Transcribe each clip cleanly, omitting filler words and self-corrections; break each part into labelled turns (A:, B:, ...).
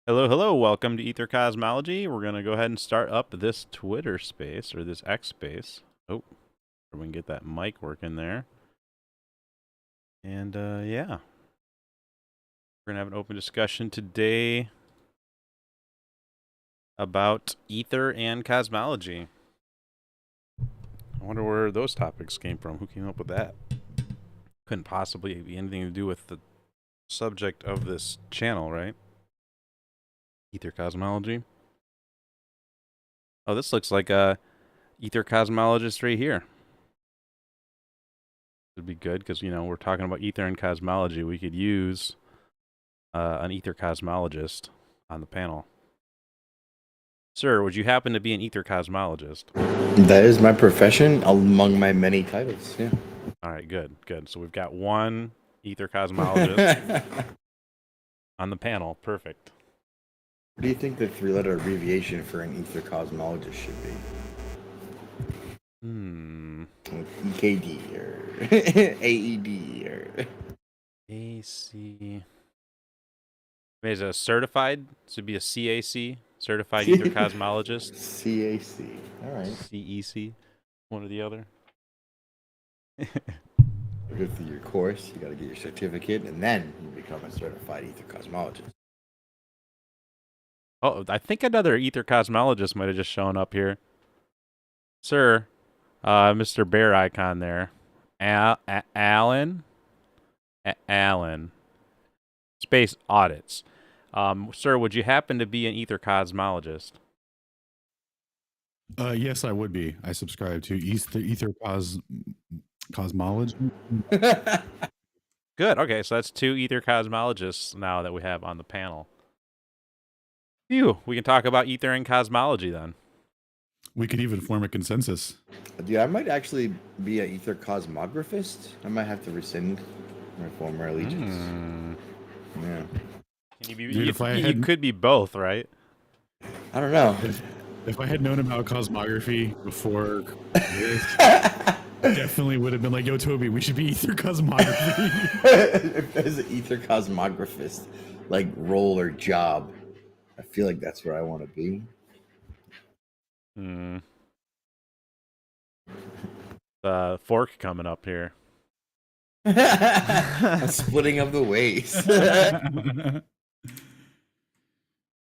A: Hello, hello. Welcome to Aether Cosmology. We're going to go ahead and start up this Twitter space, or this X space. Oh, we can get that mic working there. And, yeah. We're going to have an open discussion today about Aether and cosmology. I wonder where those topics came from. Who came up with that? Couldn't possibly be anything to do with the subject of this channel, right? Aether Cosmology. Oh, this looks like a Aether Cosmologist right here. Would be good because, you know, we're talking about Aether and cosmology. We could use an Aether Cosmologist on the panel. Sir, would you happen to be an Aether Cosmologist?
B: That is my profession among my many titles, yeah.
A: All right, good, good. So we've got one Aether Cosmologist on the panel. Perfect.
B: What do you think the three-letter abbreviation for an ether cosmologist should be? EKD or AED or
A: AC. Is it a certified? This would be a CAC, Certified Aether Cosmologist.
B: CAC. All right.
A: CEC, one or the other.
B: Go through your course, you got to get your certificate, and then you become a certified ether cosmologist.
A: Oh, I think another Aether Cosmologist might have just shown up here. Sir, Mr. Bear icon there. Alan? Alan. Space audits. Sir, would you happen to be an Aether Cosmologist?
C: Yes, I would be. I subscribe to Ether Cosmology.
A: Good. Okay, so that's two Aether Cosmologists now that we have on the panel. Phew, we can talk about Aether and cosmology then.
C: We could even form a consensus.
B: Dude, I might actually be an ether cosmographist. I might have to rescind my former allegiance. Yeah.
A: Can you,
C: Dude,
A: you could be both, right?
B: I don't know.
C: If I had known about cosmography before this, I definitely would have been like, yo, Toby, we should be ether cosmography.
B: If there's an ether cosmographist, like role or job, I feel like that's where I want to be.
A: The fork coming up here.
B: A splitting of the ways.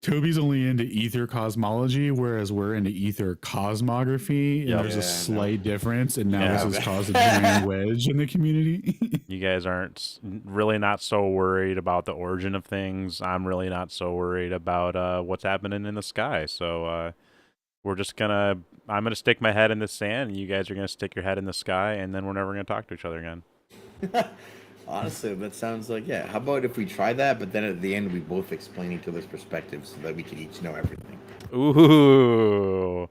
C: Toby's only into ether cosmology, whereas we're into ether cosmography, and there's a slight difference, and now this has caused a giant wedge in the community.
A: You guys aren't really not so worried about the origin of things. I'm really not so worried about what's happening in the sky. So we're just I'm gonna stick my head in the sand, and you guys are gonna stick your head in the sky, and then we're never gonna talk to each other again.
B: Honestly, that sounds like, yeah. How about if we try that, but then at the end we both explain each other's perspectives so that we can each know everything?
A: Ooh.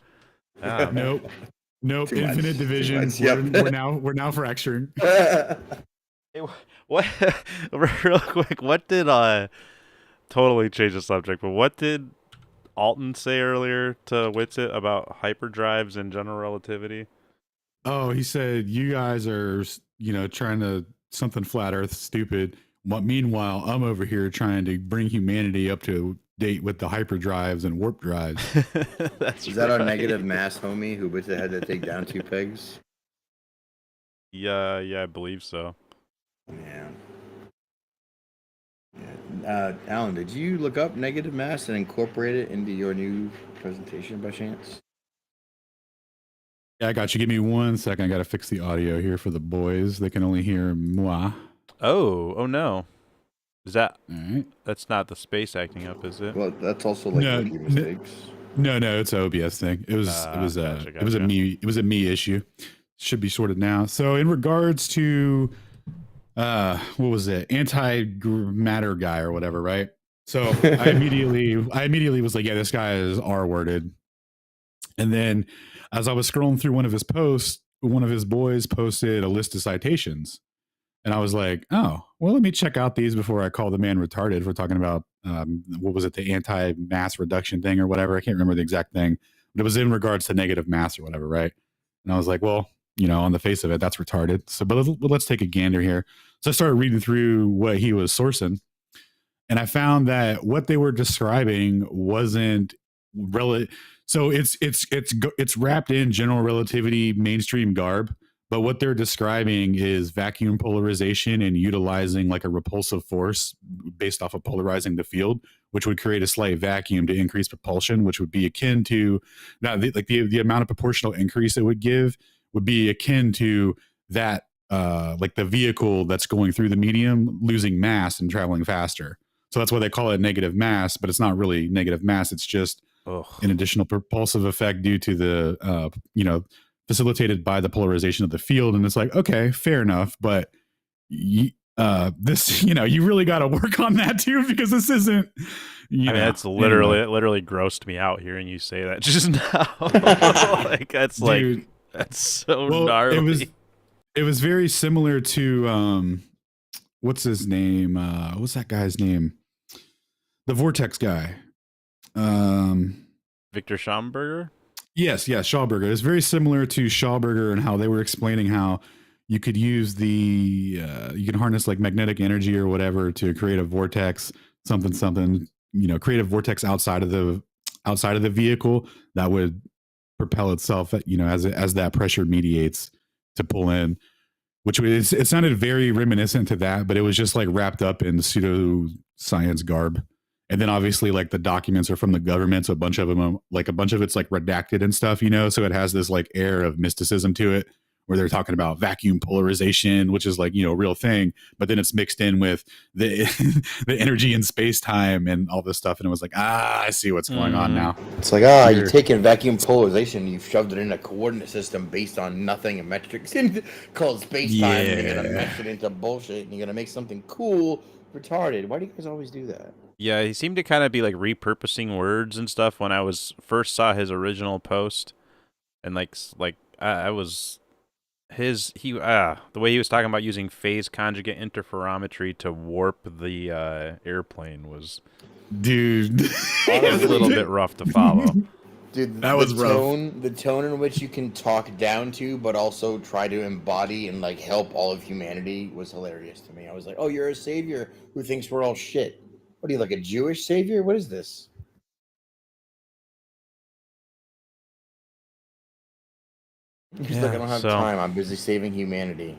C: Nope.
B: Too
C: Infinite
B: much.
C: division. We're now for fracturing.
A: What? Real quick, what did totally change the subject? But what did Alton say earlier to Witsit about hyperdrives and general relativity?
C: Oh, he said you guys are, trying to something flat Earth stupid. Meanwhile, I'm over here trying to bring humanity up to date with the hyperdrives and warp drives.
B: Is that our negative mass homie who Witsit had to take down 2 pegs?
A: Yeah, I believe so.
B: Yeah. Alan, did you look up negative mass and incorporate it into your new presentation by chance?
C: Yeah, I got you. Give me 1 second. I got to fix the audio here for the boys. They can only hear moi.
A: Oh no. Is that
C: all right?
A: That's not the space acting up, is it?
B: Well, that's also like rookie mistakes.
C: No, it's an OBS thing. It was a me issue. Should be sorted now. So in regards to what was it? Anti-matter guy or whatever, right? So I immediately was like, yeah, this guy is R-worded. And then as I was scrolling through one of his posts, one of his boys posted a list of citations. And I was like, oh, well, let me check out these before I call the man retarded for talking about, what was it, the anti-mass reduction thing or whatever. I can't remember the exact thing, but it was in regards to negative mass or whatever, right? And I was like, well, on the face of it, that's retarded. So, but let's take a gander here. So I started reading through what he was sourcing. and I found that what they were describing wasn't relative. So it's wrapped in general relativity mainstream garb, but what they're describing is vacuum polarization and utilizing like a repulsive force based off of polarizing the field, which would create a slight vacuum to increase propulsion, which would be akin to now the amount of proportional increase it would give would be akin to that like the vehicle that's going through the medium losing mass and traveling faster. So that's why they call it negative mass, but it's not really negative mass. It's just an additional propulsive effect due to the, facilitated by the polarization of the field. And it's like, okay, fair enough. But this, you really got to work on that too, because this isn't,
A: I mean, that's literally, it literally grossed me out hearing you say that just now. Like, that's dude, like, that's so gnarly.
C: It was very similar to, what's his name? What's that guy's name? The Vortex guy.
A: Victor Schauberger?
C: Yes, Schauberger. It's very similar to Schauberger and how they were explaining how you could use you can harness like magnetic energy or whatever to create a vortex, something, create a vortex outside of the vehicle that would propel itself, as that pressure mediates to pull in, it sounded very reminiscent to that, but it was just like wrapped up in pseudoscience garb. And then obviously like the documents are from the government. So a bunch of it's like redacted and stuff, so it has this like air of mysticism to it where they're talking about vacuum polarization, which is like, a real thing, but then it's mixed in with the the energy in space time and all this stuff. And it was like, I see what's going on now.
B: It's like, you're taking vacuum polarization, you've shoved it in a coordinate system based on nothing and metrics called space time. And you're going to mesh it into bullshit and you're going to make something cool retarded. Why do you guys always do that?
A: Yeah, he seemed to kind of be like repurposing words and stuff when I first saw his original post, and the way he was talking about using phase conjugate interferometry to warp the airplane was,
C: dude,
A: it was a little bit rough to follow.
B: Dude, that was rough. The tone in which you can talk down to, but also try to embody and like help all of humanity was hilarious to me. I was like, oh, you're a savior who thinks we're all shit. What are you, like a Jewish savior? What is this? He's like, I don't have time. I'm busy saving humanity.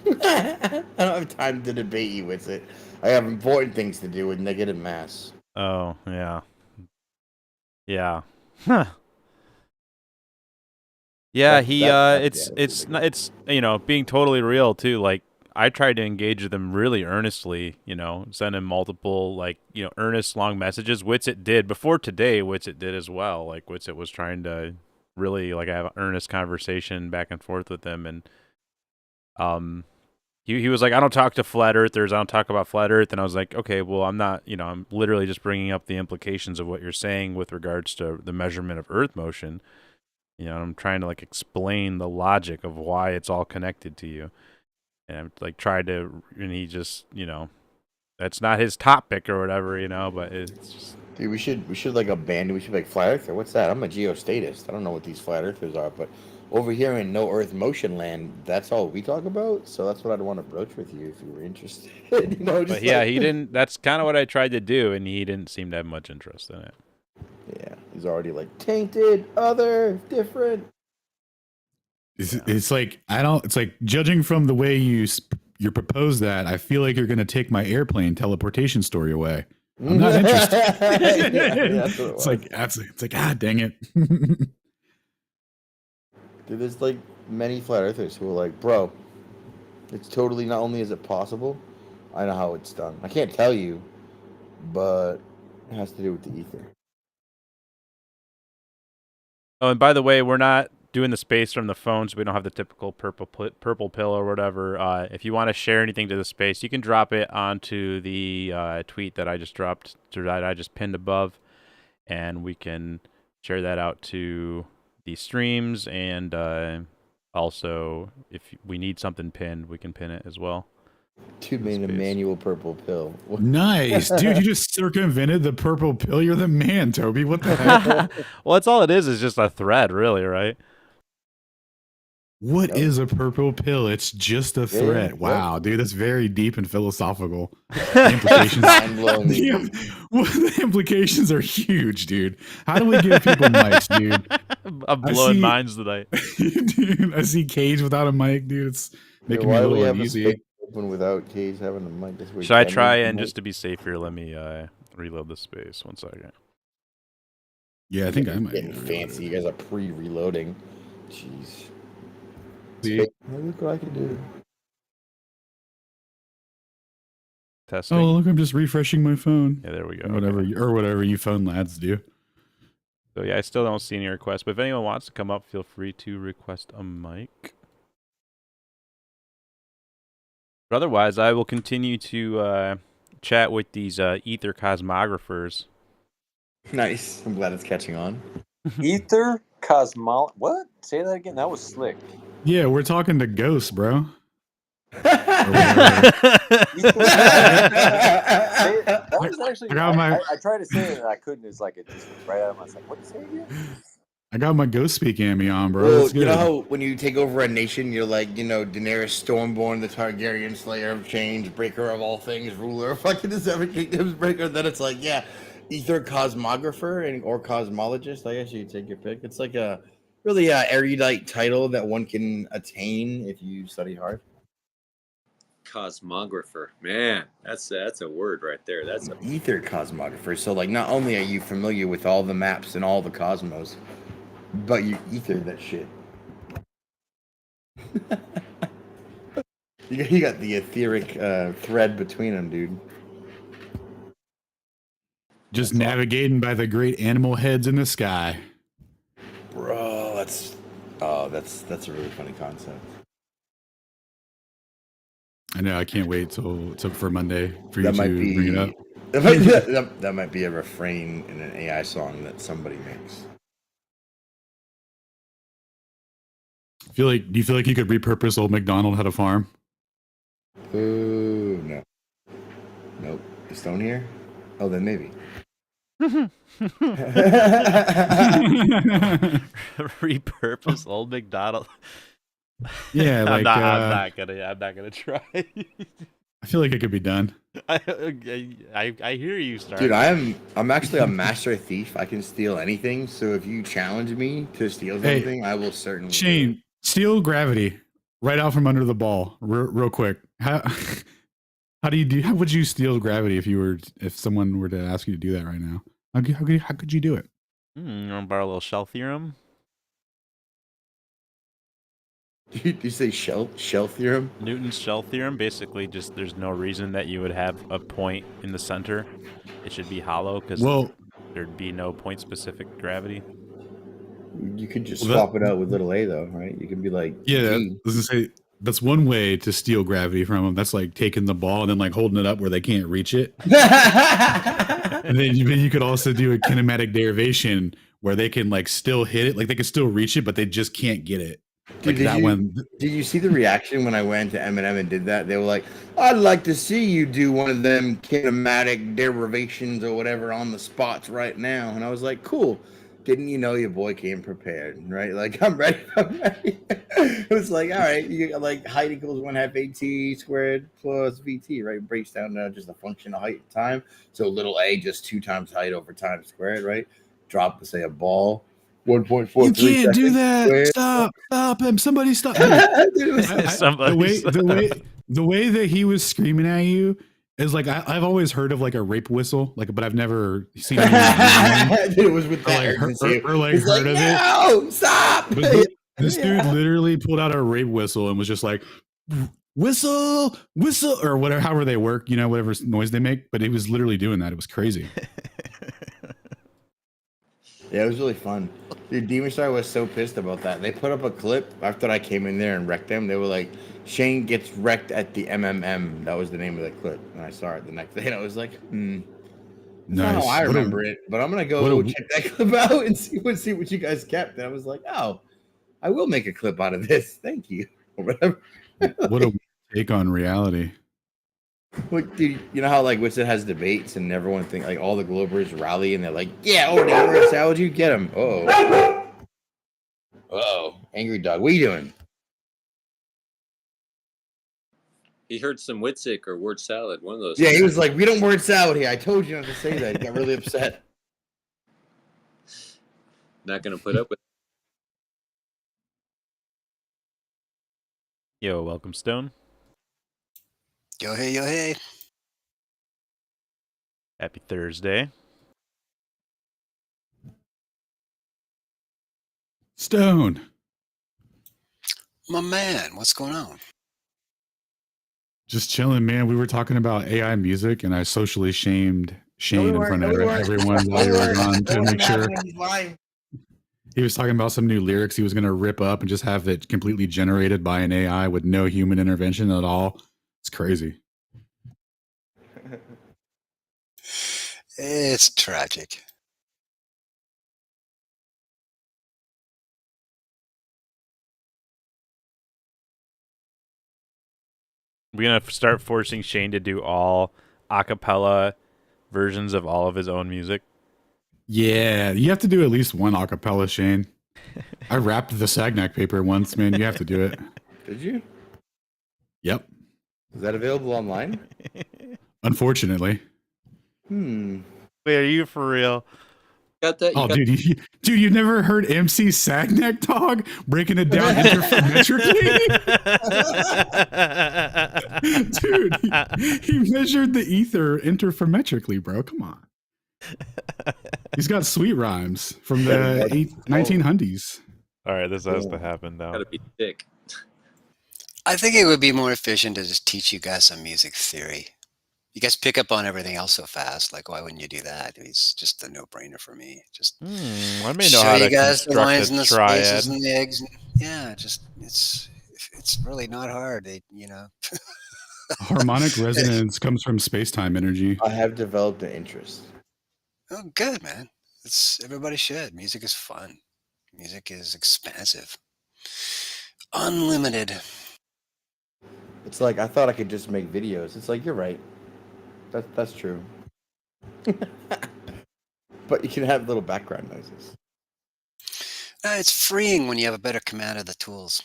B: I don't have time to debate you with it. I have important things to do with negative mass.
A: Oh, yeah. Yeah. Huh. Yeah, it's being totally real too. Like, I tried to engage them really earnestly, send him multiple, earnest long messages, which it did before today, which it did as well. Like, which it was trying to really, have an earnest conversation back and forth with them. And, he was like, I don't talk to flat earthers. I don't talk about flat earth. And I was like, okay, well, I'm not, I'm literally just bringing up the implications of what you're saying with regards to the measurement of earth motion. I'm trying to explain the logic of why it's all connected to you. And I'm and he just, that's not his topic or whatever, but it's just.
B: Dude, we should abandon, we should be like, flat earther, what's that? I'm a geostatist. I don't know what these flat earthers are, but over here in no earth motion land, that's all we talk about. So that's what I'd want to broach with you if you were interested.
A: But yeah, he didn't, that's kind of what I tried to do, and he didn't seem to have much interest in it.
B: Yeah, he's already tainted, other, different.
C: It's like, it's like judging from the way you propose that, I feel like you're going to take my airplane teleportation story away. I'm not interested. It's like, dang it.
B: Dude, there's many flat earthers who are like, bro, it's totally, not only is it possible, I know how it's done. I can't tell you, but it has to do with the ether.
A: Oh, and by the way, we're not doing the space from the phone, so we don't have the typical purple pill or whatever. If you want to share anything to the space, you can drop it onto the tweet that I just dropped, that I just pinned above, and we can share that out to the streams. And also, if we need something pinned, we can pin it as well.
B: Dude made a manual purple pill.
C: Nice, dude! You just circumvented the purple pill. You're the man, Toby. What the heck?
A: Well, that's all it is just a thread, really, right?
C: What is a purple pill? It's just a threat. Wow, dude, that's very deep and philosophical. The implications, the implications are huge, dude. How do we give people mics, dude?
A: I'm blowing minds tonight.
C: Dude, I see Cage without a mic, dude. It's making me a little uneasy.
B: Open without Cage having a mic.
A: Should I try and just to be safer, let me reload the space. 1 second.
C: Yeah, I think I might.
B: Getting fancy. You guys are pre-reloading. Jeez. Look what I can do.
A: Testing.
C: Oh, look, I'm just refreshing my phone.
A: Yeah, there we go.
C: Whatever you phone lads do.
A: So yeah, I still don't see any requests, but if anyone wants to come up, feel free to request a mic. But otherwise, I will continue to chat with these Aether cosmographers.
B: Nice. I'm glad it's catching on.
D: Aether Cosmology. What? Say that again. That was slick.
C: Yeah, we're talking to ghosts, bro.
D: That was actually. I tried to say it and I couldn't. It's like it just was right out of my. I was like, what did you say again?
C: I got my ghost speak ambi on, bro.
B: Well, you know how when you take over a nation, you're like, Daenerys Stormborn, the Targaryen Slayer of Change, Breaker of all things, Ruler of fucking the Seven Kingdoms, Breaker. Then it's like, yeah, Aether Cosmographer or Cosmologist. I guess you could take your pick. It's like a really erudite title that one can attain if you study hard.
D: Cosmographer, man, that's a word right there. That's an
B: Aether Cosmographer. So like, not only are you familiar with all the maps and all the cosmos, but you ether that shit. You got the etheric thread between them, dude.
C: Just navigating by the great animal heads in the sky.
B: Bro, that's a really funny concept.
C: I know. I can't wait till for Monday for you to bring it up.
B: That might be a refrain in an AI song that somebody makes.
C: Do you feel like you could repurpose old MacDonald had a farm?
B: Ooh, no. Nope. The stone here? Oh, then maybe.
A: Repurpose old MacDonald.
C: Yeah, like
A: I'm not gonna try.
C: I feel like it could be done.
A: I hear you, Star.
B: Dude, I'm actually a master thief. I can steal anything. So if you challenge me to steal something, I will certainly.
C: Shane, steal gravity right out from under the ball, real quick. How would you steal gravity if someone were to ask you to do that right now? How could you do it?
A: You want to borrow a little shell theorem?
B: Did you say shell theorem?
A: Newton's shell theorem. Basically, just there's no reason that you would have a point in the center. It should be hollow because there'd be no point-specific gravity.
B: You could just swap it out with little a, though, right? You can be like,
C: yeah. I was gonna say that's one way to steal gravity from them. That's like taking the ball and then like holding it up where they can't reach it. And then you could also do a kinematic derivation where they can like still hit it, like they can still reach it, but they just can't get it.
B: Dude, did you see the reaction when I went to Eminem and did that? They were like, I'd like to see you do one of them kinematic derivations or whatever on the spots right now. And I was like, cool. Didn't you know your boy came prepared, right? Like, I'm ready. It was like, all right, you got like height equals 1/2 AT squared plus VT, right? It breaks down to just a function of height and time. So little a just 2 times height over time squared, right? Drop, say, a ball. 1.43.
C: You can't do that. Squared. Stop him. Somebody stop him. The way that he was screaming at you is like I've always heard of like a rape whistle, but I've never seen it.
B: It was with that
C: heard of it.
B: No, stop!
C: But this dude literally pulled out a rape whistle and was just like, whistle, or whatever, however they work, whatever noise they make. But he was literally doing that. It was crazy.
B: Yeah, it was really fun. Dude, Demon Star was so pissed about that. They put up a clip after I came in there and wrecked them. They were like, Shane gets wrecked at the MMM. That was the name of the clip. And I saw it the next day and I was like, Nice. That's not how I remember it, but I'm going to go check that clip out and see what you guys kept. And I was like, oh, I will make a clip out of this. Thank you. Or whatever.
C: What a take on reality.
B: Like, dude, you know how like Witsit has debates and everyone thinks like all the Globers rally and they're like, yeah, Salad, you get him. Oh, angry dog. What are you doing?
D: He heard some Witzik or word salad. One of those.
B: Yeah, he was like, "We don't word salad here. I told you not to say that." He got really upset.
D: Not gonna put up with.
A: Yo, welcome, Stone.
E: Yo, hey, yo, hey.
A: Happy Thursday.
C: Stone.
E: My man, what's going on?
C: Just chilling, man. We were talking about AI music, and I socially shamed Shane in front of everyone while you were gone to make sure. He was talking about some new lyrics he was going to rip up and just have it completely generated by an AI with no human intervention at all. It's crazy.
E: It's tragic.
A: We're going to start forcing Shane to do all a cappella versions of all of his own music.
C: Yeah, you have to do at least one a cappella, Shane. I rapped the Sagnac paper once, man. You have to do it.
B: Did you?
C: Yep.
B: Is that available online?
C: Unfortunately.
B: Wait,
A: are you for real?
D: Got that?
C: Dude, you've never heard MC Sagnac talk breaking it down interferometrically? Dude, he measured the ether interferometrically, bro. Come on. He's got sweet rhymes from the 1900s.
A: All right, this has to happen now.
D: Gotta be thick.
E: I think it would be more efficient to just teach you guys some music theory. You guys pick up on everything else so fast. Like, why wouldn't you do that? It's just a no-brainer for me. Just
A: I may know
E: show
A: how
E: you
A: to
E: guys the
A: construct
E: lines
A: a
E: and the
A: triad.
E: spaces and the eggs. Yeah, just it's really not hard.
C: Harmonic resonance comes from space-time energy.
B: I have developed an interest.
E: Oh, good, man. Everybody should. Music is fun. Music is expansive. Unlimited.
B: It's like I thought I could just make videos. It's like you're right. That's true. But you can have little background noises.
E: It's freeing when you have a better command of the tools.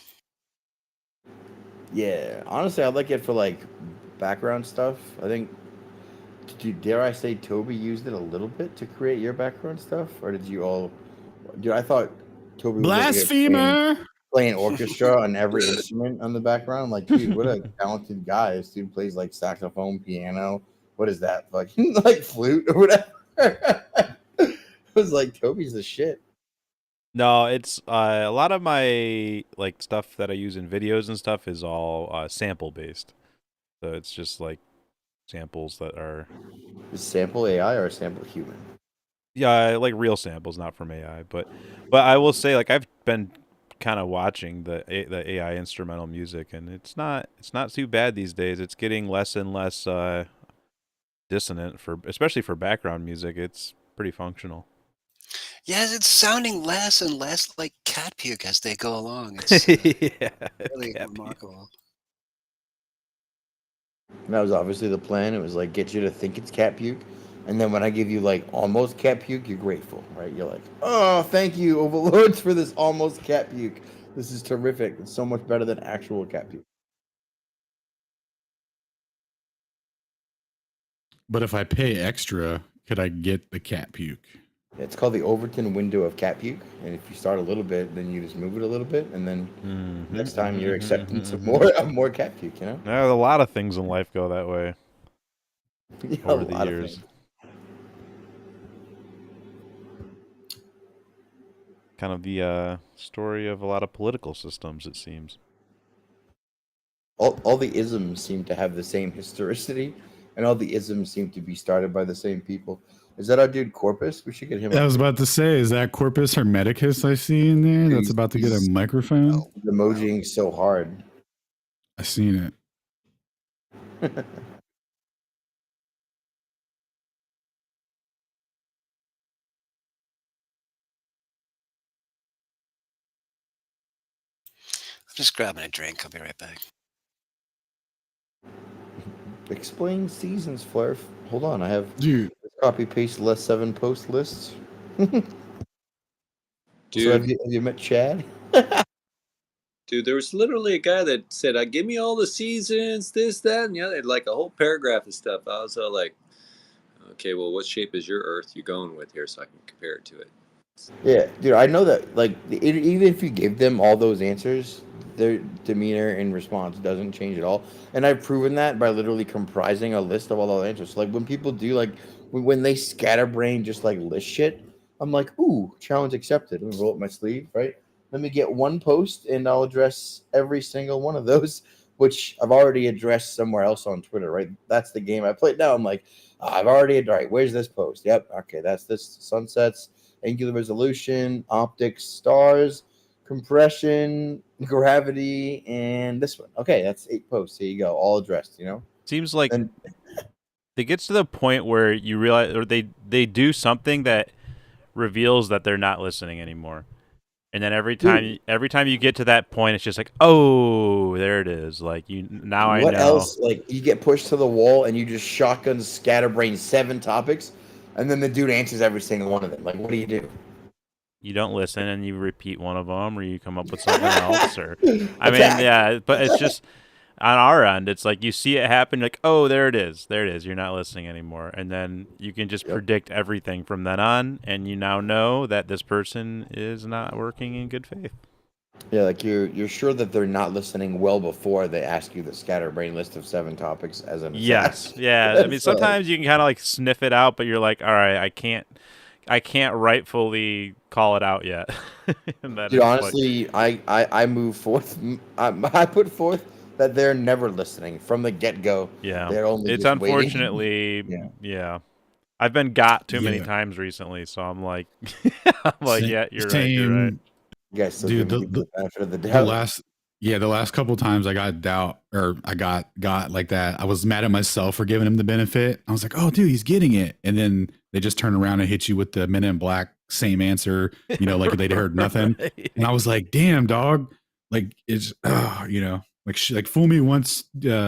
B: Yeah, honestly, I like it for like background stuff. I think. Dare I say Toby used it a little bit to create your background stuff, or did you all? Dude, I thought Toby was
C: blasphemer
B: playing orchestra on every instrument on the background. Like, dude, what a talented guy! This dude plays like saxophone, piano. What is that? Fucking like flute or whatever. I was like, Toby's the shit.
A: No, it's a lot of my like stuff that I use in videos and stuff is all sample based. So it's just like samples that are.
B: Is sample AI or sample human?
A: Yeah, like real samples, not from AI. But I will say, like, I've been kind of watching the AI instrumental music, and it's not too bad these days. It's getting less and less dissonant especially for background music. It's pretty functional.
E: Yeah, it's sounding less and less like cat puke as they go along. It's really remarkable.
B: That was obviously the plan. It was like get you to think it's cat puke, and then when I give you like almost cat puke, you're grateful, right? You're like, oh, thank you, overlords, for this almost cat puke. This is terrific. It's so much better than actual cat puke.
C: But if I pay extra, could I get the cat puke?
B: It's called the Overton window of cat puke, and if you start a little bit, then you just move it a little bit, and then next time you're accepting some more cat puke. You know,
A: a lot of things in life go that way.
B: Yeah,
A: over the years. Kind of the story of a lot of political systems, it seems.
B: All the isms seem to have the same historicity, and all the isms seem to be started by the same people. Is that our dude Corpus? We should get him.
C: I was about to say, is that Corpus Hermeticus I see in there? That's about to get a microphone.
B: Emojiing so hard.
C: I seen it.
E: I'm just grabbing a drink. I'll be right back.
B: Explain seasons, Flair. Hold on, I have copy paste less 7 post lists.
D: Dude,
B: So have you met Chad?
D: Dude, there was literally a guy that said, "Give me all the seasons, this, that, and the other," like a whole paragraph of stuff. I was all like, "Okay, well, what shape is your Earth you going with here, so I can compare it to it?"
B: Yeah, dude, I know that. Like, even if you give them all those answers, their demeanor and response doesn't change at all. And I've proven that by literally comprising a list of all those answers. So, like, when people do like when they scatterbrain just like list shit, I'm like, ooh, challenge accepted. Let me roll up my sleeve, right? Let me get one post, and I'll address every single one of those, which I've already addressed somewhere else on Twitter, right? That's the game I played. Now I'm like, I've already, all right, where's this post? Yep, okay, that's this sunsets, angular resolution, optics, stars, compression, gravity, and this one. Okay, that's 8 posts. Here you go, all addressed.
A: Seems like
B: and
A: it gets to the point where you realize, or they do something that reveals that they're not listening anymore. And then every
B: dude,
A: time you get to that point, it's just like, oh, there it is. Like, now I
B: what
A: know.
B: else? Like, you get pushed to the wall and you just shotgun scatterbrain 7 topics, and then the dude answers every single one of them. Like, what do you do?
A: You don't listen and you repeat one of them, or you come up with something else, or I mean,
B: Attack.
A: yeah. But it's just on our end, it's like you see it happen, like, oh, there it is, there it is. You're not listening anymore, and then you can just
B: Yep.
A: predict everything from then on, and you now know that this person is not working in good faith.
B: Yeah, like you're sure that they're not listening well before they ask you the scatterbrain list of 7 topics as an
A: Yes,
B: aside.
A: yeah. I mean,
B: So, like,
A: sometimes you can kind of like sniff it out, but you're like, all right, I can't rightfully call it out yet. And then
B: dude,
A: it's like,
B: honestly, I move forth. I put forth that they're never listening from the get go.
A: yeah,
B: They're only
A: it's
B: just waiting.
A: unfortunately,
B: Yeah.
A: yeah. I've been got too many
C: Yeah.
A: times recently, so I'm like, I'm like,
C: Same,
A: yeah, you're right, you're right.
C: same
B: You guys still
C: dude.
B: giving people the benefit of the
C: The
B: doubt.
C: last the last couple times I got doubt, or I got like that, I was mad at myself for giving him the benefit. I was like, oh dude, he's getting it. And then they just turn around and hit you with the Men in Black same answer, like they'd heard nothing.
A: Right.
C: And I was like, damn dog, like it's like fool me once,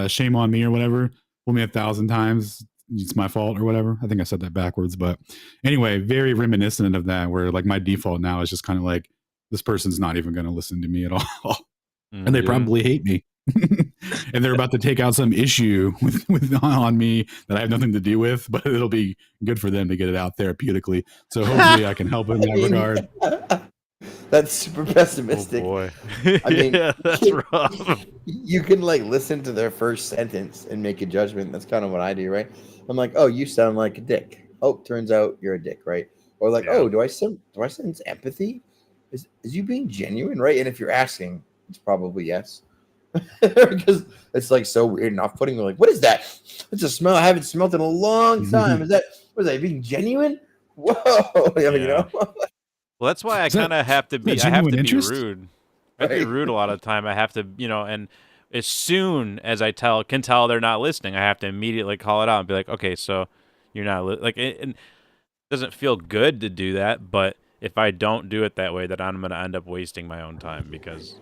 C: shame on me or whatever. Fool me 1,000 times, it's my fault or whatever. I think I said that backwards, but anyway, very reminiscent of that, where like my default now is just kind of like, this person's not even going to listen to me at all. And they probably hate me. And they're about to take out some issue with on me that I have nothing to do with, but it'll be good for them to get it out therapeutically. So hopefully I can help in that regard.
B: That's super pessimistic.
A: Oh boy.
B: I mean,
A: yeah, that's rough.
B: you can like listen to their first sentence and make a judgment. That's kind of what I do, right? I'm like, oh, you sound like a dick. Oh, turns out you're a dick, right? Or like,
A: Yeah.
B: oh, do I sense empathy? Is you being genuine, right? And if you're asking, it's probably yes. Because it's like so weird and off-putting. We're like, what is that? It's a smell I haven't smelled in a long time. Is that being genuine? Whoa.
A: Yeah. Well, that's why I kind of have to be. I have to be rude. I have to be rude a lot of the time. I have to, and as soon as I can tell they're not listening, I have to immediately call it out and be like, okay, so you're not like. It doesn't feel good to do that, but if I don't do it that way, then I'm going to end up wasting my own time because.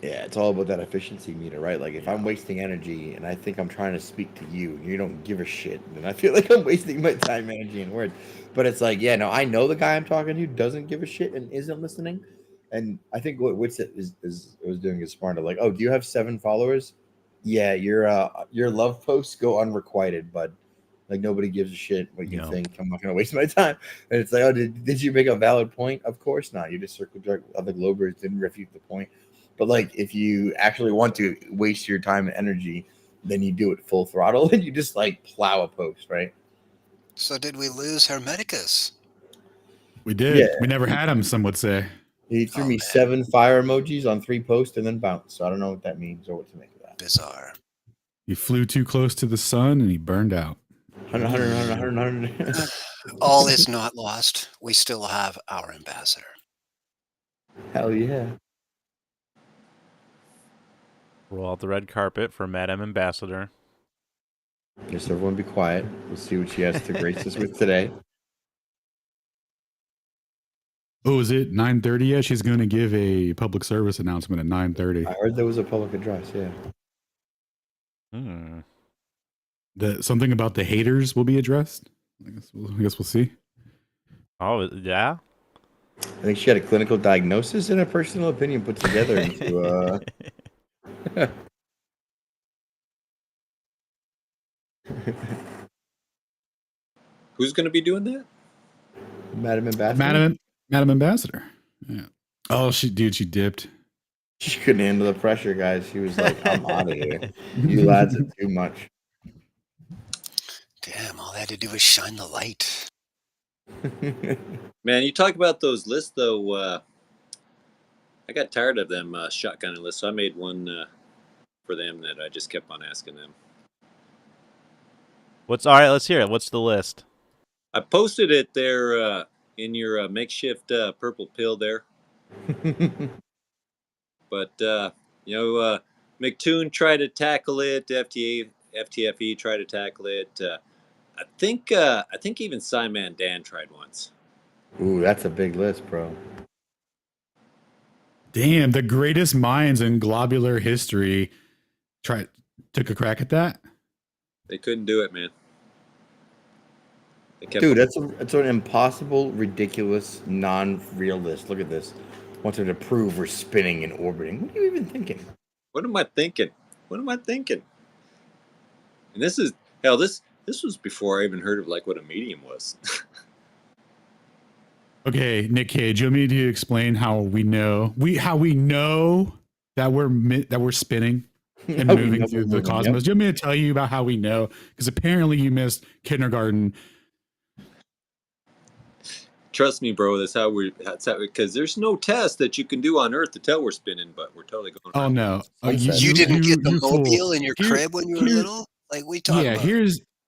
B: Yeah, it's all about that efficiency meter, right? Like if I'm wasting energy and I think I'm trying to speak to you and you don't give a shit, then I feel like I'm wasting my time, energy, and words. But it's like, yeah, no, I know the guy I'm talking to doesn't give a shit and isn't listening. And I think what Witsit was doing is smart. Like, oh, do you have 7 followers? Yeah, your love posts go unrequited, but like nobody gives a shit what you think. I'm not gonna waste my time. And it's like, oh, did you make a valid point? Of course not. You just circled jerk other Globers, didn't refute the point. But like, if you actually want to waste your time and energy, then you do it full throttle and you just like plow a post, right?
E: So did we lose Hermeticus?
C: We did.
B: Yeah.
C: We never had him, some would say.
B: He threw me 7 fire emojis on 3 posts and then bounced. So I don't know what that means or what to make of that.
E: Bizarre.
C: He flew too close to the sun and he burned out.
B: 100.
E: All is not lost. We still have our ambassador.
B: Hell yeah.
A: Roll out the red carpet for Madam Ambassador.
B: Just everyone be quiet. We'll see what she has to grace us with today.
C: Oh, is it 9:30 yet? She's going to give a public service announcement at 9:30.
B: I heard there was a public address, yeah.
C: Something about the haters will be addressed. I guess we'll see.
A: Oh, yeah?
B: think she had a clinical diagnosis and a personal opinion put together into.
D: Who's going to be doing that?
B: Madam Ambassador.
C: Madam Ambassador. Yeah. Oh, she dipped.
B: She couldn't handle the pressure, guys. She was like, "I'm out of here. You lads are too much."
E: Damn, all they had to do was shine the light.
D: Man, you talk about those lists, though. I got tired of them shotgunning lists, so I made one for them that I just kept on asking them.
A: All right? Let's hear it. What's the list?
D: I posted it there in your makeshift purple pill there. But McToon tried to tackle it. FTFE tried to tackle it. I think even Simon Dan tried once.
B: Ooh, that's a big list, bro.
C: Damn, the greatest minds in globular history took a crack at that.
D: They couldn't do it, man.
B: Dude, that's an impossible, ridiculous, non-real list. Look at this. Wanted to prove we're spinning and orbiting. What are you even thinking?
D: What am I thinking? And this is hell. This was before I even heard of like what a medium was.
C: Okay, Nick Cage, you want me to explain how we know that we're spinning and moving through the cosmos? Do you want me to tell you about how we know? Because apparently you missed kindergarten.
D: Trust me, bro. That's how because there's no test that you can do on Earth to tell we're spinning, but we're totally going.
C: Oh no!
E: You didn't get the mobile in your crib when you were little? Like we talking about?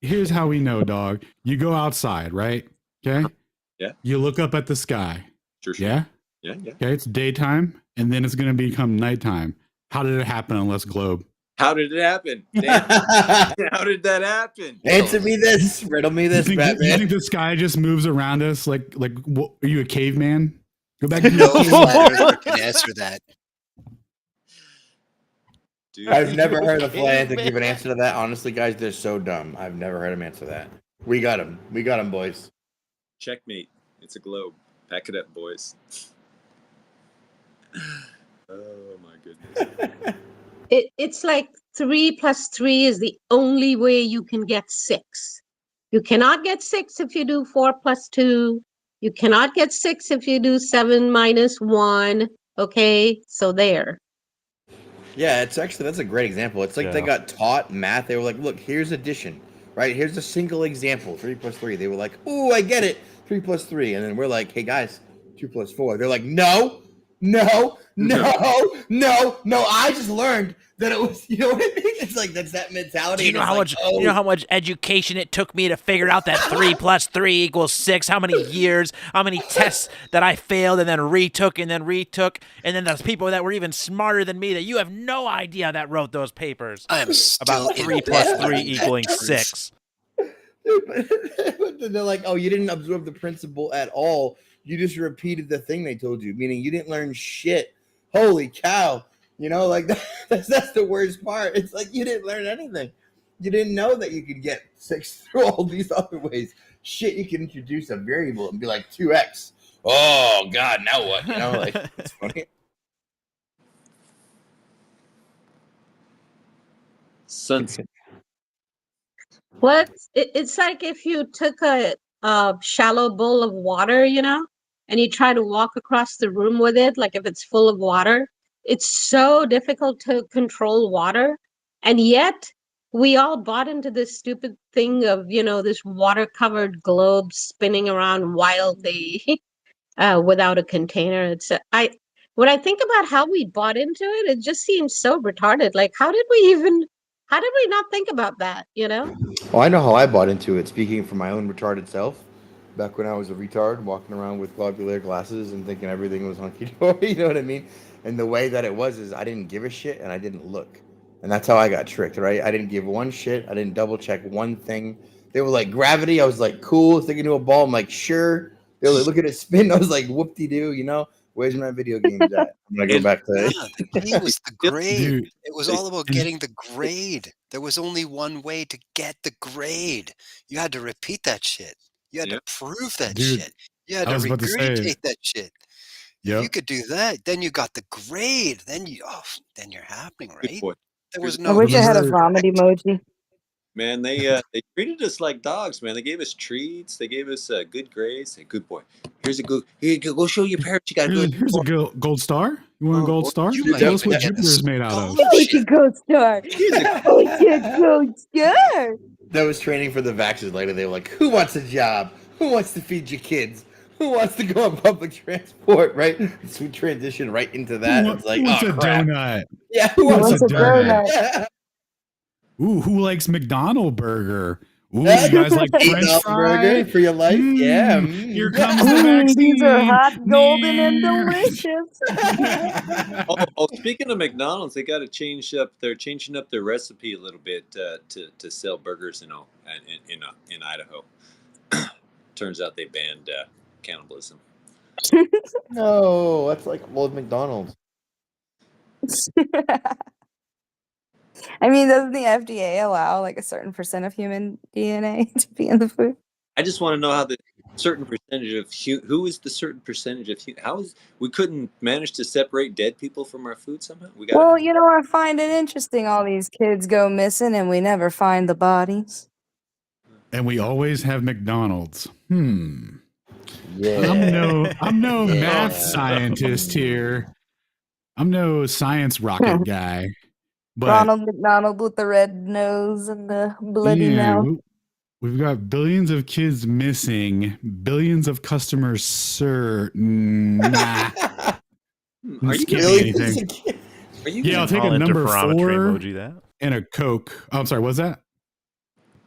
C: Here's how we know, dog. You go outside, right? Okay.
D: Yeah.
C: You look up at the sky.
D: Sure.
C: Yeah.
D: Yeah.
C: Okay, it's daytime, and then it's going to become nighttime. How did it happen on Les Globe?
D: How did it happen? How did that happen?
B: Answer me this. Riddle me this, Batman.
C: You think the sky just moves around us like what, are you a caveman? Go back to
E: no flat earther can answer that.
B: Dude. I've never heard a flat earther give an answer to that. Honestly, guys, they're so dumb. I've never heard him answer that. We got him. We got him, boys.
D: Checkmate. It's a globe. Pack it up, boys. Oh my goodness.
F: It's like 3 + 3 is the only way you can get 6. You cannot get 6 if you do 4 + 2. You cannot get 6 if you do 7 - 1. Okay, so there.
B: Yeah, that's a great example. It's like they got taught math. They were like, look, here's addition, right? Here's a single example, 3 + 3. They were like, ooh, I get it, 3 + 3. And then we're like, hey guys, 2 + 4. They're like, no. I just learned that it was, you know what I mean? It's like that's that mentality.
G: Do you know how much? You know how much education it took me to figure out that 3 + 3 = 6? How many years? How many tests that I failed and then retook, and then those people that were even smarter than me that you have no idea that wrote those papers.
E: I am
G: about 3 + 3 = 6.
B: But they're like, oh, you didn't absorb the principle at all. You just repeated the thing they told you, meaning you didn't learn shit. Holy cow. You know, like that's the worst part. It's like you didn't learn anything. You didn't know that you could get 6 through all these other ways. Shit, you can introduce a variable and be like 2x. Oh, God, now what? You know, like, it's funny.
F: What? It's like if you took a shallow bowl of water, and you try to walk across the room with it, like if it's full of water. It's so difficult to control water. And yet we all bought into this stupid thing of, this water-covered globe spinning around wildly without a container. When I think about how we bought into it, it just seems so retarded. Like, how did we not think about that,
B: Oh, I know how I bought into it, speaking for my own retarded self. Back when I was a retard, walking around with globular glasses and thinking everything was hunky-dory, you know what I mean? And the way that it was is I didn't give a shit and I didn't look. And that's how I got tricked, right? I didn't give one shit. I didn't double-check one thing. They were like, gravity. I was like, cool. Sticking to a ball. I'm like, sure. They were like, look at it spin. I was like, whoop-de-doo, Where's my video games at? I'm going to go back to
E: it. The key was the grade. Dude, it was all about getting the grade. There was only one way to get the grade. You had to repeat that shit. You had to prove that shit. You had to regurgitate that shit. If you could do that, then you got the grade. Then you're happening,
D: Good
E: right?
D: boy.
E: There was
H: I
E: no.
H: wish I had a
C: Remember-
H: vomit emoji.
D: Man, they treated us like dogs, man. They gave us treats. They gave us good grades. Say, good boy. Here's a good. Here you go. Go show your parents you got good.
C: Here's a gold star. You want a gold star?
E: You
C: Tell
E: might
C: us what
E: get
C: Jupiter's made out of.
E: scholarship.
H: Oh, it's a ghost star. Oh, it's a ghost star.
B: That was training for the vaxxers later. They were like, who wants a job? Who wants to feed your kids? Who wants to go on public transport, right? So we transition right into that.
C: Who
B: It's like,
C: wants
B: oh,
C: a
B: crap.
C: donut?
B: Yeah,
C: Who wants
H: What's
C: a
H: a donut?
B: Yeah.
C: Ooh, who likes McDonald burger? Ooh,
B: Yeah.
C: you guys like French
B: $8
C: fry?
B: burger for your life? Yeah.
C: Here comes the vaccine.
H: These are hot, golden, and delicious.
D: Oh, speaking of McDonald's, they got to change up. They're changing up their recipe a little bit to sell burgers in Idaho. Turns out they banned cannibalism.
B: No, that's like old McDonald's.
H: I mean, doesn't the FDA allow like a certain percent of human DNA to be in the food?
D: I just want to know how the certain percentage of who is the certain percentage of how is we couldn't manage to separate dead people from our food somehow. We got.
H: Well, you know, I find it interesting. All these kids go missing, and we never find the bodies.
C: And we always have McDonald's.
B: Yeah.
C: I'm no
B: Yeah.
C: math scientist here. I'm no science rocket guy. But
H: Ronald McDonald with the red nose and the bloody mouth.
C: We've got billions of kids missing, billions of customers, sir. Nah.
D: Are you
C: anything?
D: Are you?
C: Yeah, I'll take a number 4
A: emoji that.
C: and a Coke. Oh, I'm sorry, what's that?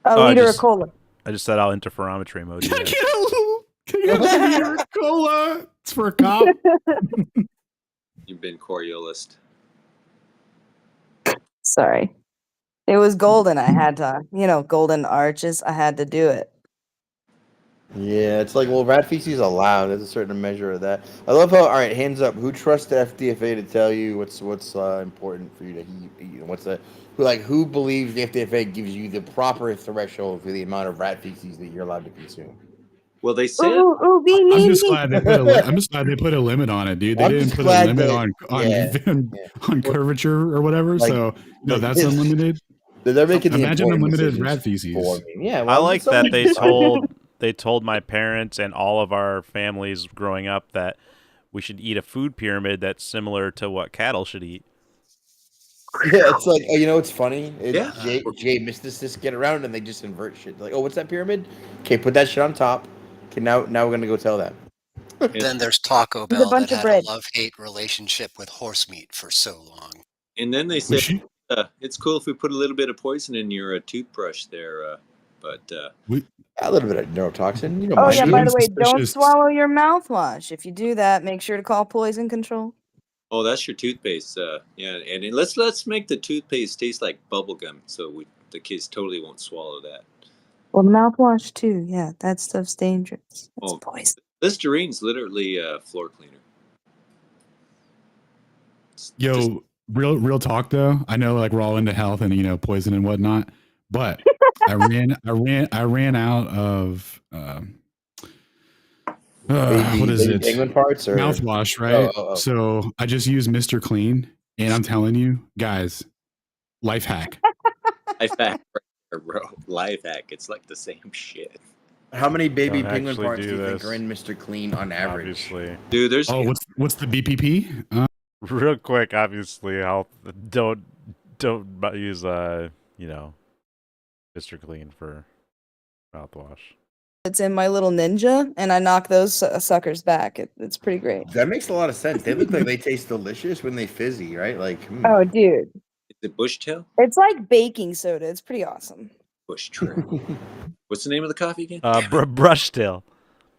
H: A liter of cola.
A: I just said I'll interferometry emoji that.
C: Can I get a liter of cola? It's for a cop.
D: You've been Coriolis.
H: Sorry. It was golden. I had to, golden arches. I had to do it.
B: Yeah, it's like, well, rat feces is allowed. There's a certain measure of that. I love how, all right, hands up. Who trusts the FDFA to tell you what's important for you to eat? What's that? Who believes the FDFA gives you the proper threshold for the amount of rat feces that you're allowed to consume?
D: Well, they said.
C: I'm just glad they put a limit on it, dude. They didn't put a limit on curvature or whatever. So no, that's unlimited.
B: They're making
C: imagine unlimited rat feces.
B: Yeah,
A: I like that they told my parents and all of our families growing up that we should eat a food pyramid that's similar to what cattle should eat.
B: Yeah, it's like, it's funny. Jay mysticists get around and they just invert shit. Like, oh, what's that pyramid? Okay, put that shit on top. Okay, now we're gonna go tell them.
E: Then there's Taco Bell that had a love-hate relationship with horse meat for so long.
D: And then they said it's cool if we put a little bit of poison in your toothbrush there, but
B: a little bit of neurotoxin.
H: By the way, don't swallow your mouthwash. If you do that, make sure to call poison control.
D: Oh, that's your toothpaste. Yeah, and let's make the toothpaste taste like bubble gum, so the kids totally won't swallow that.
H: Well, mouthwash too. Yeah, that stuff's dangerous. It's poison.
D: Listerine's literally a floor cleaner.
C: Yo, real talk though. I know, like, we're all into health and poison and whatnot, but I ran out of what is it?
B: Penguin parts or
C: mouthwash, right? So I just use Mr. Clean, and I'm telling you, guys, life hack.
D: Life hack, bro. Life hack. It's like the same shit.
B: How many baby penguin parts do you think are in Mr. Clean on average?
A: Obviously,
D: dude. There's
C: what's the BPP?
A: Real quick, obviously, don't use Mr. Clean for mouthwash.
H: It's in my little ninja, and I knock those suckers back. It's pretty great.
B: That makes a lot of sense. They look like they taste delicious when they fizzy, right? Like,
H: oh, dude.
D: Is it Bushtail?
H: It's like baking soda. It's pretty awesome.
D: Bush Trail. What's the name of the coffee again?
A: Brushtail.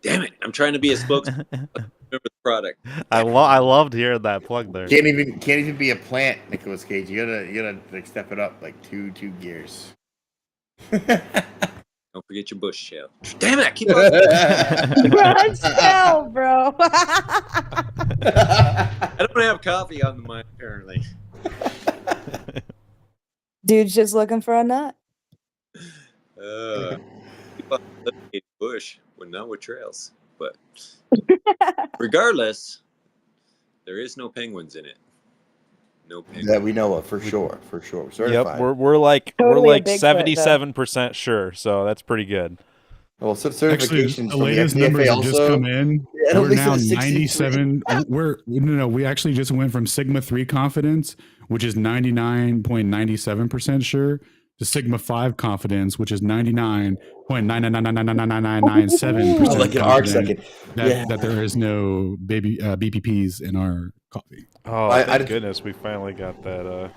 D: Damn it! I'm trying to be a spokesman. Remember the product.
A: I loved hearing that plug there.
B: Can't even be a plant, Nicolas Cage. You gotta like step it up like two gears.
D: Don't forget your bush shell. Damn it! I keep on.
H: Bush shell, bro.
D: I don't have coffee on the mind apparently.
H: Dude's just looking for a nut.
D: Keep on bush. Well, not with trails, but regardless, There is no penguins in it. No penguins.
B: That we know of for sure. Certified.
A: Yep, we're like
H: Totally a Bigfoot, though.
A: 77% sure, so that's pretty good.
B: Well,
C: Actually,
B: certifications
C: the
B: from
C: latest
B: the
C: numbers
B: FDFA
C: have just
B: also.
C: come in.
B: Yeah,
C: We're now
B: 63.
C: 97. We actually just went from Sigma 3 confidence, which is 99.97% sure, to Sigma 5 confidence, which is 99.9999997%
B: Oh, like an arc second.
C: that there is no BPPs in our coffee.
A: Oh, thank goodness we finally got that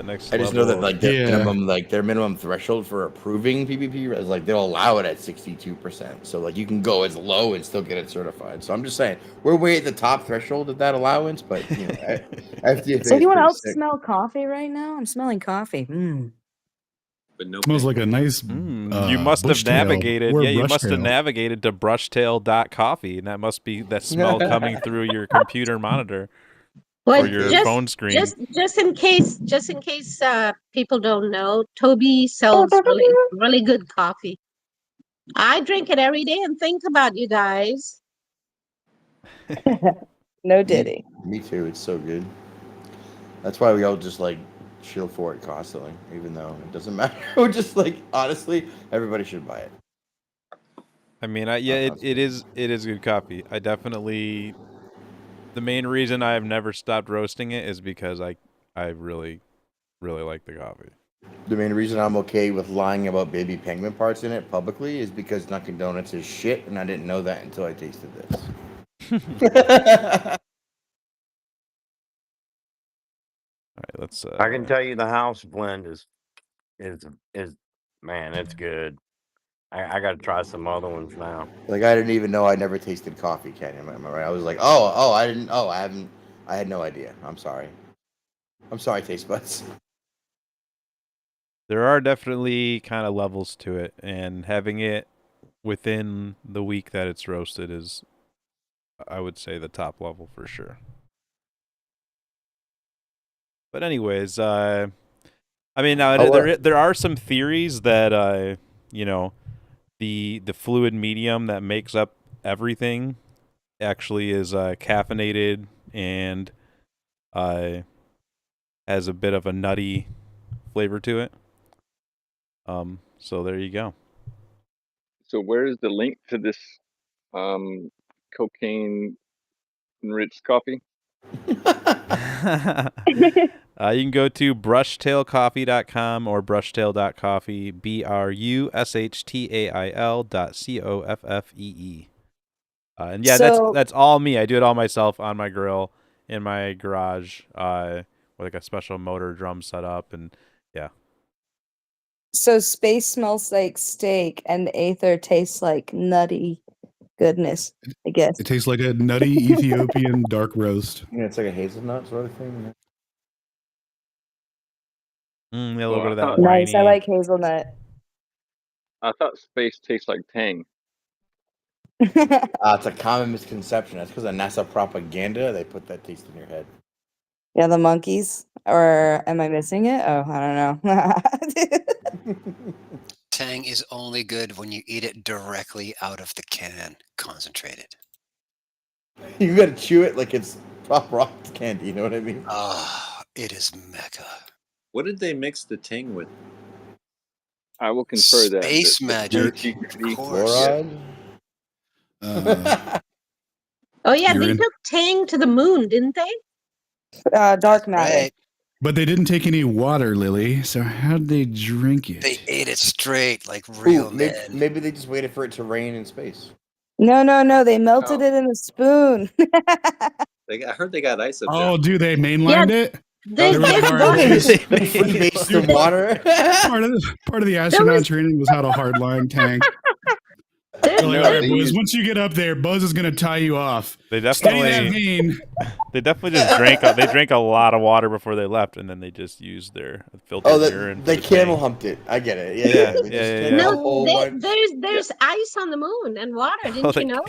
A: next
B: I just
A: level
B: know that
A: of-
B: their minimum threshold for approving PPP is like they'll allow it at 62%. So like you can go as low and still get it certified. So I'm just saying we're way at the top threshold of that allowance, but you know, FDFA.
H: Does anyone else smell coffee right now? I'm smelling coffee.
D: But no
C: smells like a nice.
A: you must have navigated. Yeah, you must have navigated to brushtail.coffee, and that must be that smell coming through your computer monitor.
F: Well,
A: or your phone screen.
F: Just in case people don't know, Toby sells really good coffee. I drink it every day and think about you guys.
H: No diddy.
B: Me too. It's so good. That's why we all just like chill for it constantly, even though it doesn't matter. We're just like, honestly, everybody should buy it.
A: I mean, it is good coffee. I definitely. The main reason I have never stopped roasting it is because I really like the coffee.
B: The main reason I'm okay with lying about baby penguin parts in it publicly is because Dunkin' Donuts is shit, and I didn't know that until I tasted this.
A: All right, let's.
I: I can tell you the house blend is man, it's good. I got to try some other ones now.
B: Like I didn't even know I never tasted coffee, Kenny. Am I right? I was like, I didn't. Oh, I haven't. I had no idea. I'm sorry, taste buds.
A: There are definitely kind of levels to it, and having it within the week that it's roasted is, I would say, the top level for sure. But anyways, I mean, now there are some theories that you know, the fluid medium that makes up everything actually is caffeinated and has a bit of a nutty flavor to it. So there you go.
J: So where is the link to this cocaine enriched coffee?
A: You can go to brushtailcoffee.com or brushtail.coffee, BRUSHTAIL.COFFEE. And yeah, that's all me. I do it all myself on my grill in my garage with like a special motor drum set up, and yeah.
H: So space smells like steak and Aether tastes like nutty goodness, I guess.
C: It tastes like a nutty Ethiopian dark roast.
B: Yeah, it's like a hazelnut sort of thing.
A: A little bit of that.
H: Nice, I like hazelnut.
J: I thought space tastes like Tang.
B: It's a common misconception. That's because of NASA propaganda. They put that taste in your head.
H: Yeah, the monkeys. Or am I missing it? Oh, I don't know.
E: Tang is only good when you eat it directly out of the can, concentrated.
B: You gotta chew it like it's pop rock candy. You know what I mean?
E: Ah, it is mecca.
D: What did they mix the Tang with?
J: I will confer that.
E: Space magic.
B: Fluoride?
F: Oh yeah, they took Tang to the moon, didn't they?
H: Dark matter.
E: Right.
C: But they didn't take any water, Lily. So how'd they drink it?
E: They ate it straight like real men.
B: Maybe they just waited for it to rain in space.
H: No. They melted it in a spoon.
D: I heard they got ice up there.
C: Oh, do they mainlined it?
F: They
B: freebased the water.
C: Part of the astronaut training was how to hardline tank. Like, all right, boys, once you get up there, Buzz is gonna tie you off.
A: They definitely just drank. They drank a lot of water before they left, and then they just used their filtered urine.
B: They camel humped it. I get it. Yeah.
F: No, there's ice on the moon and water. Didn't you know?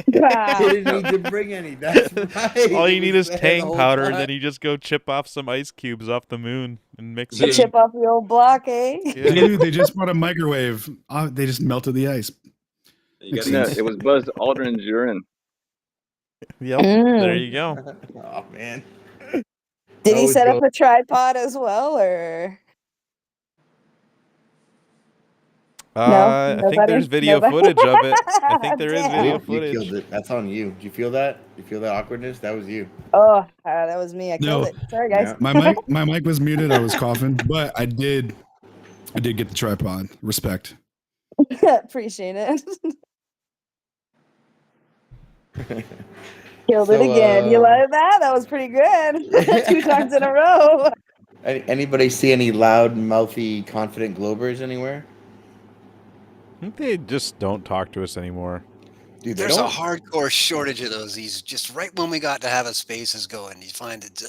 B: They didn't need to bring any. That's right.
A: All you need is Tang powder, and then you just go chip off some ice cubes off the moon and mix it.
H: Chip off the old block, eh?
A: Yeah.
C: Dude, they just brought a microwave. They just melted the ice.
J: No, it was Buzz Aldrin's urine.
A: Yep. There you go.
B: Oh man.
H: Did he set up a tripod as well, or? No,
A: I think there's video footage of it. I think there is video footage.
B: You killed it. That's on you. Do you feel that? You feel that awkwardness? That was you.
H: Oh, that was me. I killed it. Sorry, guys.
B: Yeah.
C: My mic was muted. I was coughing, but I did get the tripod. Respect.
H: Appreciate it. Killed it again. You like that? That was pretty good. 2 times in a row.
B: Anybody see any loud, mouthy, confident globers anywhere?
A: I think they just don't talk to us anymore.
B: Dude,
E: there's a hardcore shortage of those. These just right when we got to have a spaces going, you find it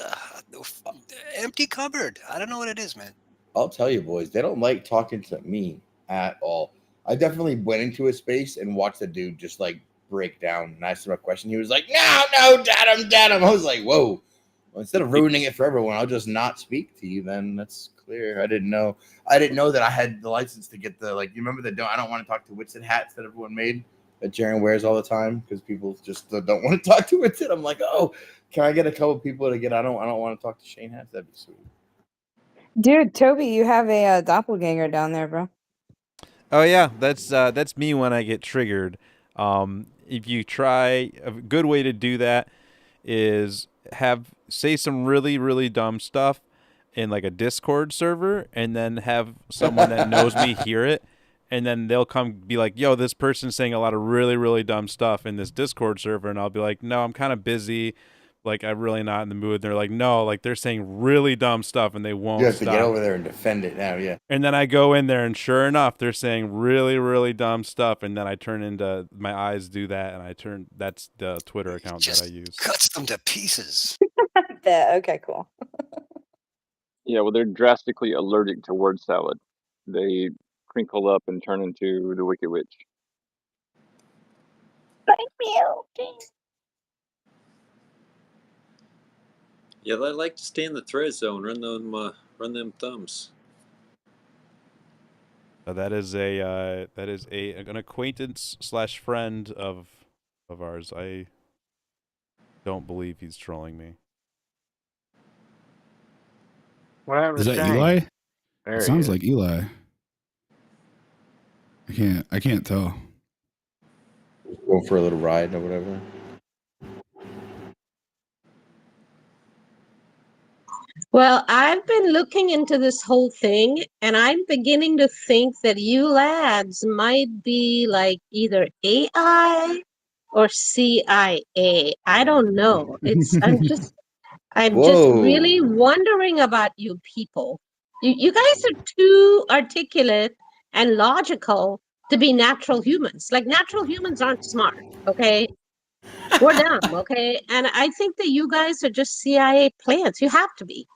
E: empty cupboard. I don't know what it is, man.
B: I'll tell you, boys, they don't like talking to me at all. I definitely went into a space and watched the dude just like break down and asked him a question. He was like, no, dad him. I was like, whoa. Well, instead of ruining it for everyone, I'll just not speak to you. Then that's clear. I didn't know that I had the license to get the, like, you remember the I don't want to talk to Whitson hats that everyone made that Jaren wears all the time because people just don't want to talk to Whitson. I'm like, oh, can I get a couple people to get? I don't want to talk to Shane hats. That'd be sweet.
H: Dude, Toby, you have a doppelganger down there, bro.
A: Oh yeah, that's me when I get triggered. If you try, a good way to do that is say some really, really dumb stuff in like a Discord server, and then have someone that knows me hear it, and then they'll come be like, yo, this person's saying a lot of really, really dumb stuff in this Discord server, and I'll be like, no, I'm kind of busy. Like, I'm really not in the mood. And they're like, no, like, they're saying really dumb stuff, and they won't
B: You have
A: stop.
B: to get over there and defend it now, yeah.
A: And then I go in there, and sure enough, they're saying really, really dumb stuff, and then I turn into, my eyes do that, and that's the Twitter account that I use.
E: Cuts them to pieces.
H: Okay, cool.
J: Yeah, well, they're drastically allergic to word salad. They crinkle up and turn into the Wicked Witch.
D: Yeah, I like to stay in the thread zone, run them thumbs.
A: That is an acquaintance / friend of ours. I don't believe he's trolling me.
I: What happened
C: Is
I: to
C: that
I: Shane?
C: Eli?
I: There
C: It
I: he
C: sounds
I: is.
C: like Eli. I can't tell.
B: Go for a little ride or whatever.
F: Well, I've been looking into this whole thing, and I'm beginning to think that you lads might be like either AI or CIA. I don't know. I'm just really wondering about you people. You guys are too articulate and logical to be natural humans. Like, natural humans aren't smart, okay? We're dumb, okay? And I think that you guys are just CIA plants. You have to be.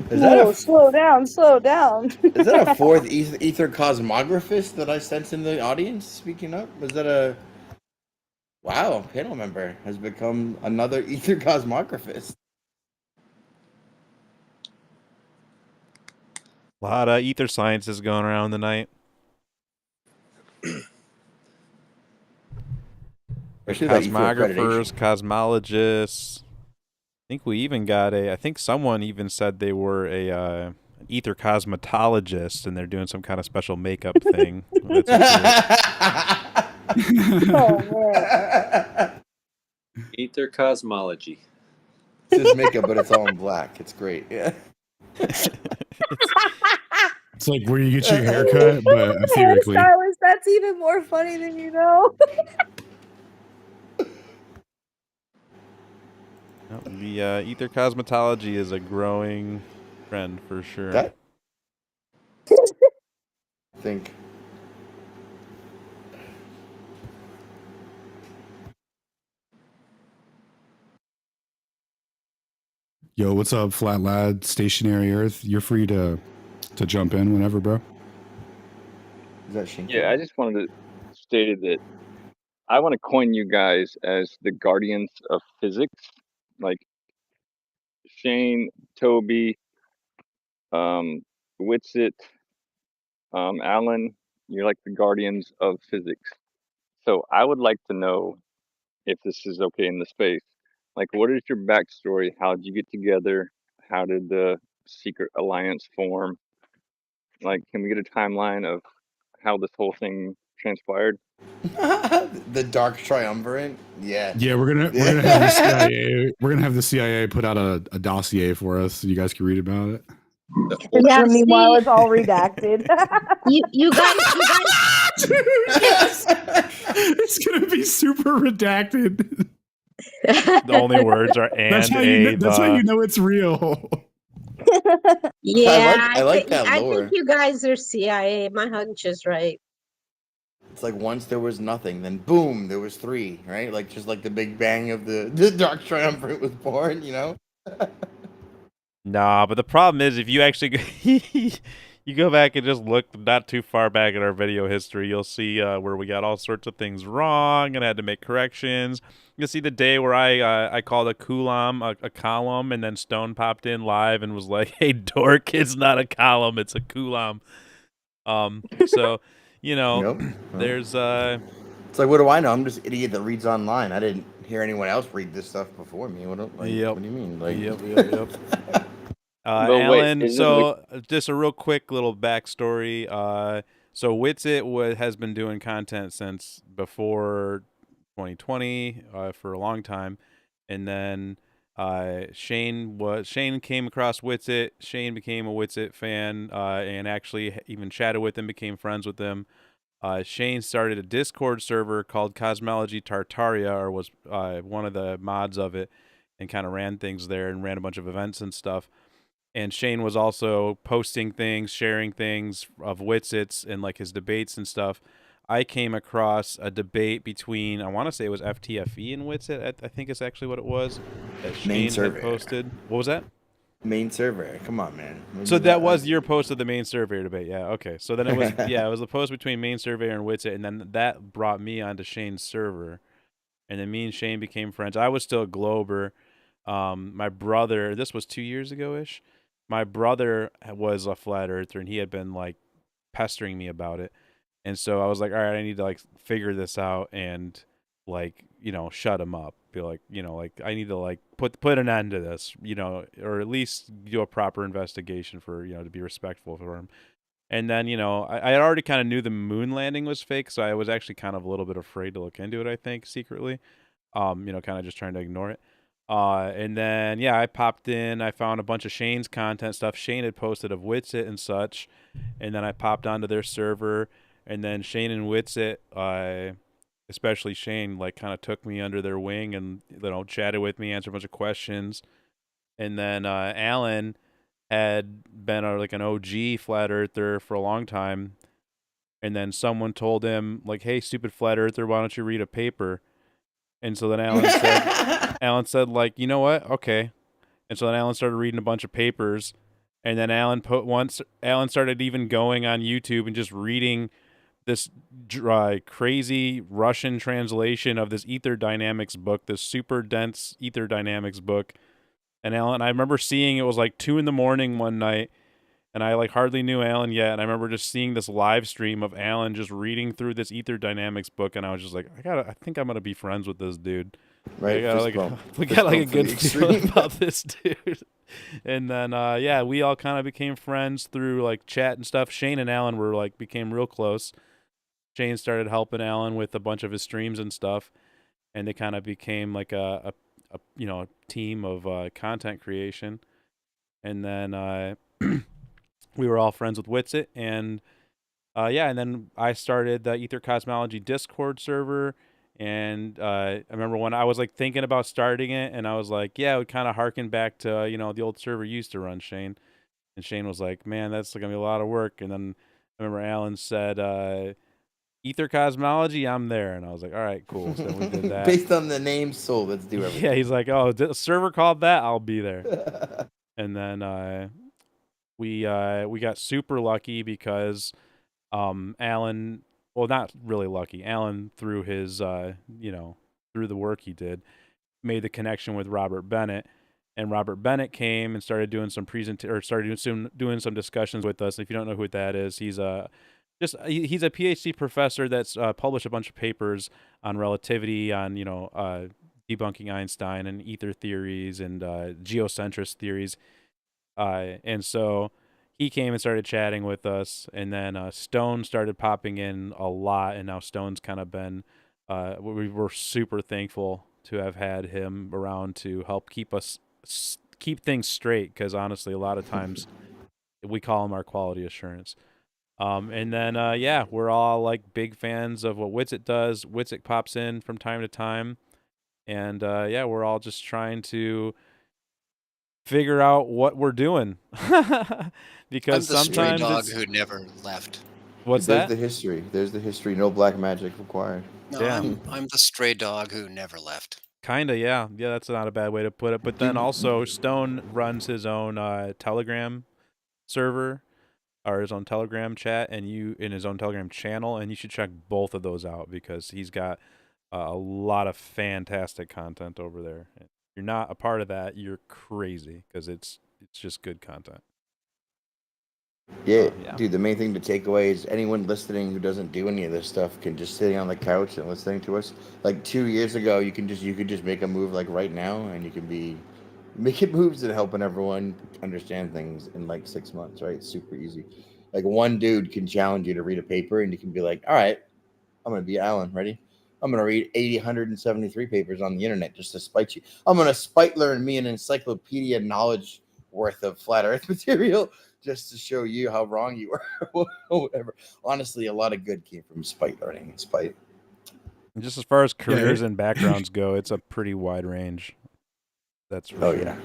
H: Whoa, slow down.
B: Is that a fourth ether cosmographist that I sense in the audience? Speaking up, is that a wow? Panel member has become another ether cosmographist.
A: A lot of ether sciences going around tonight. Cosmographers, cosmologists. I think we even got I think someone even said they were an ether cosmetologist, and they're doing some kind of special makeup thing.
D: Ether Cosmology.
B: It's just makeup, but it's all in black. It's great. Yeah.
C: It's like where you get your haircut, but theoretically.
H: Hairstylist, that's even more funny than you know.
A: The ether cosmetology is a growing trend for sure.
B: I think.
C: Yo, what's up, Flat Lad, Stationary Earth? You're free to jump in whenever, bro.
B: Is that Shane?
J: Yeah, I just wanted to state that I want to coin you guys as the guardians of physics. Like Shane, Toby, Witsit, Alan, you're like the guardians of physics. So I would like to know if this is okay in the space. Like, what is your backstory? How did you get together? How did the secret alliance form? Like, can we get a timeline of how this whole thing transpired?
B: The Dark Triumvirate. Yeah.
C: Yeah, we're gonna have the CIA. We're gonna have the CIA put out a dossier for us, so you guys can read about it.
F: Yeah,
H: meanwhile,
F: see,
H: it's all redacted.
F: you guys,
C: Yes, it's gonna be super redacted.
A: The only words are and
C: That's how you know it's real.
F: yeah,
B: I like that
F: I
B: lore.
F: think you guys are CIA. My hunch is right.
B: It's like once there was nothing, then boom, there was 3, right? Like just like the Big Bang of the Dark Triumvirate was born, you know?
A: Nah, but the problem is if you actually you go back and just look not too far back at our video history, you'll see where we got all sorts of things wrong and had to make corrections. You'll see the day where I called a coulomb a column, and then Stone popped in live and was like, "Hey, dork, it's not a column, it's a coulomb." So, you know,
B: Yep.
A: there's
B: It's like, what do I know? I'm just an idiot that reads online. I didn't hear anyone else read this stuff before me. What do you mean? Like,
A: Yep.
J: But wait,
A: Alan,
J: isn't
A: so just a real quick little backstory. So Witsit has been doing content since before 2020 for a long time, and then Shane came across Witsit. Shane became a Witsit fan, and actually even chatted with him, became friends with him. Shane started a Discord server called Cosmology Tartaria, or was one of the mods of it, and kind of ran things there and ran a bunch of events and stuff. And Shane was also posting things, sharing things of Witsits and like his debates and stuff. I came across a debate between, I want to say it was FTFE and Witsit. I think it's actually what it was that Shane had posted. What was that?
B: Main server. Come on, man.
A: So that was your post of the main surveyor debate. Yeah, okay. So then it was it was the post between main surveyor and Witsit, and then that brought me onto Shane's server. And then me and Shane became friends. I was still a Glober. My brother, this was 2 years ago-ish. My brother was a flat earther, and he had been like pestering me about it. And so I was like, all right, I need to like figure this out and like, shut him up. Be like, like I need to like put an end to this, or at least do a proper investigation for, to be respectful for him. And then, I already kind of knew the moon landing was fake, so I was actually kind of a little bit afraid to look into it, I think, secretly. Kind of just trying to ignore it. And then, yeah, I popped in. I found a bunch of Shane's content stuff Shane had posted of Witsit and such. And then I popped onto their server. And then Shane and Witsit, especially Shane, like kind of took me under their wing and, chatted with me, answered a bunch of questions. And then Alan had been like an OG flat earther for a long time. And then someone told him, like, hey, stupid flat earther, why don't you read a paper? And so then Alan said, like, you know what? Okay. And so then Alan started reading a bunch of papers. And then Alan started even going on YouTube and just reading this crazy Russian translation of this ether dynamics book, this super dense ether dynamics book. And I remember seeing it was like 2 a.m. one night. And I like hardly knew Alan yet, and I remember just seeing this live stream of Alan just reading through this Ether Dynamics book, and I was just like, I think I'm gonna be friends with this dude.
B: Right,
A: we got like a good feeling about this dude. And then we all kind of became friends through like chat and stuff. Shane and Alan were like became real close. Shane started helping Alan with a bunch of his streams and stuff, and they kind of became like a team of content creation. And then we were all friends with Witsit, and and then I started the Aether Cosmology Discord server, and I remember when I was like thinking about starting it, and I was like, yeah, it would kind of harken back to the old server you used to run, Shane. And Shane was like, man, that's gonna be a lot of work. And then I remember Alan said, Aether Cosmology, I'm there, and I was like, all right, cool. So then we did that.
B: Based on the name Soul, let's do everything.
A: Yeah, he's like, oh, the server called that, I'll be there. And then we got super lucky because Alan, well, not really lucky. Alan, through his through the work he did, made the connection with Robert Bennett, and Robert Bennett came and started doing some doing some discussions with us. If you don't know who that is, he's Just he's a PhD professor that's published a bunch of papers on relativity, on debunking Einstein and ether theories and geocentrist theories, and so he came and started chatting with us, and then Stone started popping in a lot, and now Stone's kind of been. We were super thankful to have had him around to help keep us keep things straight, because honestly, a lot of times we call him our quality assurance. And then we're all like big fans of what Witsit does. Witsit pops in from time to time, and we're all just trying to figure out what we're doing. Because
E: I'm the stray
A: sometimes
E: dog
A: it's
E: who never left.
A: What's
B: There's
A: that?
B: the history. There's the history. No black magic required.
E: No,
A: Yeah.
E: I'm the stray dog who never left.
A: Kinda, yeah. Yeah, that's not a bad way to put it. But then also Stone runs his own Telegram server, or his own Telegram chat, and in his own Telegram channel, and you should check both of those out, because he's got a lot of fantastic content over there. If you're not a part of that, you're crazy, because it's just good content.
B: Yeah, dude, the main thing to take away is anyone listening who doesn't do any of this stuff can just sitting on the couch and listening to us. Like 2 years ago, you could just make a move like right now, and you can be making moves and helping everyone understand things in like 6 months, right? It's super easy. Like one dude can challenge you to read a paper, and you can be like, all right, I'm gonna be Alan. Ready? I'm gonna read 873 papers on the internet just to spite you. I'm gonna spite learn me an encyclopedia knowledge worth of flat Earth material just to show you how wrong you are. Whatever. Honestly, a lot of good came from spite learning and spite.
A: And just as far as careers and backgrounds go, it's a pretty wide range. That's for sure.
B: Yeah.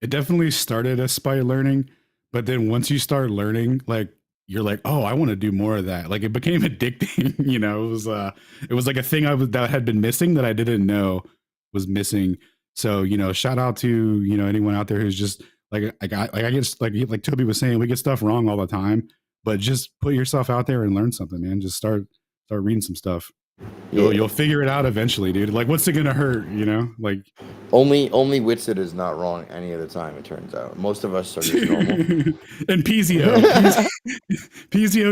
C: It definitely started as spite learning, but then once you start learning, like you're like, oh, I want to do more of that. Like it became addicting. It was like a thing that had been missing that I didn't know was missing. So shout out to anyone out there who's just like I get like Toby was saying, we get stuff wrong all the time, but just put yourself out there and learn something, man. Just start reading some stuff. You'll figure it out eventually, dude. Like, what's it gonna hurt? Like
B: only Witsit is not wrong any of the time. It turns out most of us are just normal.
C: And Pizio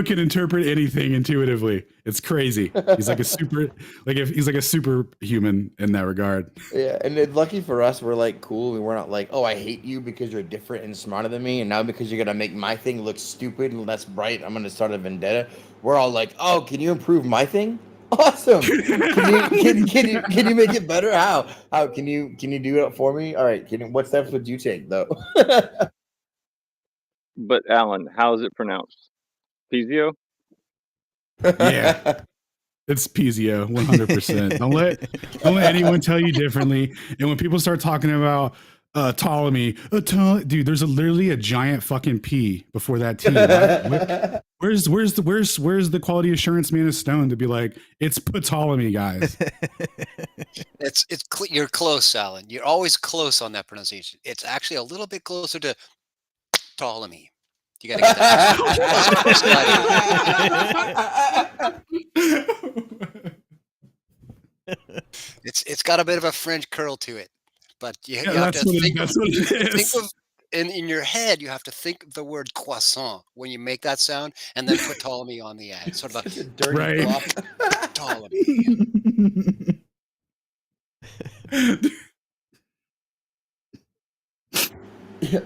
C: can interpret anything intuitively. It's crazy. He's like a superhuman in that regard.
B: Yeah, and lucky for us, we're like cool. We're not like, oh, I hate you because you're different and smarter than me, and now because you're gonna make my thing look stupid and less bright, I'm gonna start a vendetta. We're all like, oh, can you improve my thing? Awesome. Can you make it better? How can you do it for me? All right. What steps would you take though?
J: But Alan, how is it pronounced? Pizio?
C: Yeah. It's Pizio, 100%. Don't let anyone tell you differently. And when people start talking about Ptolemy, dude, there's literally a giant fucking P before that T. Right? Where's the quality assurance man of Stone to be like, it's Ptolemy, guys?
E: You're close, Alan. You're always close on that pronunciation. It's actually a little bit closer to Ptolemy. You got to get that. It's got a bit of a French curl to it, but you have to think of in your head. You have to think of the word croissant when you make that sound, and then put Ptolemy on the end. Sort of a dirty flop. Ptolemy.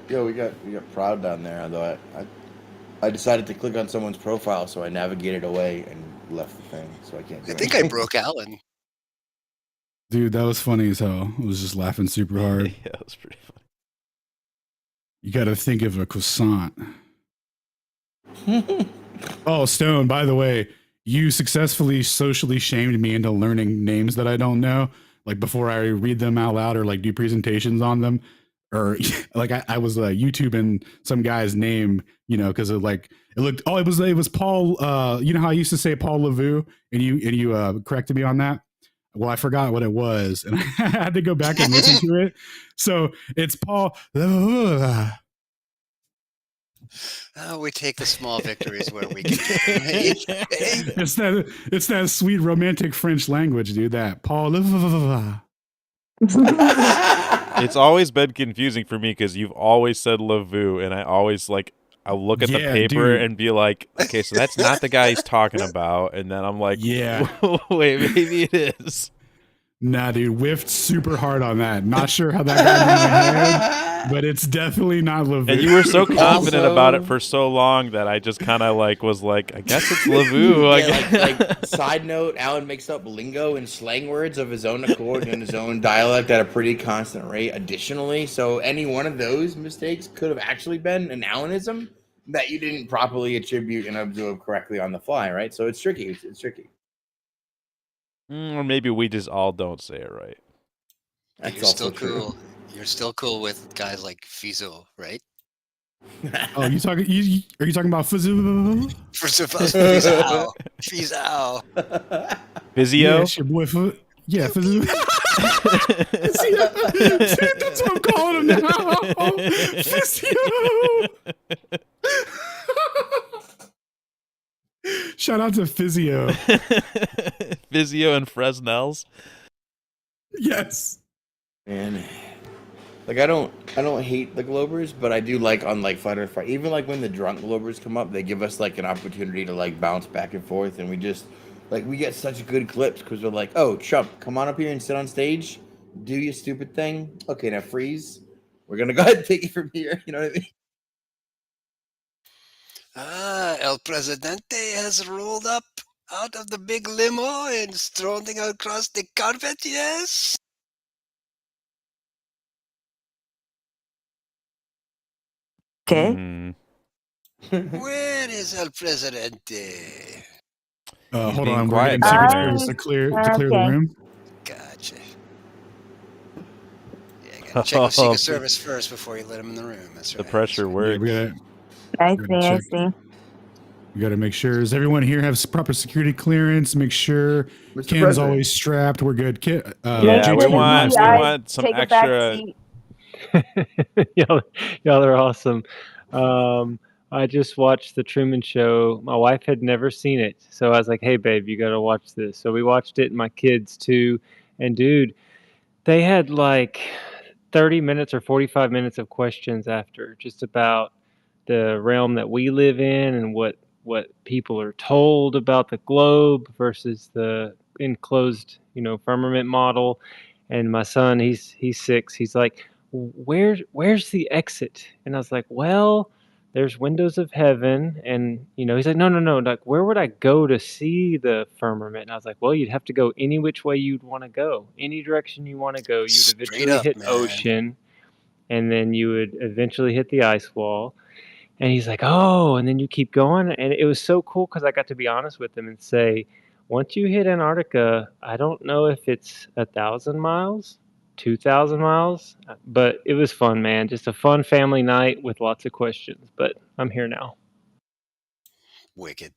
B: Yo, we got proud down there. Although I decided to click on someone's profile, so I navigated away and left the thing. So I can't.
E: I think I broke Alan.
C: Dude, that was funny as hell. I was just laughing super hard.
A: Yeah, that was pretty funny.
C: You got to think of a croissant. Oh, Stone, by the way, you successfully socially shamed me into learning names that I don't know. Like before I read them out loud or like do presentations on them. Or like I was YouTubing some guy's name, because it looked. Oh, it was Paul. You know how I used to say Paul Lavue, and you corrected me on that. Well, I forgot what it was, and I had to go back and listen to it. So it's Paul.
E: Oh, we take the small victories where we can.
C: It's that sweet romantic French language, dude. That Paul.
A: It's always been confusing for me because you've always said Lavue, and I always I'll look at the paper and be like, okay, so that's not the guy he's talking about. And then I'm like,
C: yeah,
A: wait, maybe it is.
C: Nah, dude, whiffed super hard on that. Not sure how that got into my head, but it's definitely not Lavu.
A: And you were so confident about it for so long that I just kind of was like, I guess it's Lavu.
B: Like, side note, Alan makes up lingo and slang words of his own accord in his own dialect at a pretty constant rate additionally. So any one of those mistakes could have actually been an Alanism that you didn't properly attribute and absorb correctly on the fly, right? So it's tricky. It's tricky.
A: Or maybe we just all don't say it right.
E: That's You're still cool. You're still cool with guys like Fizo, right?
C: Oh, are you talking about Fizo?
E: Fizo.
A: Vizio?
C: Yeah, it's your boy Yeah, Fizo. See, that's what I'm calling him now. Physio. Shout out to Physio.
A: Physio and Fresnel's.
C: Yes.
B: Man. Like I don't hate the Globers, but I do like on like Fight or Fight. Even like when the drunk Globers come up, they give us like an opportunity to like bounce back and forth, and we just like we get such good clips because we're like, oh chump, come on up here and sit on stage, do your stupid thing. Okay, now freeze. We're gonna go ahead and take it from here. You know what I mean?
E: El Presidente has rolled up out of the big limo and strolling across the carpet, yes?
H: Okay.
E: Where is El Presidente?
C: Hold on, we're getting Secret Service to clear the room.
E: Gotcha. Yeah, you gotta check with Secret Service first before you let him in the room. That's right.
A: The pressure works.
C: Yeah, I see. We got to make sure. Does everyone here have proper security clearance? Make sure Ken's always strapped. We're good.
A: Yeah, we want some extra.
K: y'all are awesome. I just watched The Truman Show. My wife had never seen it, so I was like, "Hey, babe, you got to watch this." So we watched it, and my kids too. And dude, they had like 30 minutes or 45 minutes of questions after, just about the realm that we live in and what people are told about the globe versus the enclosed, firmament model. And my son, he's 6. He's like, where's the exit? And I was like, well, there's windows of heaven. And he's like, no, like, where would I go to see the firmament? And I was like, well, you'd have to go any which way you'd want to go, any direction you want to go. You'd eventually hit ocean, and then you would eventually hit the ice wall. And he's like, oh, and then you keep going. And it was so cool because I got to be honest with him and say, once you hit Antarctica, I don't know if it's 1,000 miles, 2,000 miles, but it was fun, man. Just a fun family night with lots of questions. But I'm here now.
E: Wicked.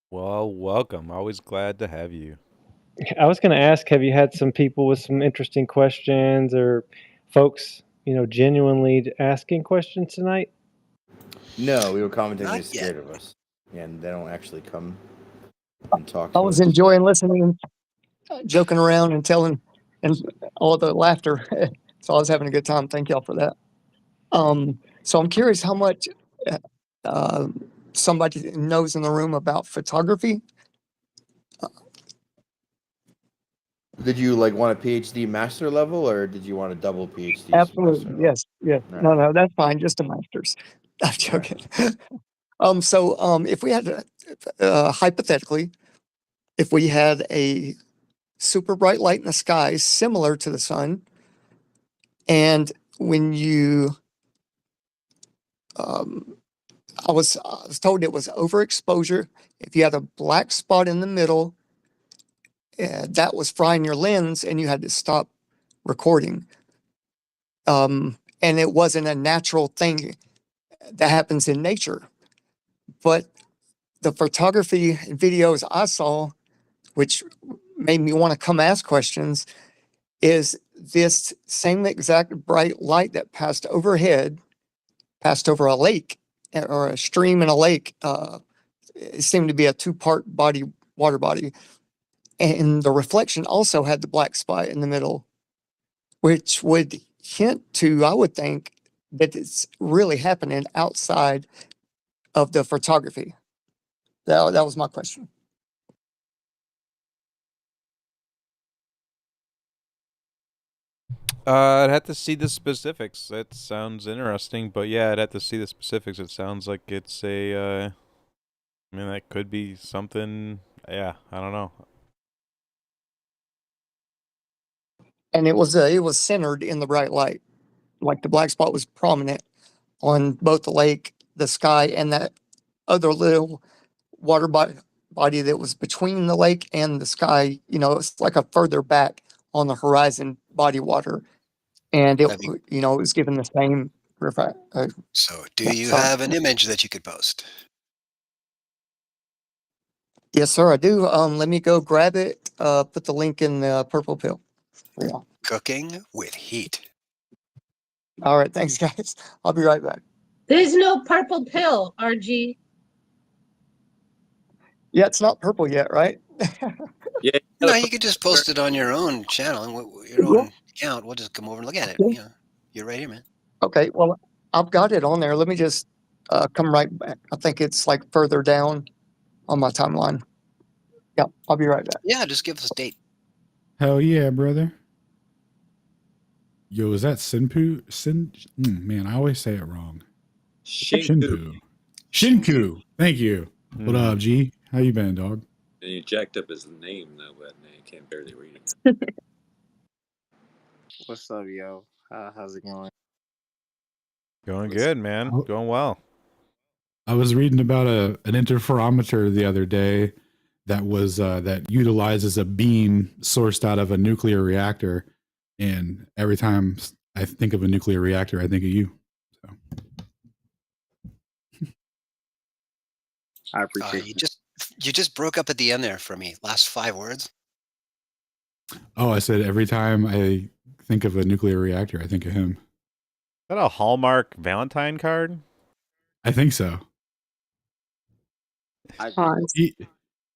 A: Well, welcome. Always glad to have you.
K: I was going to ask, have you had some people with some interesting questions or folks genuinely asking questions tonight?
B: No, we were commenting they're scared of us, and they don't actually come and talk.
L: I was enjoying listening, joking around, and telling, and all the laughter. So I was having a good time. Thank y'all for that. So I'm curious how much somebody knows in the room about photography.
B: Did you want a PhD master level, or did you want a double PhD?
L: Absolutely, yes. Right. No, that's fine. Just a master's. I'm joking. Right. So if we had hypothetically, if we had a super bright light in the sky similar to the sun, and when you, I was told it was overexposure. If you had a black spot in the middle, that was frying your lens, and you had to stop recording. And it wasn't a natural thing that happens in nature. But the photography videos I saw, which made me want to come ask questions, is this same exact bright light that passed overhead, passed over a lake or a stream and a lake. It seemed to be a 2-part water body. And the reflection also had the black spot in the middle, which would hint to, I would think, that it's really happening outside of the photography? That was my question.
A: I'd have to see the specifics. That sounds interesting, but yeah, I'd have to see the specifics. It sounds like it's a, I mean, that could be something. Yeah, I don't know.
L: And it was centered in the bright light, like the black spot was prominent on both the lake, the sky, and that other little water body that was between the lake and the sky. You know, it's like a further back on the horizon body water, and it it was given the same
E: So, do you have an image that you could post?
L: Yes, sir, I do. Let me go grab it. Put the link in the purple pill. Yeah.
E: Cooking with heat.
L: All right, thanks, guys. I'll be right back.
F: There's no purple pill, RG.
L: Yeah, it's not purple yet, right?
D: Yeah.
E: No, you could just post it on your own channel and your own account. We'll just come over and look at it.
L: Okay.
E: You know, you're right here, man.
L: Okay, well, I've got it on there. Let me just come right back. I think it's like further down on my timeline. Yeah, I'll be right back.
E: Yeah, just give us a date.
C: Hell yeah, brother. Yo, is that Sinpu? Man, I always say it wrong.
D: Shinku.
C: Shinku. Thank you. What up, G? How you been, dog?
D: And you jacked up his name though, but I can't barely read it.
M: What's up, yo? How's it going?
A: Going good, man. Going well.
C: I was reading about an interferometer the other day that was that utilizes a beam sourced out of a nuclear reactor, and every time I think of a nuclear reactor, I think of you. So.
M: I appreciate
E: you just broke up at the end there for me. Last 5 words.
C: Oh, I said every time I think of a nuclear reactor, I think of him.
A: Is that a Hallmark Valentine card?
C: I think so.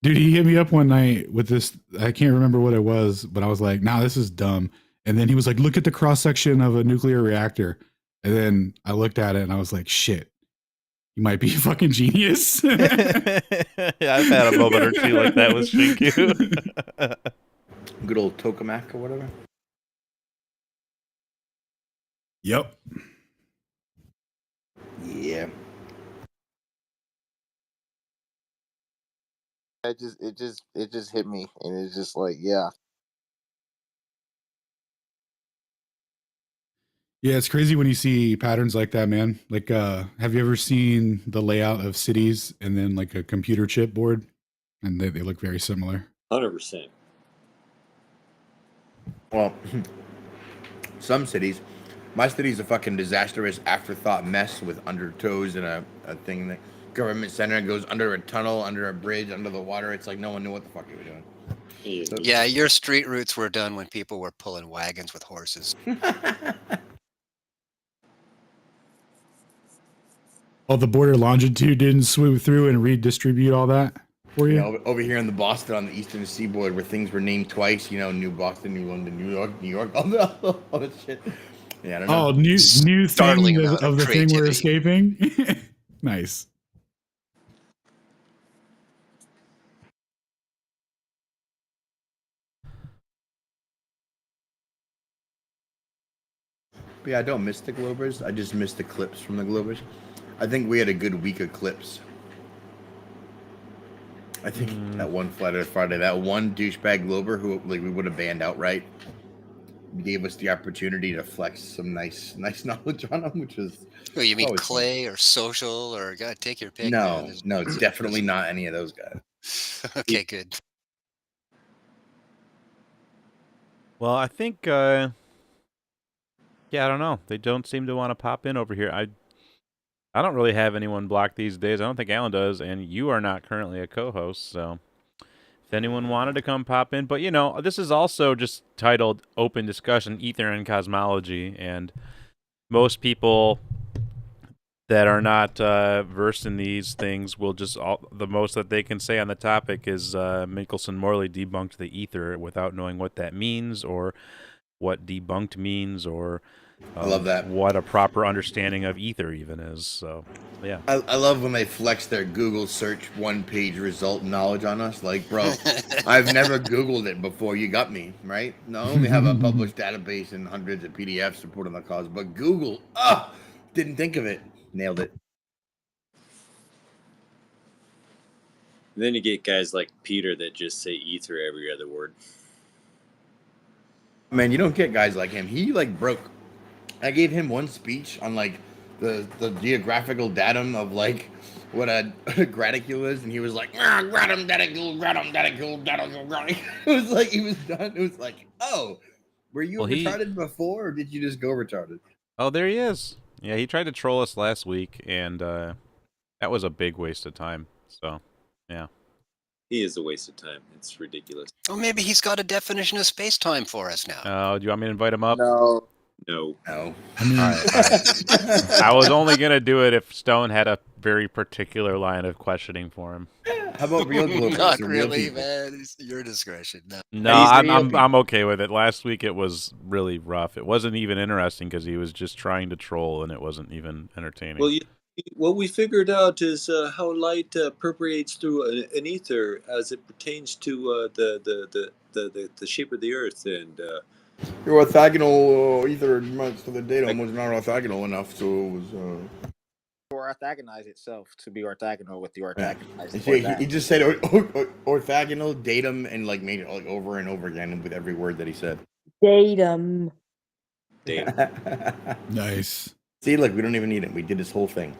L: Dude,
C: he hit me up one night with this. I can't remember what it was, but I was like, "Nah, this is dumb." And then he was like, "Look at the cross section of a nuclear reactor." And then I looked at it and I was like, "Shit, you might be a fucking genius."
A: Yeah, I've had a moment or two like that with Shinku.
B: Good old tokamak or whatever.
C: Yep.
B: Yeah.
M: it just hit me, and it's just like, yeah.
C: Yeah, it's crazy when you see patterns like that, man. Like, have you ever seen the layout of cities and then like a computer chip board? And they look very similar.
D: 100%.
B: Well, some cities. My city's a fucking disastrous afterthought mess with undertows and a thing that government center goes under a tunnel, under a bridge, under the water. It's like no one knew what the fuck they were doing.
E: Yeah, your street routes were done when people were pulling wagons with horses.
C: Oh, the border longitude didn't swoop through and redistribute all that for you?
B: Over here in the Boston on the eastern seaboard where things were named twice, New Boston, New London, New York, all that shit. Yeah, I don't know.
C: Oh, new
E: Startling
C: thing
E: amount
C: of the
E: creativity.
C: thing we're escaping? Nice.
B: But yeah, I don't miss the Globers. I just miss the clips from the Globers. I think we had a good week of clips. I think that one Friday, that one douchebag Glober who we would have banned outright gave us the opportunity to flex some nice knowledge on him, which was.
E: Oh, you mean Clay or Social or God, take your pick.
B: No, no, definitely not any of those guys.
E: Okay, good.
A: Well, I think, yeah, I don't know. They don't seem to want to pop in over here. I don't really have anyone blocked these days. I don't think Alan does, and you are not currently a co-host, so if anyone wanted to come pop in. But, this is also just titled Open Discussion, Aether and Cosmology, and most people that are not versed in these things will just, the most that they can say on the topic is Mickelson Morley debunked the Aether without knowing what that means or what debunked means, or
B: I love that.
A: what a proper understanding of ether even is. So, yeah.
B: I love when they flex their Google search one-page result knowledge on us. Like, bro, I've never Googled it before. You got me, right? Not only have a published database and hundreds of PDFs to put on the cause, but Google, didn't think of it. Nailed it.
D: And then you get guys like Peter that just say ether every other word.
B: Man, you don't get guys like him. He like broke. I gave him one speech on like the geographical datum of like what a graticule is, and he was like, gratum, daticule, gratum, daticule, daticule, graticule. It was like he was done. It was like, oh, were you retarded before, or did you just go retarded?
A: Oh, there he is. Yeah, he tried to troll us last week, and that was a big waste of time. So, yeah.
D: He is a waste of time. It's ridiculous.
E: Oh, maybe he's got a definition of space-time for us now.
A: Oh, do you want me to invite him up?
M: No.
D: No.
B: No.
C: I mean,
A: all right. I was only going to do it if Stone had a very particular line of questioning for him.
B: How about real globals?
E: Not really, man. It's your discretion.
A: No, I'm okay with it. Last week it was really rough. It wasn't even interesting because he was just trying to troll, and it wasn't even entertaining.
D: Well, what we figured out is how light permeates through an ether as it pertains to the shape of the Earth, and
B: your orthogonal ether amounts to the datum was not orthogonal enough, so it was.
M: Or orthogonize itself to be orthogonal with the orthogonized.
B: Yeah. He just said orthogonal datum and like made it like over and over again with every word that he said.
H: Datum.
C: Nice.
B: See, look, we don't even need it. We did this whole thing.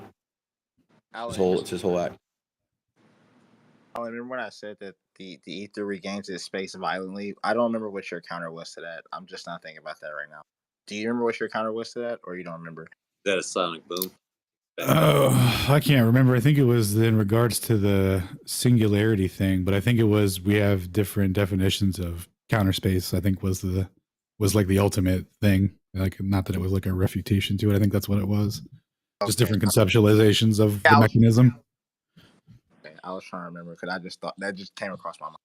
B: It's his whole act.
M: I remember when I said that the ether regains its space violently. I don't remember what your counter was to that. I'm just not thinking about that right now. Do you remember what your counter was to that, or you don't remember?
D: That a sonic boom?
C: Oh, I can't remember. I think it was in regards to the singularity thing, but I think it was we have different definitions of counter space. I think was like the ultimate thing. Like, not that it was like a refutation to it. I think that's what it was. Just different conceptualizations of the mechanism.
M: Okay, I was trying to remember because I just thought that just came across my mind.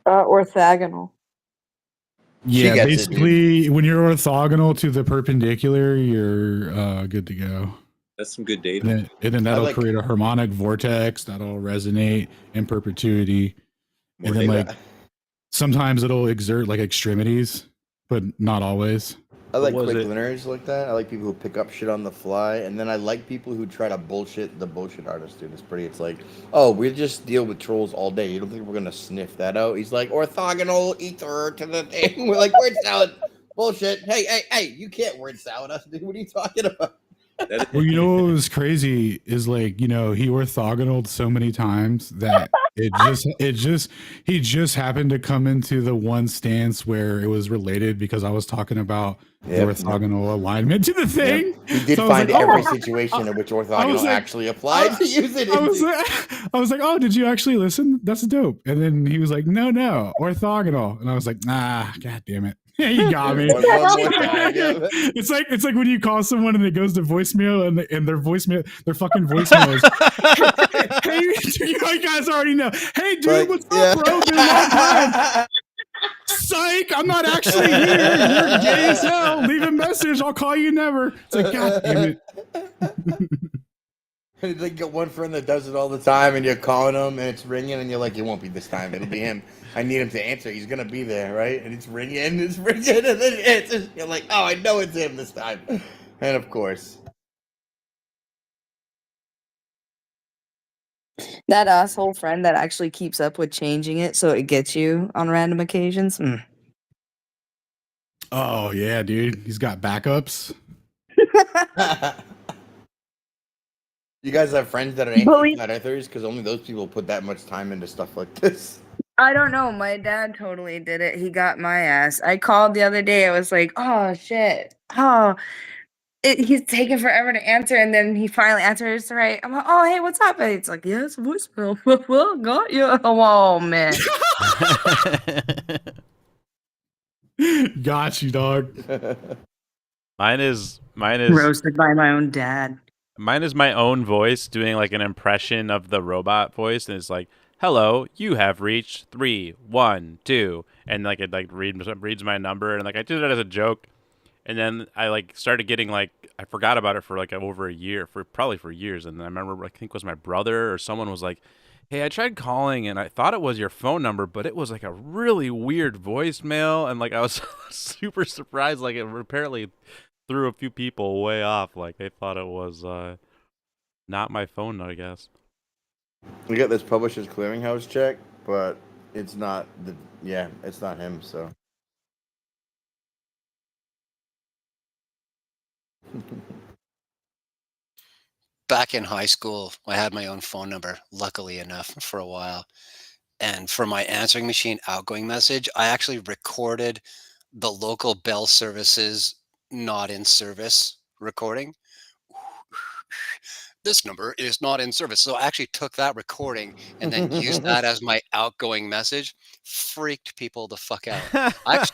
H: Orthogonal.
C: Yeah, basically, when you're orthogonal to the perpendicular, you're good to go.
D: That's some good data.
C: And then that'll create a harmonic vortex that'll resonate in perpetuity. And then, like, sometimes it'll exert like extremities, but not always.
B: I like quick learners like that. I like people who pick up shit on the fly, and then I like people who try to bullshit the bullshit artist, dude. It's like, oh, we just deal with trolls all day. You don't think we're gonna sniff that out? He's like, orthogonal ether to the thing. We're like, word salad, bullshit. Hey, you can't word salad us, dude. What are you talking about?
C: Well, you know what was crazy is, like, you know, he orthogonaled so many times that he just happened to come into the one stance where it was related because I was talking about the orthogonal alignment to the thing.
B: He did find every situation in which orthogonal actually applies to use it.
C: I was like, oh, did you actually listen? That's dope. And then he was like, no, orthogonal. And I was like, nah, god damn it. Yeah, you got me. It's like when you call someone and it goes to voicemail and their fucking voicemail is, hey, you guys already know. Hey, dude, what's up, bro? Been a long time. Psych, I'm not actually here. You're gay as hell. Leave a message. I'll call you never. It's like, god damn it.
B: They get one friend that does it all the time, and you're calling him, and it's ringing, and you're like, it won't be this time. It'll be him. I need him to answer. He's gonna be there, right? And it's ringing, and then it answers. You're like, oh, I know it's him this time. And of course,
H: that asshole friend that actually keeps up with changing it so it gets you on random occasions.
C: Oh yeah, dude. He's got backups.
B: You guys have friends that are anti-flat earthers? Because only those people put that much time into stuff like this.
H: I don't know. My dad totally did it. He got my ass. I called the other day. I was like, oh, shit. Oh, he's taking forever to answer. And then he finally answers right. I'm like, oh, hey, what's up? And it's like, yes, voicemail. Well, got you. Oh, man.
C: Got you, dog.
A: Mine is
H: roasted by my own dad.
A: Mine is my own voice doing like an impression of the robot voice, and it's like, hello, you have reached 312, and like it like reads my number, and like I did it as a joke, and then I like started getting like I forgot about it for like over a year, probably for years, and I remember I think it was my brother or someone was like, hey, I tried calling and I thought it was your phone number, but it was like a really weird voicemail, and like I was super surprised, like it apparently threw a few people way off, like they thought it was not my phone, I guess.
B: We got this Publishers Clearinghouse check, but it's not it's not him, so.
E: Back in high school, I had my own phone number, luckily enough, for a while. And for my answering machine outgoing message, I actually recorded the local bell services not in service recording. This number is not in service. So I actually took that recording and then used that as my outgoing message. Freaked people the fuck out. I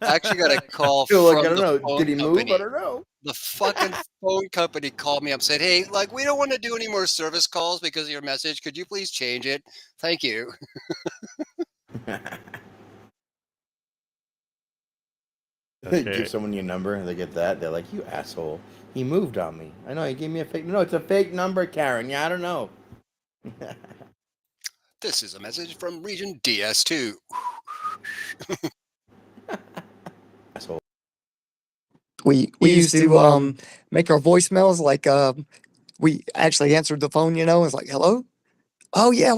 E: actually got a call from
B: like, I don't
E: the
B: know.
E: phone
B: Did he
E: company.
B: move? I don't know.
E: The fucking phone company called me up and said, hey, like, we don't want to do any more service calls because of your message. Could you please change it? Thank you.
B: Give someone your number and they get that. They're like, you asshole. He moved on me. I know, he gave me a fake. No, it's a fake number, Karen. Yeah, I don't know.
E: This is a message from region DS2.
B: Asshole.
L: We used to make our voicemails like we actually answered the phone, you know, it's like, hello? Oh yeah,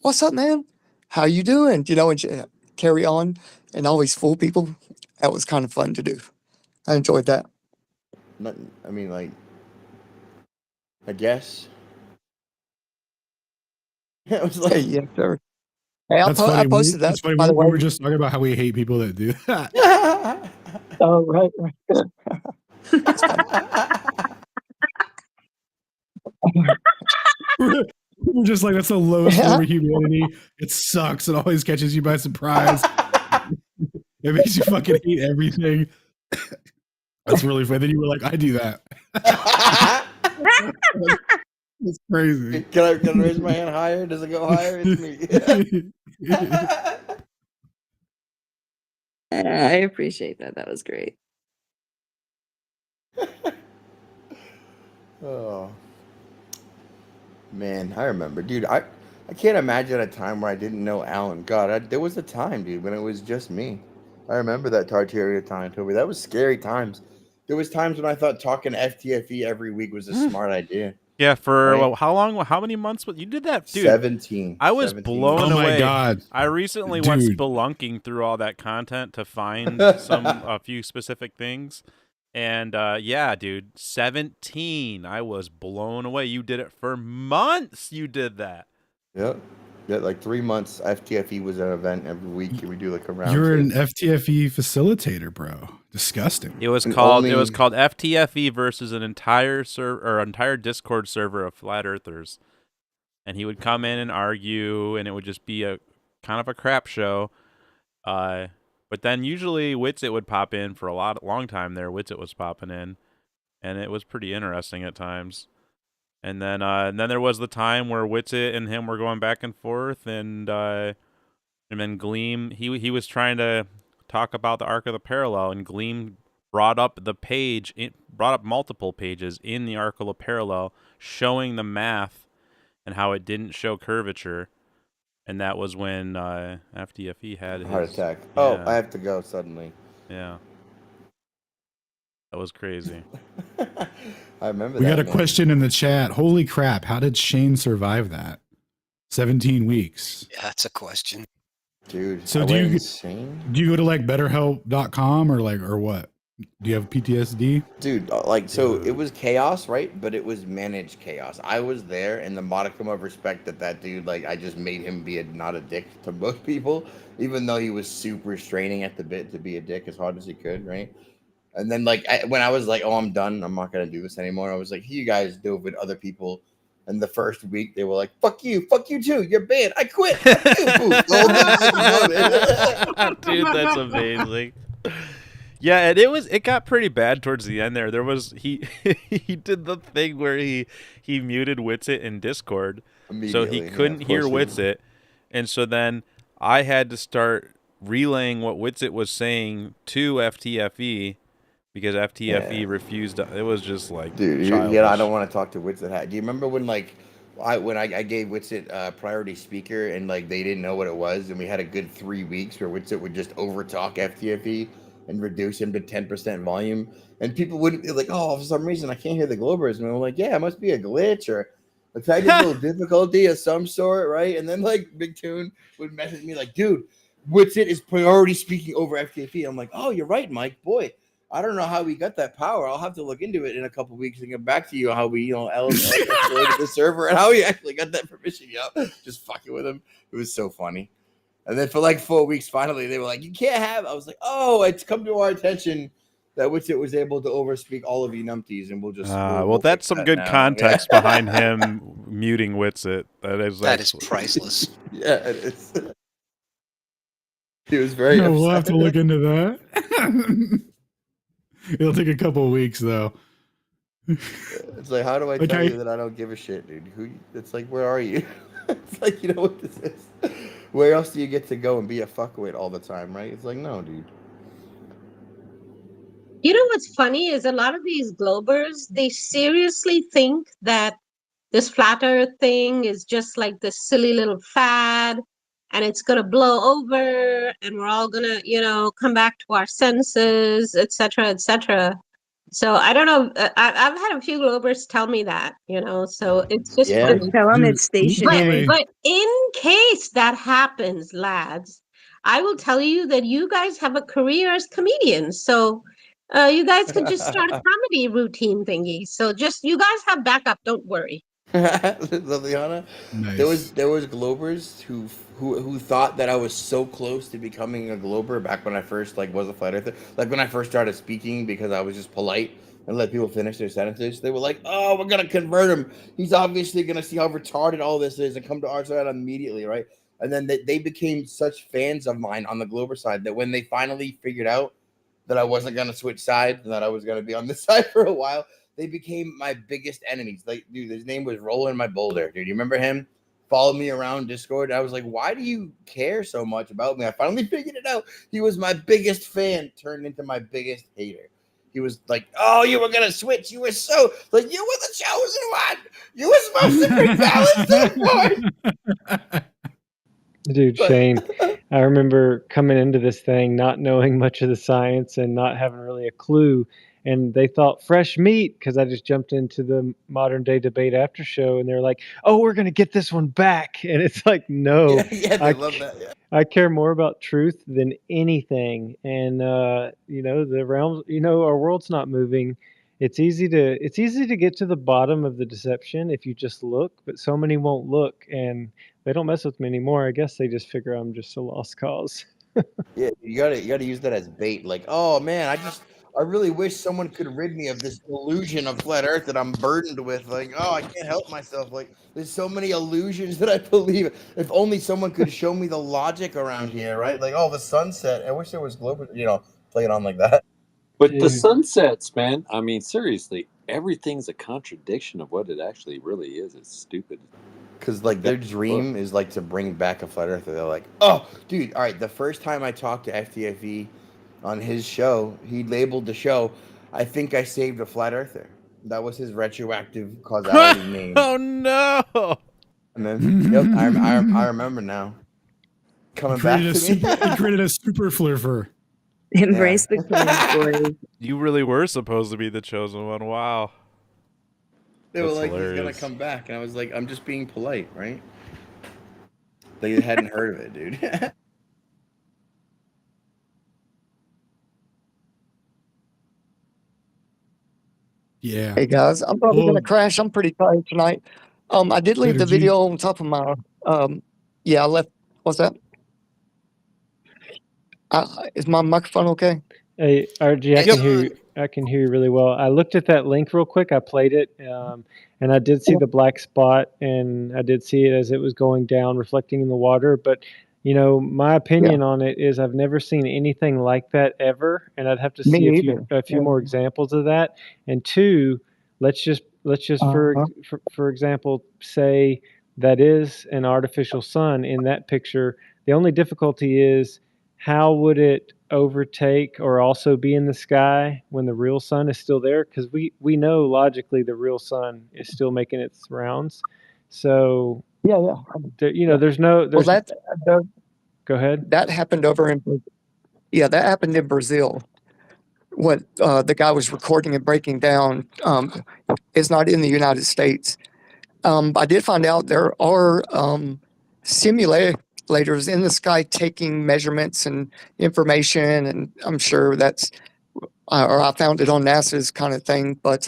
L: what's up, man? How you doing? You know, and carry on and always fool people. That was kind of fun to do. I enjoyed that.
B: I mean, like, I guess. It was like,
L: yes, sir. Hey,
C: That's funny.
L: I posted that.
C: That's funny.
L: By the way,
C: we were just talking about how we hate people that do that.
L: Oh, right.
C: We're just like, that's the lowest form of humanity. It sucks. It always catches you by surprise. It makes you fucking hate everything. That's really funny. Then you were like, I do that. It's crazy.
B: Can I raise my hand higher? Does it go higher? It's me.
N: I appreciate that. That was great.
B: Oh. Man, I remember. Dude, I can't imagine a time where I didn't know Alan. God, there was a time, dude, when it was just me. I remember that Tartaria time, Toby. That was scary times. There was times when I thought talking FTFE every week was a smart idea.
A: Yeah, for right? How long? How many months? You did that, dude?
B: 17.
A: I was
B: 17.
A: blown away.
C: Oh my god!
A: I recently went spelunking through all that content to find a few specific things, and yeah, dude, 17. I was blown away. You did it for months. You did that.
B: Yep. Yeah, like 3 months. FTFE was an event every week. And we do like a round.
C: You're an FTFE facilitator, bro. Disgusting.
A: It was called FTFE versus an entire entire Discord server of flat earthers, and he would come in and argue, and it would just be a kind of a crap show. But then usually Witsit would pop in for a long time there. Witsit was popping in, and it was pretty interesting at times. And then there was the time where Witsit and him were going back and forth, and then Gleam he was trying to talk about the Arc of the Parallel, and Gleam brought up multiple pages in the Arc of the Parallel showing the math and how it didn't show curvature, and that was when FTFE had
B: heart attack.
A: Yeah.
B: Oh, I have to go suddenly.
A: Yeah. That was crazy.
B: I remember
C: we
B: that.
C: got a question in the chat. Holy crap. How did Shane survive that? 17 weeks.
E: Yeah, that's a question.
B: Dude,
C: so do you go to like betterhelp.com or what? Do you have PTSD?
B: Dude, so it was chaos, right? But it was managed chaos. I was there, and the modicum of respect that dude, like, I just made him be not a dick to most people, even though he was super straining at the bit to be a dick as hard as he could, right? And then, like, when I was like, oh, I'm done, I'm not going to do this anymore, I was like, you guys do it with other people. And the first week, they were like, fuck you too, you're banned, I quit, fuck you.
A: Dude, that's amazing. Yeah, and it got pretty bad towards the end there. There was, he did the thing where he muted Witsit in Discord, so he couldn't hear Witsit. And so then I had to start relaying what Witsit was saying to FTFE because FTFE refused. It was just like childish.
B: Yeah, I don't want to talk to Witsit. Do you remember when I gave Witsit priority speaker and like they didn't know what it was, and we had a good 3 weeks where Witsit would just overtalk FTFE and reduce him to 10% volume, and people wouldn't be like, oh, for some reason I can't hear the Globers, and I'm like, yeah, it must be a glitch or a technical difficulty of some sort, right? And then like Big Tune would message me like, dude, Witsit is priority speaking over FTFE. I'm like, oh, you're right, Mike. Boy, I don't know how we got that power. I'll have to look into it in a couple weeks and get back to you how we, escalated the server and how we actually got that permission. Just fucking with him. It was so funny. And then for like 4 weeks, finally, they were like, you can't have. I was like, oh, it's come to our attention that Witsit was able to overspeak all of you numpties, and we'll just.
A: Well, that's some good context behind him muting Witsit. That is
E: priceless.
B: Yeah, it is. He was very upset.
C: We'll have to look into that. It'll take a couple of weeks, though.
B: It's like, how do I tell you that I don't give a shit, dude? It's like, where are you? It's like, you know what this is? Where else do you get to go and be a fuckwit all the time, right? It's like, no, dude.
F: You know what's funny is a lot of these Globers, they seriously think that this flat earth thing is just like this silly little fad and it's going to blow over and we're all going to, come back to our senses, etc., etc. So I don't know. I've had a few Globers tell me that, so it's just funny.
H: Tell them it's stationary.
F: But in case that happens, lads, I will tell you that you guys have a career as comedians. So you guys can just start a comedy routine thingy. So just, you guys have backup. Don't worry.
B: Liliana,
C: nice.
B: there was Globers who thought that I was so close to becoming a Glober back when I first was a flat earther. Like when I first started speaking because I was just polite and let people finish their sentences. They were like, "Oh, we're gonna convert him. He's obviously gonna see how retarded all this is and come to our side immediately, right?" And then they became such fans of mine on the Glober side that when they finally figured out that I wasn't gonna switch sides and that I was gonna be on this side for a while, they became my biggest enemies. Like, dude, his name was Roland My Boulder. Dude, you remember him? Followed me around Discord. I was like, why do you care so much about me? I finally figured it out. He was my biggest fan, turned into my biggest hater. He was like, oh, you were going to switch. You were so, like, you were the chosen one. You were supposed to bring balance to the board.
K: Dude, Shane, I remember coming into this thing not knowing much of the science and not having really a clue. And they thought fresh meat because I just jumped into the modern day debate after show, and they're like, "Oh, we're gonna get this one back," and it's like, no,
B: they love that. Yeah.
K: I care more about truth than anything, and the realms. Our world's not moving. It's easy to get to the bottom of the deception if you just look, but so many won't look, and they don't mess with me anymore. I guess they just figure I'm just a lost cause.
B: Yeah, you gotta use that as bait. Like, oh man, I really wish someone could rid me of this illusion of flat Earth that I'm burdened with. Like, oh, I can't help myself. Like, there's so many illusions that I believe. If only someone could show me the logic around here, right? Like, oh, the sunset. I wish there was global, play it on like that.
D: But the sunsets, man. I mean, seriously, everything's a contradiction of what it actually really is. It's stupid.
B: Because their dream is to bring back a flat earther. They're like, oh, dude, all right. The first time I talked to FTFE on his show, he labeled the show, I think I saved a flat earther. That was his retroactive causality name.
A: Oh no!
B: And then, yep, I remember now. Coming back to me.
C: He created a super flurfer.
H: Embrace the change, boys.
A: You really were supposed to be the chosen one. Wow.
B: They were like, hilarious. He's gonna come back, and I was like, I'm just being polite, right? They hadn't heard of it, dude.
C: Yeah.
L: Hey guys, I'm probably gonna crash. I'm pretty tired tonight. I did leave the video on top of my. Yeah, I left. What's that? Is my microphone okay?
K: Hey, RG, I can hear you. I can hear you really well. I looked at that link real quick. I played it, and I did see the black spot, and I did see it as it was going down, reflecting in the water. But my opinion on it is I've never seen anything like that ever, and I'd have to see a few more examples of that. And two, let's just for example say that is an artificial sun in that picture. The only difficulty is how would it overtake or also be in the sky when the real sun is still there? Because we know logically the real sun is still making its rounds. So
L: yeah.
K: there's no.
L: Well,
K: go ahead.
L: That happened over in. Yeah, that happened in Brazil. What the guy was recording and breaking down is not in the United States. I did find out there are simulators in the sky taking measurements and information, and I'm sure that's, or I found it on NASA's kind of thing. But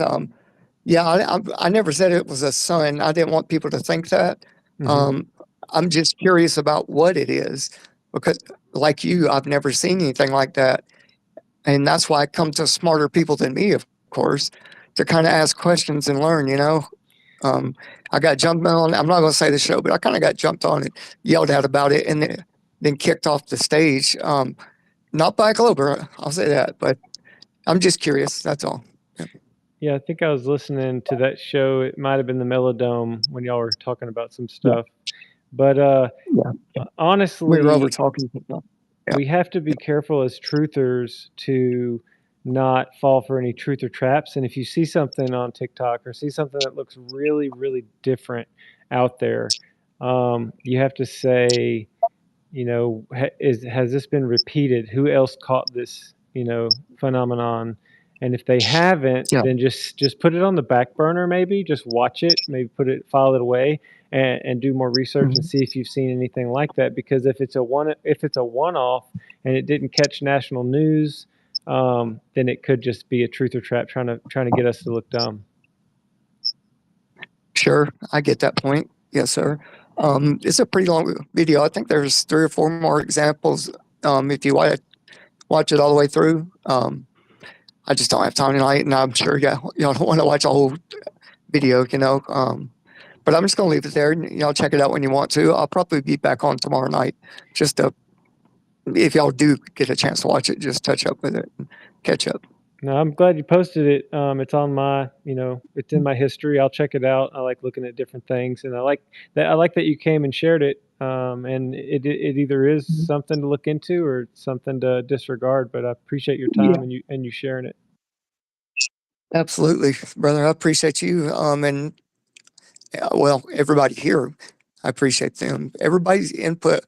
L: yeah, I never said it was a sun. I didn't want people to think that. I'm just curious about what it is because, like you, I've never seen anything like that. And that's why I come to smarter people than me, of course, to kind of ask questions and learn, I got jumped on, I'm not going to say the show, but I kind of got jumped on and yelled at about it and then kicked off the stage. Not by a Glober, I'll say that, but I'm just curious. That's all.
K: Yeah, I think I was listening to that show. It might have been the Melodome when y'all were talking about some stuff. But honestly,
L: we were over talking.
K: We have to be careful as truthers to not fall for any truther traps. And if you see something on TikTok or see something that looks really, really different out there, you have to say, has this been repeated? Who else caught this, phenomenon? And if they haven't, then just put it on the back burner. Maybe just watch it. Maybe file it away, and do more research and see if you've seen anything like that. Because if it's a one-off and it didn't catch national news, then it could just be a truther trap trying to get us to look dumb.
L: Sure, I get that point. Yes, sir. It's a pretty long video. I think there's 3 or 4 more examples. If you want to watch it all the way through. I just don't have time tonight, and I'm sure y'all don't want to watch a whole video, but I'm just going to leave it there. Y'all check it out when you want to. I'll probably be back on tomorrow night just to, if y'all do get a chance to watch it, just touch up with it and catch up.
K: No, I'm glad you posted it. It's on my, it's in my history. I'll check it out. I like looking at different things, and I like that you came and shared it. And it either is something to look into or something to disregard. But I appreciate your time and you sharing it.
L: Absolutely, brother. I appreciate you. And well, everybody here, I appreciate them. Everybody's input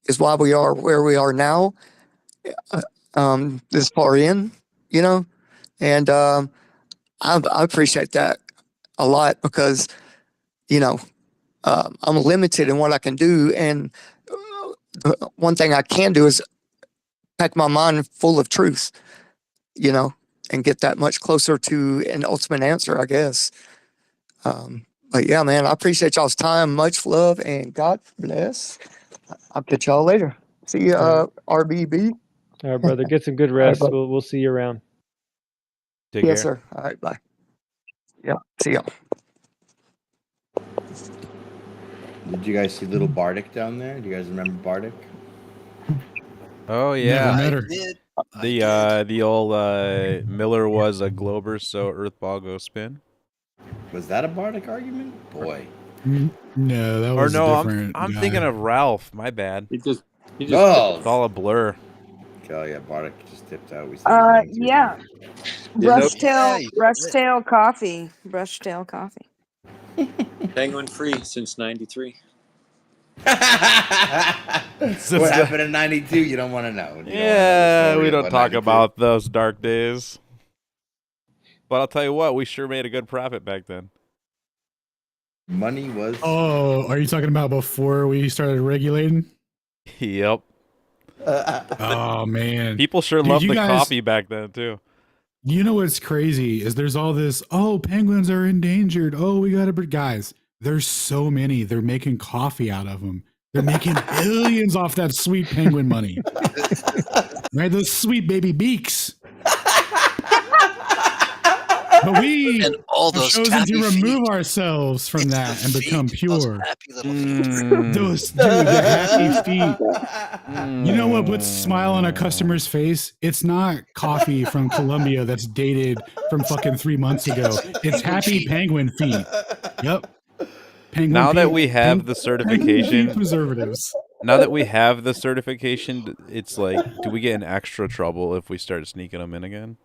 L: is why we are where we are now. This far in, and I appreciate that a lot because, I'm limited in what I can do. And one thing I can do is pack my mind full of truth, and get that much closer to an ultimate answer, I guess. But yeah, man, I appreciate y'all's time. Much love and God bless. I'll catch y'all later. See you, RBB.
K: All right, brother. Get some good rest. Right, we'll see you around.
A: Take care.
L: Yes, sir. All right, bye. Yeah, see y'all.
B: Did you guys see little Bardic down there? Do you guys remember Bardic?
A: Oh yeah,
E: I did.
A: The old Miller was a Glober, so Earthball go spin.
B: Was that a Bardic argument? Boy.
C: No, that was different.
A: I'm thinking of Ralph. My bad.
D: He just
A: it's all a blur.
B: Oh yeah, Bardic just tipped out.
H: Yeah. Brushtail coffee. Brushtail coffee.
D: Penguin free since '93.
B: What happened in '92? You don't want to know.
A: We don't talk about those dark days. But I'll tell you what, we sure made a good profit back then.
B: Money was.
C: Oh, are you talking about before we started regulating?
A: Yep.
C: Oh man,
A: people sure loved the coffee back then too.
C: You know what's crazy is there's all this. Oh, penguins are endangered. Oh, we gotta, guys. There's so many. They're making coffee out of them. They're making billions off that sweet penguin money. Right, those sweet baby beaks. But we
E: and all those
C: chosen to remove ourselves from that and become pure. Those the happy feet. You know what puts a smile on a customer's face? It's not coffee from Colombia that's dated from fucking 3 months ago. It's happy penguin feet. Yep.
A: Now that we have the certification,
C: preservatives.
A: Now that we have the certification, it's like, do we get in extra trouble if we start sneaking them in again?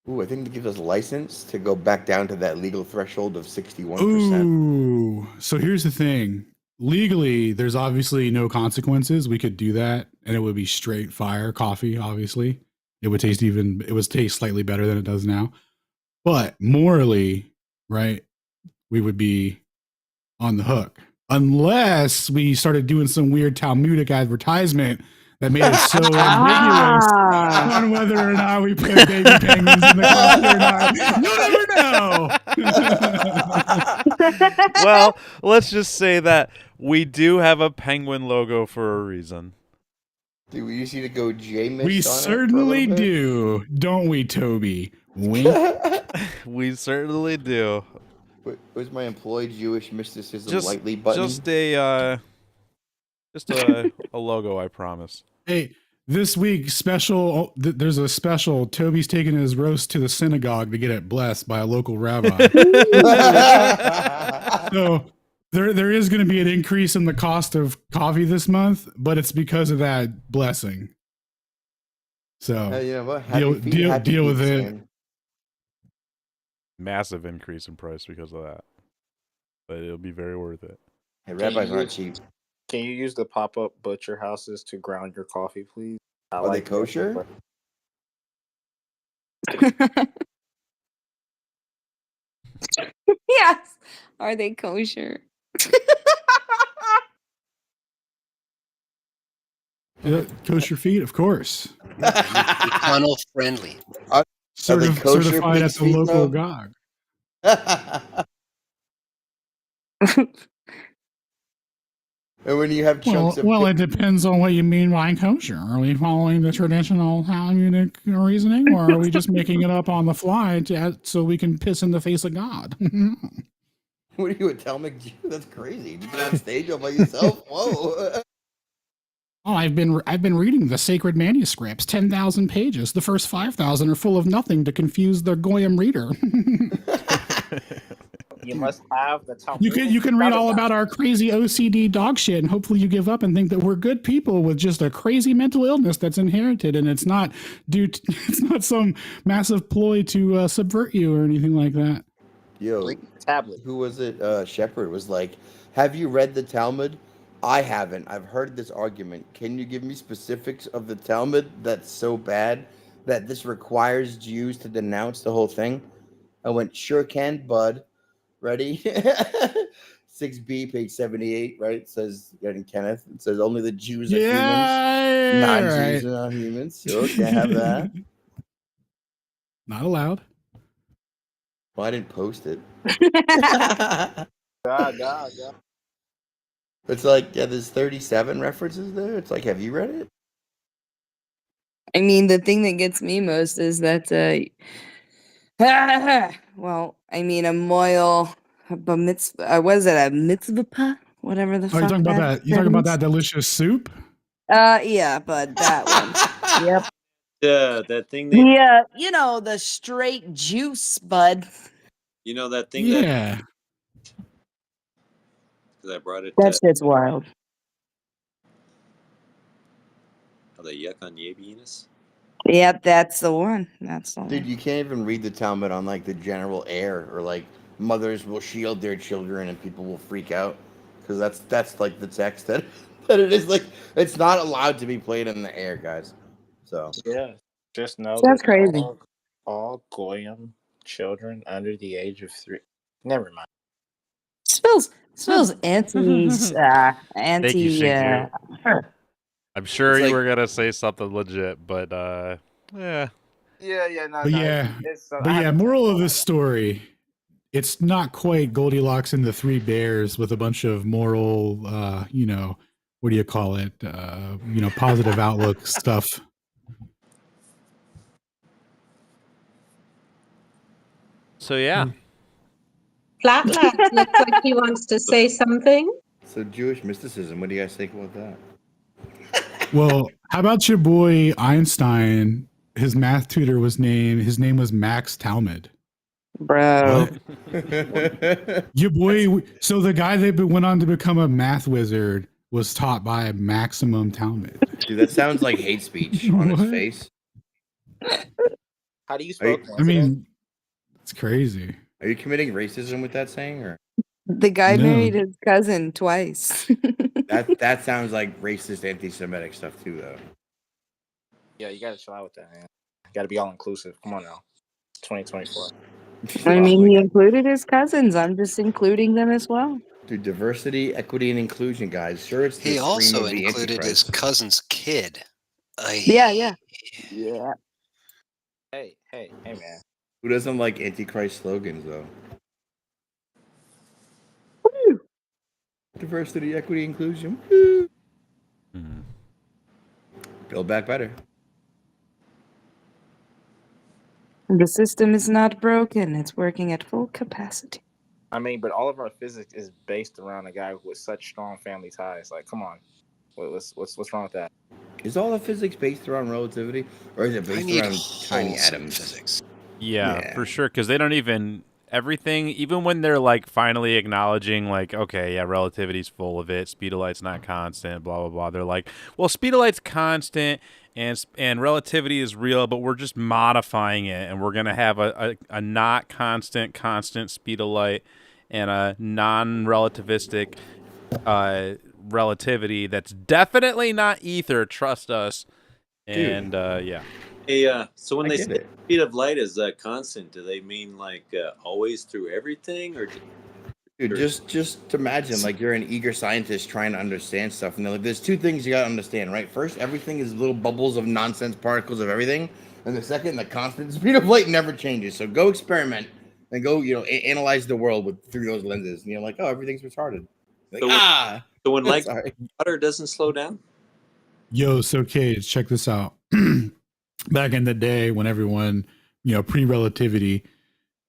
B: Ooh, I think it gives us license to go back down to that legal threshold of 61%.
C: Ooh, so here's the thing. Legally, there's obviously no consequences. We could do that, and it would be straight fire coffee. Obviously, it would taste slightly better than it does now. But morally, right, we would be on the hook unless we started doing some weird Talmudic advertisement that made it so ambiguous on whether or not we put baby penguins in the coffee or not. You'll
A: never know. Well, let's just say that we do have a penguin logo for a reason.
B: Do we just need to go J-Mist
C: We certainly do, don't we, Toby? Wink.
A: We certainly do.
B: Was my employee Jewish mysticism lightly buttoned?
A: Just a logo, I promise.
C: Hey, this week special. There's a special. Toby's taking his roast to the synagogue to get it blessed by a local rabbi. So there is going to be an increase in the cost of coffee this month, but it's because of that blessing. So
B: you know what?
C: Deal with it.
B: Man.
A: Massive increase in price because of that, but it'll be very worth it.
B: Hey, rabbis aren't cheap.
M: Can you use the pop-up butcher houses to ground your coffee, please?
B: Are they kosher?
H: Yes. Are they kosher?
C: Kosher feet, of course.
E: Tunnel friendly.
C: Certified at the local GOG.
B: And when you have chunks
C: it depends on what you mean by kosher. Are we following the traditional Talmudic reasoning, or are we just making it up on the fly so we can piss in the face of God?
B: What are you, a Talmudic Jew? That's crazy. You get on stage all by yourself? Whoa.
C: Oh, I've been reading the sacred manuscripts, 10,000 pages. The first 5,000 are full of nothing to confuse the goyim reader.
M: You must have the Talmud.
C: You can read all about our crazy OCD dog shit, and hopefully you give up and think that we're good people with just a crazy mental illness that's inherited, and it's not it's not some massive ploy to subvert you or anything like that.
B: Yo, tablet. Who was it? Shepard was like, "Have you read the Talmud?" I haven't. I've heard this argument. Can you give me specifics of the Talmud that's so bad that this requires Jews to denounce the whole thing? I went, sure can, bud. Ready? 6B, page 78, right? It says, getting Kenneth, it says only the Jews are humans. Non-Jews are not humans. Sure, can't have that.
C: Not allowed.
B: Well, I didn't post it.
M: God.
B: It's like, there's 37 references there. It's like, have you read it?
H: I mean, the thing that gets me most is that, well, I mean, a moil, a mitzvah, was it a mitzvah? Whatever the fuck.
C: You talking about that? You talking about that delicious soup?
H: Yeah, bud, that one. Yep.
D: Yeah, that thing.
H: Yeah, you know, the straight juice, bud.
D: You know that thing.
C: Yeah.
D: Because I brought it.
H: That shit's wild.
D: The yuck on Yabinas.
H: Yep, that's the one. That's the one.
B: Dude, you can't even read the Talmud on like the general air, or like mothers will shield their children and people will freak out because that's like the text that it is. Like, it's not allowed to be played in the air, guys. So
M: yeah, just know
H: that's crazy.
M: All goyim children under the age of 3. Never mind.
H: Smells anti.
A: I'm sure you were gonna say something legit, but yeah.
C: Yeah. Moral of this story: it's not quite Goldilocks and the Three Bears with a bunch of moral, what do you call it? Positive outlook stuff.
A: So yeah.
F: Flatlands looks like he wants to say something.
B: So Jewish mysticism, what do you guys think about that?
C: Well, how about your boy Einstein? His math tutor his name was Max Talmud.
H: Bro.
C: Your boy. So the guy that went on to become a math wizard was taught by Maximum Talmud.
B: Dude, that sounds like hate speech on his face.
M: How do you spell
C: I mean, it's crazy.
B: Are you committing racism with that saying, or
H: The guy
C: No.
H: married his cousin twice.
B: that sounds like racist, anti-Semitic stuff too, though.
M: Yeah, you gotta chill out with that, man. You gotta be all inclusive. Come on now. It's 2024.
H: I mean, he included his cousins. I'm just including them as well.
B: Dude, diversity, equity, and inclusion, guys. Sure, it's the
E: He
B: extreme
E: also
B: of the
E: included his
B: Antichrist.
E: cousin's kid.
H: Yeah.
M: Hey, man.
B: Who doesn't like Antichrist slogans, though?
H: Woo.
B: Diversity, equity, inclusion. Woo. Build back better.
H: The system is not broken. It's working at full capacity.
M: I mean, but all of our physics is based around a guy with such strong family ties. Like, come on. What's wrong with that?
B: Is all of physics based around relativity, or is it based around tiny atoms?
E: Physics.
A: Yeah, for sure. Because they don't even everything. Even when they're like finally acknowledging, like, okay, yeah, relativity's full of it. Speed of light's not constant. Blah blah blah. They're like, well, speed of light's constant, and relativity is real, but we're just modifying it, and we're gonna have a not constant speed of light, and a non-relativistic relativity that's definitely not ether. Trust us. And yeah.
D: Hey, so when they say the speed of light is constant, do they mean like always through everything, or?
B: Dude, just imagine like you're an eager scientist trying to understand stuff, and like, there's two things you gotta understand, right? First, everything is little bubbles of nonsense particles of everything, and the second, the constant speed of light never changes. So go experiment and go, analyze the world through those lenses, and you're like, oh, everything's retarded. Like,
D: so when light water doesn't slow down.
C: Yo, so Cage, check this out. Back in the day, when everyone, pre-relativity,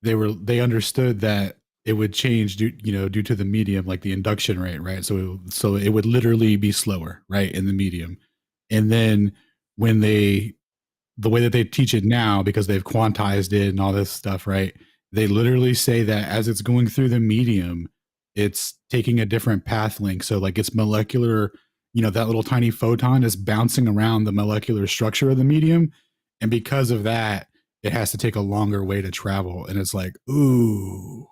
C: they understood that it would change due to the medium, like the induction rate, right? So it would literally be slower, right, in the medium. And then when the way that they teach it now, because they've quantized it and all this stuff, right? They literally say that as it's going through the medium, it's taking a different path link. So like it's molecular, that little tiny photon is bouncing around the molecular structure of the medium. And because of that, it has to take a longer way to travel. And it's like, ooh,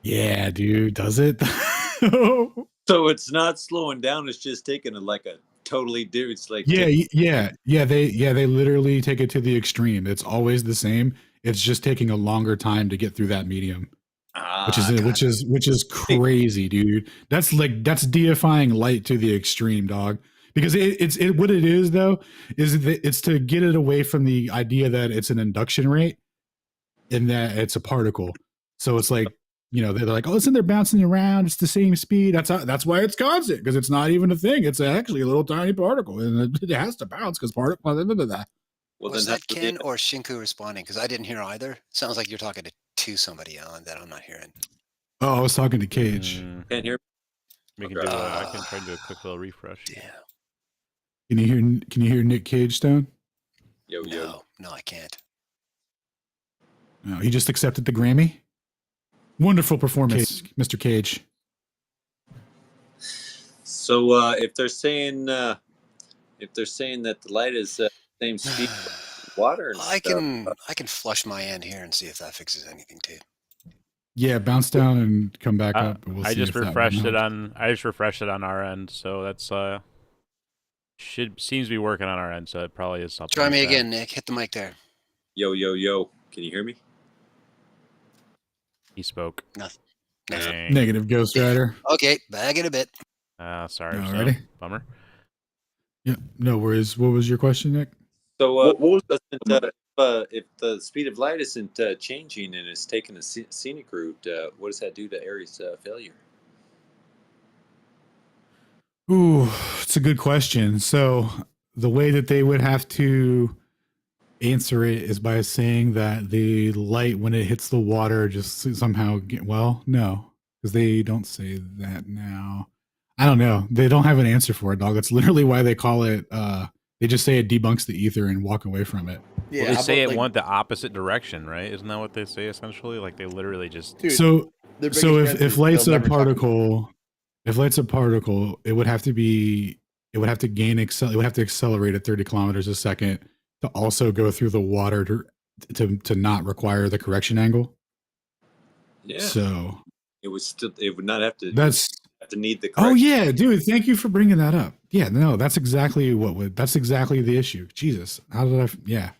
C: yeah, dude, does it?
D: So it's not slowing down. It's just taking a totally different. It's like
C: they literally take it to the extreme. It's always the same. It's just taking a longer time to get through that medium. Which is crazy, dude. That's deifying light to the extreme, dog. Because it's what it is though is that it's to get it away from the idea that it's an induction rate and that it's a particle. So it's like, they're like, oh, listen, they're bouncing around. It's the same speed. That's why it's constant, because it's not even a thing. It's actually a little tiny particle, and it has to bounce because particle.
E: Well, was that Ken or Shinku responding? Because I didn't hear either. Sounds like you're talking to somebody on that I'm not hearing.
C: Oh, I was talking to Cage.
D: Can't hear.
A: I can try to do a quick little refresh.
E: Yeah.
C: Can you hear Nick Cage, Stone?
D: Yo.
E: No, I can't.
C: No, he just accepted the Grammy. Wonderful performance, Mr. Cage.
D: So if they're saying that the light is the same speed as water, and
E: I can flush my end here and see if that fixes anything too.
C: Yeah, bounce down and come back up.
A: I just refreshed it on our end, so that's seems to be working on our end. So it probably is something.
E: Try me again, Nick. Hit the mic there.
D: Yo. Can you hear me?
A: He spoke.
E: Nothing.
C: Negative, Ghost Rider.
E: Okay, back in a bit.
A: Sorry.
C: Alrighty.
A: Bummer.
C: Yeah, no worries. What was your question, Nick?
D: So what was if the speed of light isn't changing and it's taking a scenic route, what does that do to Ares' failure?
C: Ooh, it's a good question. So the way that they would have to answer it is by saying that the light, when it hits the water, just somehow no, because they don't say that now. I don't know. They don't have an answer for it, dog. That's literally why they call it. They just say it debunks the ether and walk away from it.
A: Yeah, well, they say it went the opposite direction, right? Isn't that what they say essentially? Like they literally just.
C: Dude, so if light's a particle, it would have to be. It would have to it would have to accelerate at 30 kilometers a second to also go through the water to not require the correction angle.
D: Yeah.
C: So
D: it would not have to.
C: That's
D: have to need the correction.
C: Oh yeah, dude! Thank you for bringing that up. Yeah, no, that's exactly that's exactly the issue. Jesus, how did I? Yeah.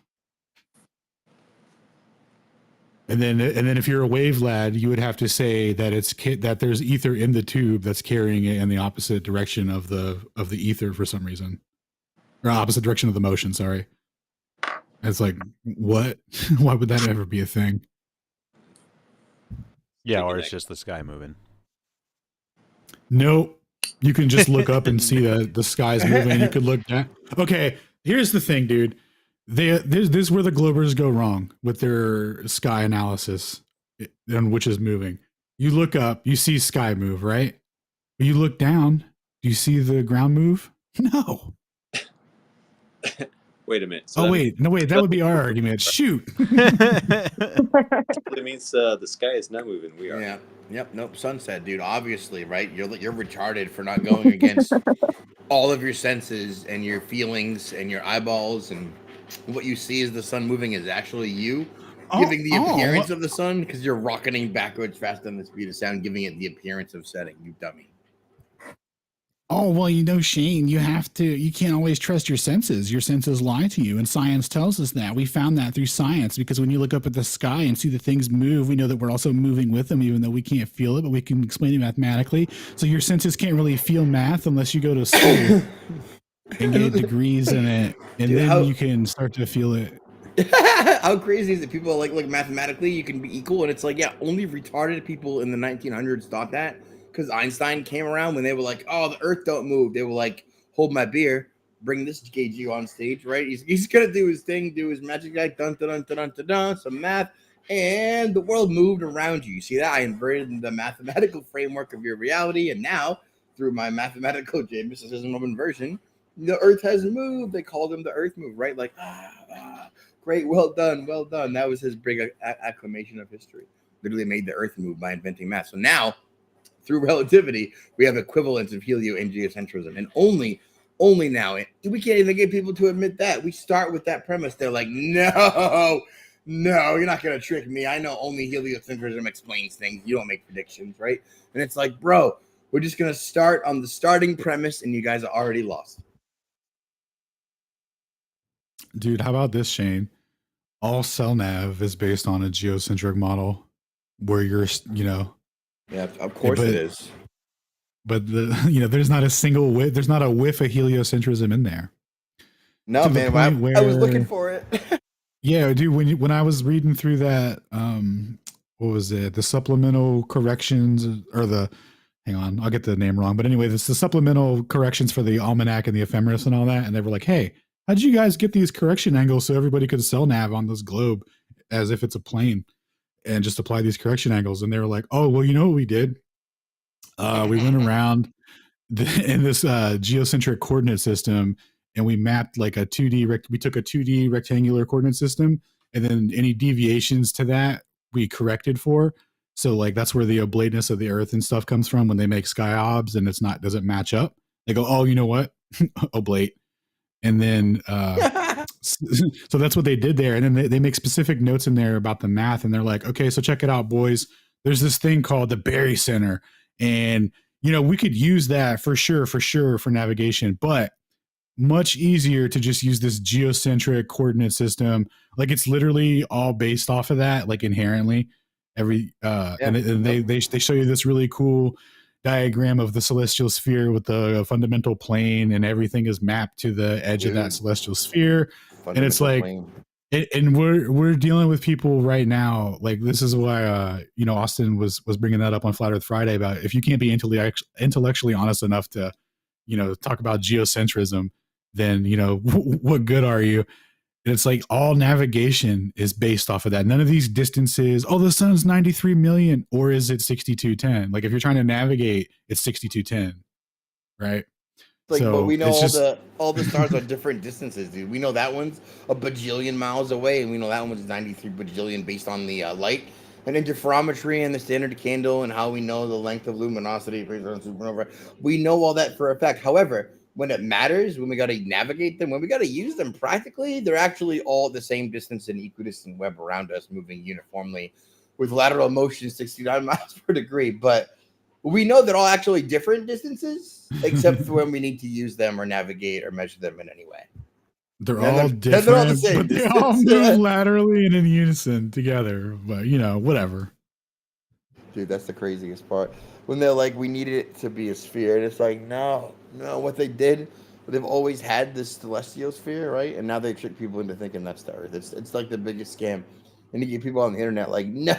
C: And then if you're a wave lad, you would have to say that that there's ether in the tube that's carrying it in the opposite direction of the ether for some reason, or opposite direction of the motion. Sorry. It's like, what? Why would that ever be a thing?
A: Yeah, or it's just the sky moving.
C: Nope. You can just look up and see that the sky's moving. You could look down. Okay, here's the thing, dude. This is where the Globers go wrong with their sky analysis and which is moving. You look up, you see sky move, right? But you look down, do you see the ground move? No.
D: Wait a minute. So
C: wait, that would be our argument. Shoot.
D: It means the sky is not moving. We are.
B: Yeah. Yep. Nope. Sunset, dude. Obviously, right? You're retarded for not going against all of your senses and your feelings and your eyeballs, and what you see as the sun moving is actually you giving the appearance of the sun because you're rocketing backwards faster than the speed of sound, giving it the appearance of setting. You dummy.
C: Oh, well, Shane, you can't always trust your senses. Your senses lie to you. And science tells us that. We found that through science, because when you look up at the sky and see the things move, we know that we're also moving with them, even though we can't feel it, but we can explain it mathematically. So your senses can't really feel math unless you go to school and get degrees in it. And dude, then you can start to feel it.
B: How crazy is it? People like mathematically you can be equal. And it's like, yeah, only retarded people in the 1900s thought that. Because Einstein came around when they were like, oh, the earth don't move. They were like, hold my beer, bring this KG on stage, right? He's going to do his thing, do his magic guy, dun, dun, dun, dun, dun, dun, some math, and the world moved around you. You see that? I inverted the mathematical framework of your reality, and now, through my mathematical mysticism of inversion, the earth has moved. They called him the earth move, right? Like, great, well done, well done. That was his big acclamation of history. Literally made the earth move by inventing math. So now, through relativity, we have equivalence of helio and geocentrism, and only now, we can't even get people to admit that. We start with that premise. They're like, no, you're not gonna trick me. I know only heliocentrism explains things. You don't make predictions, right? And it's like, bro, we're just gonna start on the starting premise, and you guys are already lost.
C: Dude, how about this, Shane? All cell nav is based on a geocentric model, where you're,
B: Yeah, of course it is.
C: But there's not a single whiff. There's not a whiff of heliocentrism in there.
B: No, man, I was looking for it.
C: Yeah, dude. When I was reading through that, what was it? The supplemental corrections, or hang on, I'll get the name wrong. But anyway, this the supplemental corrections for the almanac and the ephemeris and all that. And they were like, hey, how did you guys get these correction angles so everybody could cell nav on this globe as if it's a plane? And just apply these correction angles. And they were like, oh, well, you know what we did? We went around in this geocentric coordinate system, and we mapped like a 2D, we took a 2D rectangular coordinate system, and then any deviations to that we corrected for. So like, that's where the oblateness of the earth and stuff comes from when they make sky obs and doesn't match up. They go, oh, you know what? Oblate. And then, so that's what they did there. And then they make specific notes in there about the math. And they're like, okay, so check it out, boys. There's this thing called the barycenter. And, we could use that for sure for navigation, but much easier to just use this geocentric coordinate system. Like, it's literally all based off of that, like inherently. And they show you this really cool diagram of the celestial sphere with the fundamental plane, and everything is mapped to the edge of that celestial sphere. And it's like, and we're dealing with people right now. Like, this is why, Austin was bringing that up on Flat Earth Friday about if you can't be intellectually honest enough to, talk about geocentrism, then, what good are you? And it's like all navigation is based off of that. None of these distances, oh, the sun's 93 million, or is it 6210? Like, if you're trying to navigate, it's 6210, right?
B: Like, but we know all the stars are different distances, dude. We know that one's a bajillion miles away, and we know that one's 93 bajillion based on the light and interferometry and the standard candle and how we know the length of luminosity based on supernova. We know all that for a fact. However, when it matters, when we got to navigate them, when we got to use them practically, they're actually all the same distance in equidistant web around us, moving uniformly with lateral motion 69 miles per degree. But we know they're all actually different distances, except for when we need to use them or navigate or measure them in any way.
C: They're all different, they're all the same but distance. They all move laterally and in unison together. But, whatever.
B: Dude, that's the craziest part. When they're like, we needed it to be a sphere. And it's like, no. What they did, they've always had this celestial sphere, right? And now they trick people into thinking that's the Earth. It's like the biggest scam. And you get people on the internet like, no,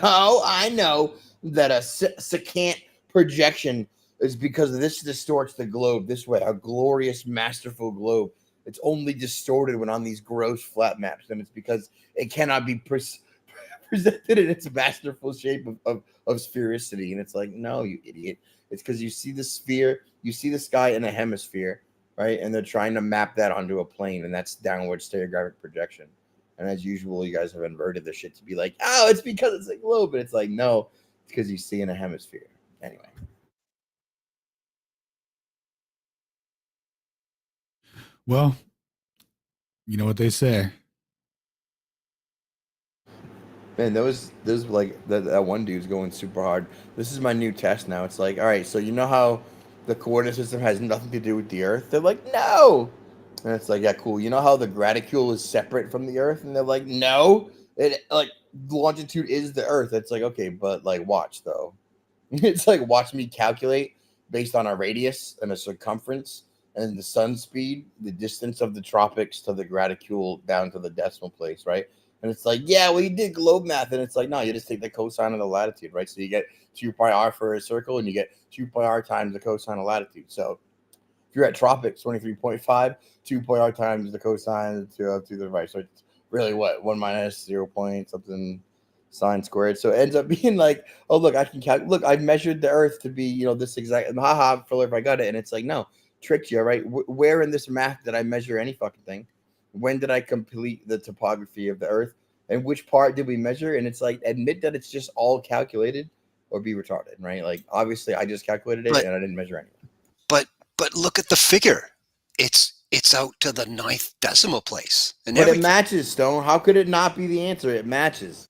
B: I know that a secant projection is because this distorts the globe this way. A glorious, masterful globe. It's only distorted when on these gross flat maps. And it's because it cannot be presented in its masterful shape of sphericity. And it's like, no, you idiot. It's because you see the sphere, you see the sky in a hemisphere, right? And they're trying to map that onto a plane, and that's downward stereographic projection. And as usual, you guys have inverted the shit to be like, oh, it's because it's a globe. But it's like, no, it's because you see in a hemisphere. Anyway.
C: Well, you know what they say.
B: Man, those like that one dude's going super hard. This is my new test now. It's like, all right, so you know how the coordinate system has nothing to do with the Earth? They're like, no. And it's like, yeah, cool. You know how the graticule is separate from the Earth? And they're like, no. It like longitude is the Earth. It's like, okay, but like watch though. It's like watch me calculate based on a radius and a circumference and the sun speed, the distance of the tropics to the graticule down to the decimal place, right? And it's like, yeah, well, you did globe math. And it's like, no, you just take the cosine of the latitude, right? So you get 2 pi r for a circle, and you get 2 pi r times the cosine of latitude. So if you're at tropics, 23.5, 2 pi r times the cosine to the right. So it's really what? 1 minus 0 point something sine squared. So it ends up being like, oh, look, I can calculate. Look, I measured the Earth to be, this exact. And haha, Philip, I got it. And it's like, no, tricked you, right? Where in this math did I measure any fucking thing? When did I complete the topography of the Earth? And which part did we measure? And it's like, admit that it's just all calculated or be retarded, right? Like, obviously, I just calculated it and I didn't measure anything.
E: But look at the figure. It's out to the 9th decimal place. And
B: but it matches, Stone. How could it not be the answer? It matches.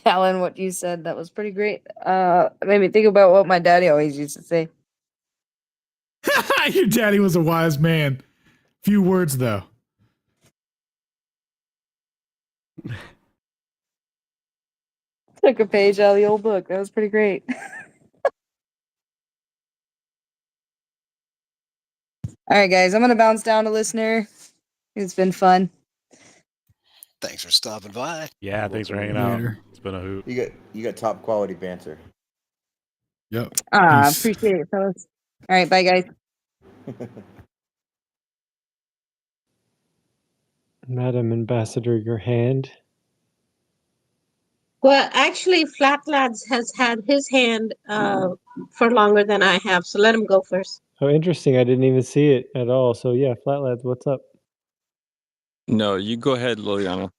H: Alan, what you said, that was pretty great. It made me think about what my daddy always used to say.
C: Your daddy was a wise man. Few words, though.
H: Took a page out of the old book. That was pretty great. All right, guys, I'm going to bounce down to listener. It's been fun.
E: Thanks for stopping by.
A: Yeah, thanks for hanging out. It's been a hoot.
B: You got top quality banter.
C: Yep.
H: Appreciate it, fellas. All right, bye, guys.
K: Madam Ambassador, your hand.
F: Well, actually, Flatlads has had his hand for longer than I have, so let him go first.
K: Oh, interesting. I didn't even see it at all. So yeah, Flatlads, what's up?
J: No, you go ahead, Liliana.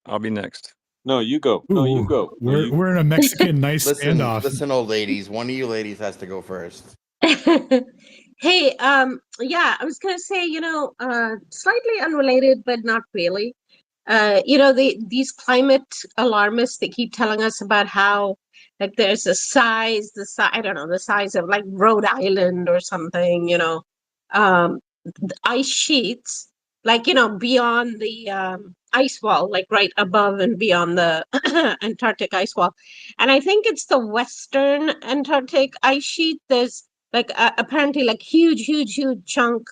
J: I'll be next.
D: No, you go. No, you go.
C: We're in a Mexican nice standoff.
B: Listen, old ladies. One of you ladies has to go first.
F: Hey, yeah, I was gonna say, slightly unrelated, but not really. These climate alarmists, they keep telling us about how like there's the size of like Rhode Island or something, the ice sheets, like, beyond the ice wall, like right above and beyond the Antarctic ice wall. And I think it's the Western Antarctic ice sheet. There's like apparently like huge chunk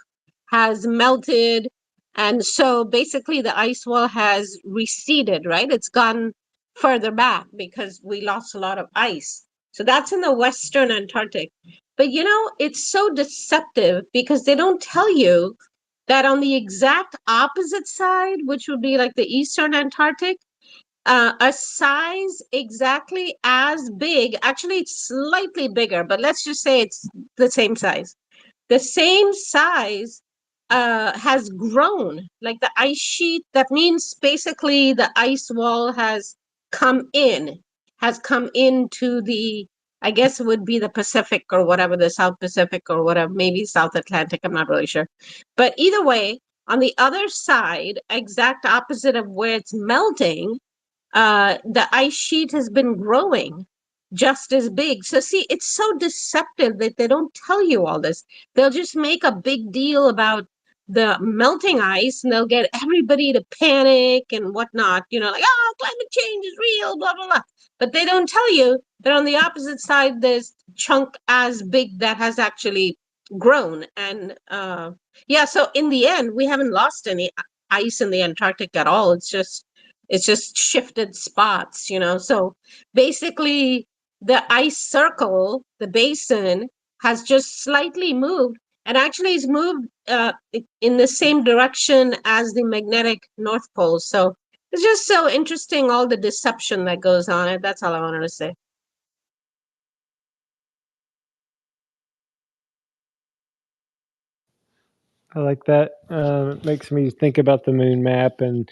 F: has melted. And so basically the ice wall has receded, right? It's gone further back because we lost a lot of ice. So that's in the Western Antarctic. But it's so deceptive because they don't tell you that on the exact opposite side, which would be like the Eastern Antarctic, a size exactly as big. Actually, it's slightly bigger, but let's just say it's the same size. The same size has grown. Like the ice sheet, that means basically the ice wall has come into the, I guess it would be the Pacific or whatever, the South Pacific or whatever, maybe South Atlantic, I'm not really sure. But either way, on the other side, exact opposite of where it's melting, the ice sheet has been growing just as big. So see, it's so deceptive that they don't tell you all this. They'll just make a big deal about the melting ice and they'll get everybody to panic and whatnot, like, oh, climate change is real, blah, blah, blah. But they don't tell you that on the opposite side, there's chunk as big that has actually grown. And yeah, so in the end, we haven't lost any ice in the Antarctic at all. It's just shifted spots, So basically, the ice circle, the basin, has just slightly moved and actually is moved in the same direction as the magnetic North Pole. So it's just so interesting, all the deception that goes on. That's all I wanted to say.
K: I like that. It makes me think about the moon map and,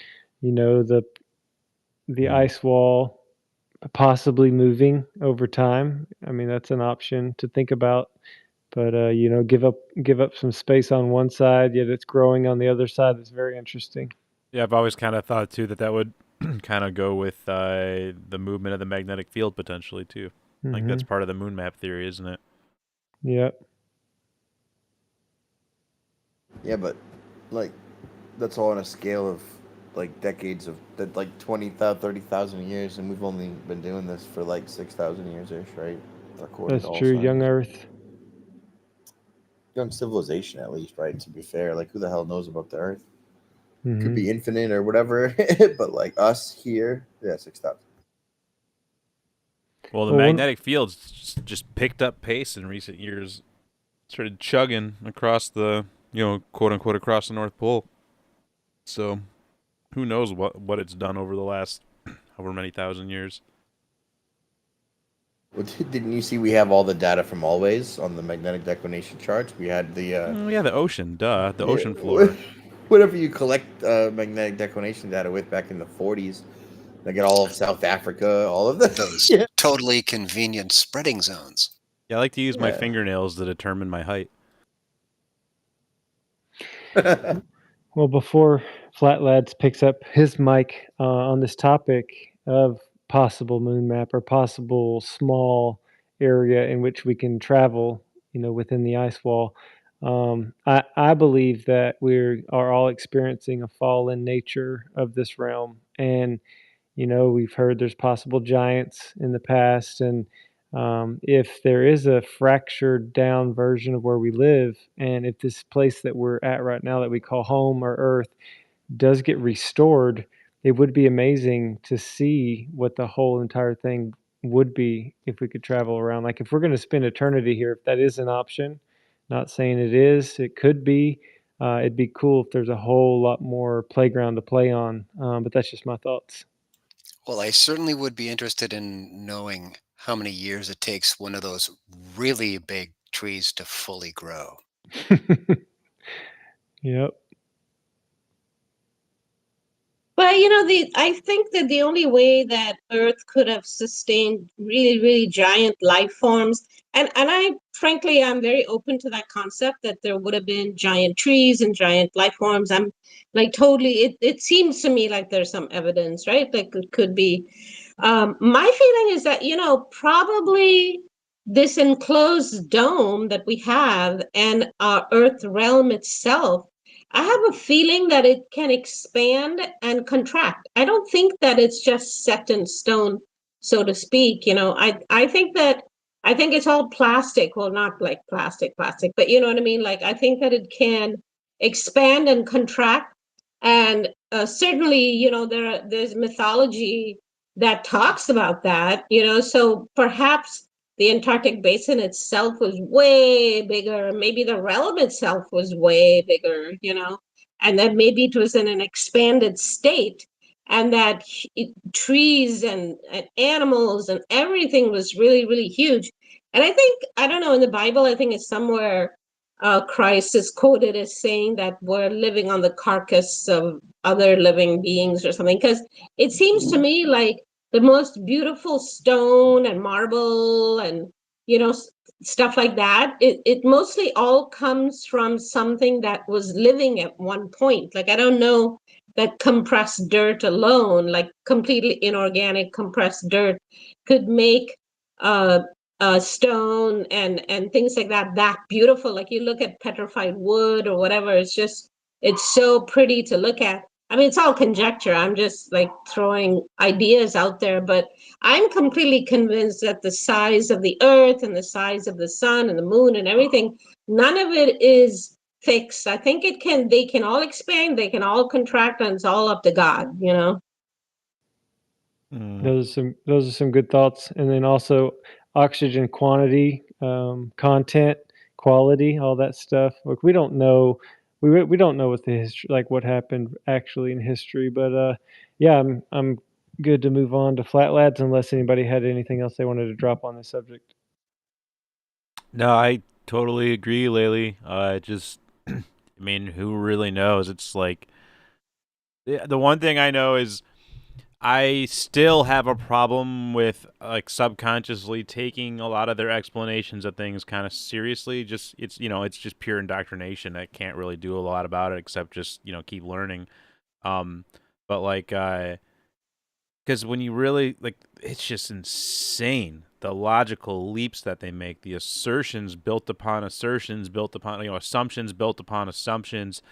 K: the ice wall possibly moving over time. I mean, that's an option to think about. But give up some space on one side, yet it's growing on the other side. That's very interesting.
A: Yeah, I've always kind of thought too that would kind of go with the movement of the magnetic field potentially too.
K: Mm-hmm.
A: Like that's part of the moon map theory, isn't it?
K: Yep.
B: Yeah, but like that's all on a scale of like decades of like 20,000, 30,000 years, and we've only been doing this for like 6,000 years ish, right?
K: That's true. Young Earth.
B: Young civilization, at least, right? To be fair, like who the hell knows about the Earth?
K: Mm-hmm.
B: Could be infinite or whatever, but like us here, yeah, 6,000.
A: Well, the magnetic fields just picked up pace in recent years. Started chugging across the, quote unquote, across the North Pole. So, who knows what it's done over the last however many thousand years.
B: Well, didn't you see we have all the data from always on the magnetic declination charts? We had the
A: the ocean, the ocean floor.
B: Whatever you collect magnetic declination data with back in the 40s, they get all of South Africa, all of
E: those totally convenient spreading zones.
A: Yeah, I like to use my fingernails to determine my height.
K: Well, before Flat Lads picks up his mic on this topic of possible moon map or possible small area in which we can travel, within the ice wall, I believe that we are all experiencing a fall in nature of this realm. And, we've heard there's possible giants in the past. And if there is a fractured down version of where we live, and if this place that we're at right now that we call home or Earth does get restored, it would be amazing to see what the whole entire thing would be if we could travel around. Like if we're going to spend eternity here, if that is an option, not saying it is, it could be. It'd be cool if there's a whole lot more playground to play on. But that's just my thoughts.
E: Well, I certainly would be interested in knowing how many years it takes one of those really big trees to fully grow.
K: Yep.
F: But I think that the only way that Earth could have sustained really, really giant life forms, and I frankly I'm very open to that concept that there would have been giant trees and giant life forms. I'm like totally. It seems to me like there's some evidence, right? Like it could be. My feeling is that probably this enclosed dome that we have and our Earth realm itself, I have a feeling that it can expand and contract. I don't think that it's just set in stone, so to speak. I think it's all plastic. Well, not like plastic, but you know what I mean? Like I think that it can expand and contract. And certainly, there's mythology that talks about that, so perhaps the Antarctic basin itself was way bigger. Maybe the realm itself was way bigger, and then maybe it was in an expanded state. and that trees and animals and everything was really, really huge. And I think, I don't know, in the Bible, I think it's somewhere Christ is quoted as saying that we're living on the carcass of other living beings or something. Because it seems to me like the most beautiful stone and marble and, you know, stuff like that, it mostly all comes from something that was living at one point. Like, I don't know that compressed dirt alone, like completely inorganic compressed dirt, could make stone and things like that beautiful. Like, you look at petrified wood or whatever, it's so pretty to look at. I mean, it's all conjecture. I'm just like throwing ideas out there, but I'm completely convinced that the size of the earth and the size of the sun and the moon and everything, none of it is fixed. I think they can all expand, they can all contract, and it's all up to God, you know?
K: Those are some good thoughts. And then also oxygen quantity, content, quality, all that stuff. Like we don't know, we don't know what the history, like what happened actually in history. But yeah, I'm good to move on to Flat Lads unless anybody had anything else they wanted to drop on this subject.
A: No, I totally agree, Laylee. Just, I mean, who really knows? It's like the one thing I know is I still have a problem with like subconsciously taking a lot of their explanations of things kind of seriously. Just it's just pure indoctrination. I can't really do a lot about it except just keep learning. Um, but like, because when you really like, it's just insane the logical leaps that they make, the assertions built upon assertions, built upon assumptions built upon assumptions,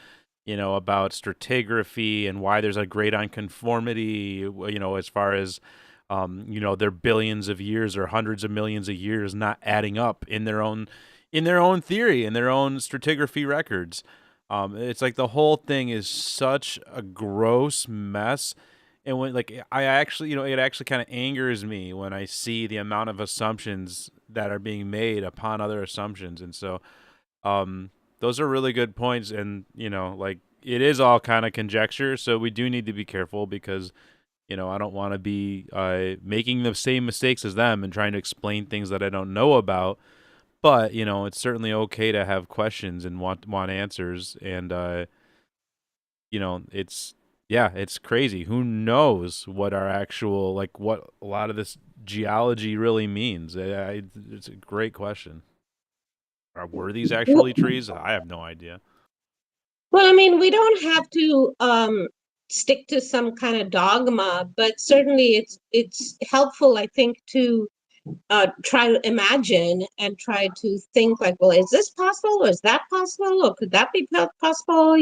A: about stratigraphy and why there's a great unconformity, as far as, their billions of years or hundreds of millions of years not adding up in their own theory, in their own stratigraphy records. It's like the whole thing is such a gross mess. And when I actually, it actually kind of angers me when I see the amount of assumptions that are being made upon other assumptions. And so, those are really good points, and it is all kind of conjecture, so we do need to be careful because I don't want to be making the same mistakes as them and trying to explain things that I don't know about. But it's certainly okay to have questions and want answers, and it's crazy. Who knows what our actual what a lot of this geology really means? It's a great question. Were these actually trees? I have no idea.
F: Well, I mean, we don't have to stick to some kind of dogma, but certainly it's helpful, I think, to try to imagine and try to think like, well, is this possible, or is that possible, or could that be possible?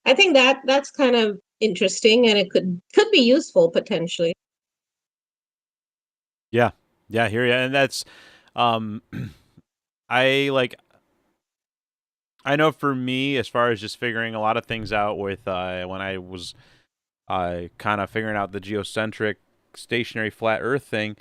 F: I think that's kind of interesting, and it could be useful potentially.
A: Yeah, here you, and that's, I know for me, as far as just figuring a lot of things out with when I was kind of figuring out the geocentric stationary flat Earth thing,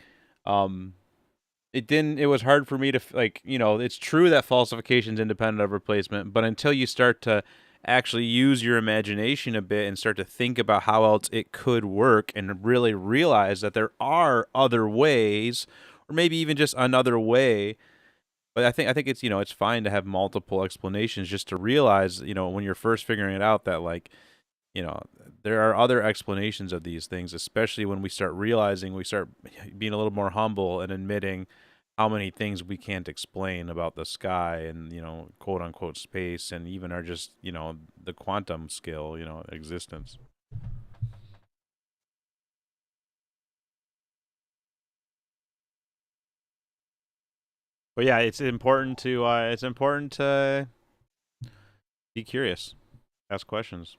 A: it was hard for me to it's true that falsification is independent of replacement, but until you start to actually use your imagination a bit and start to think about how else it could work and really realize that there are other ways, or maybe even just another way. But I think it's it's fine to have multiple explanations, just to realize when you're first figuring it out that there are other explanations of these things, especially when we start realizing, we start being a little more humble and admitting how many things we can't explain about the sky and quote unquote space, and even our just the quantum scale existence. But yeah, it's important to be curious, ask questions.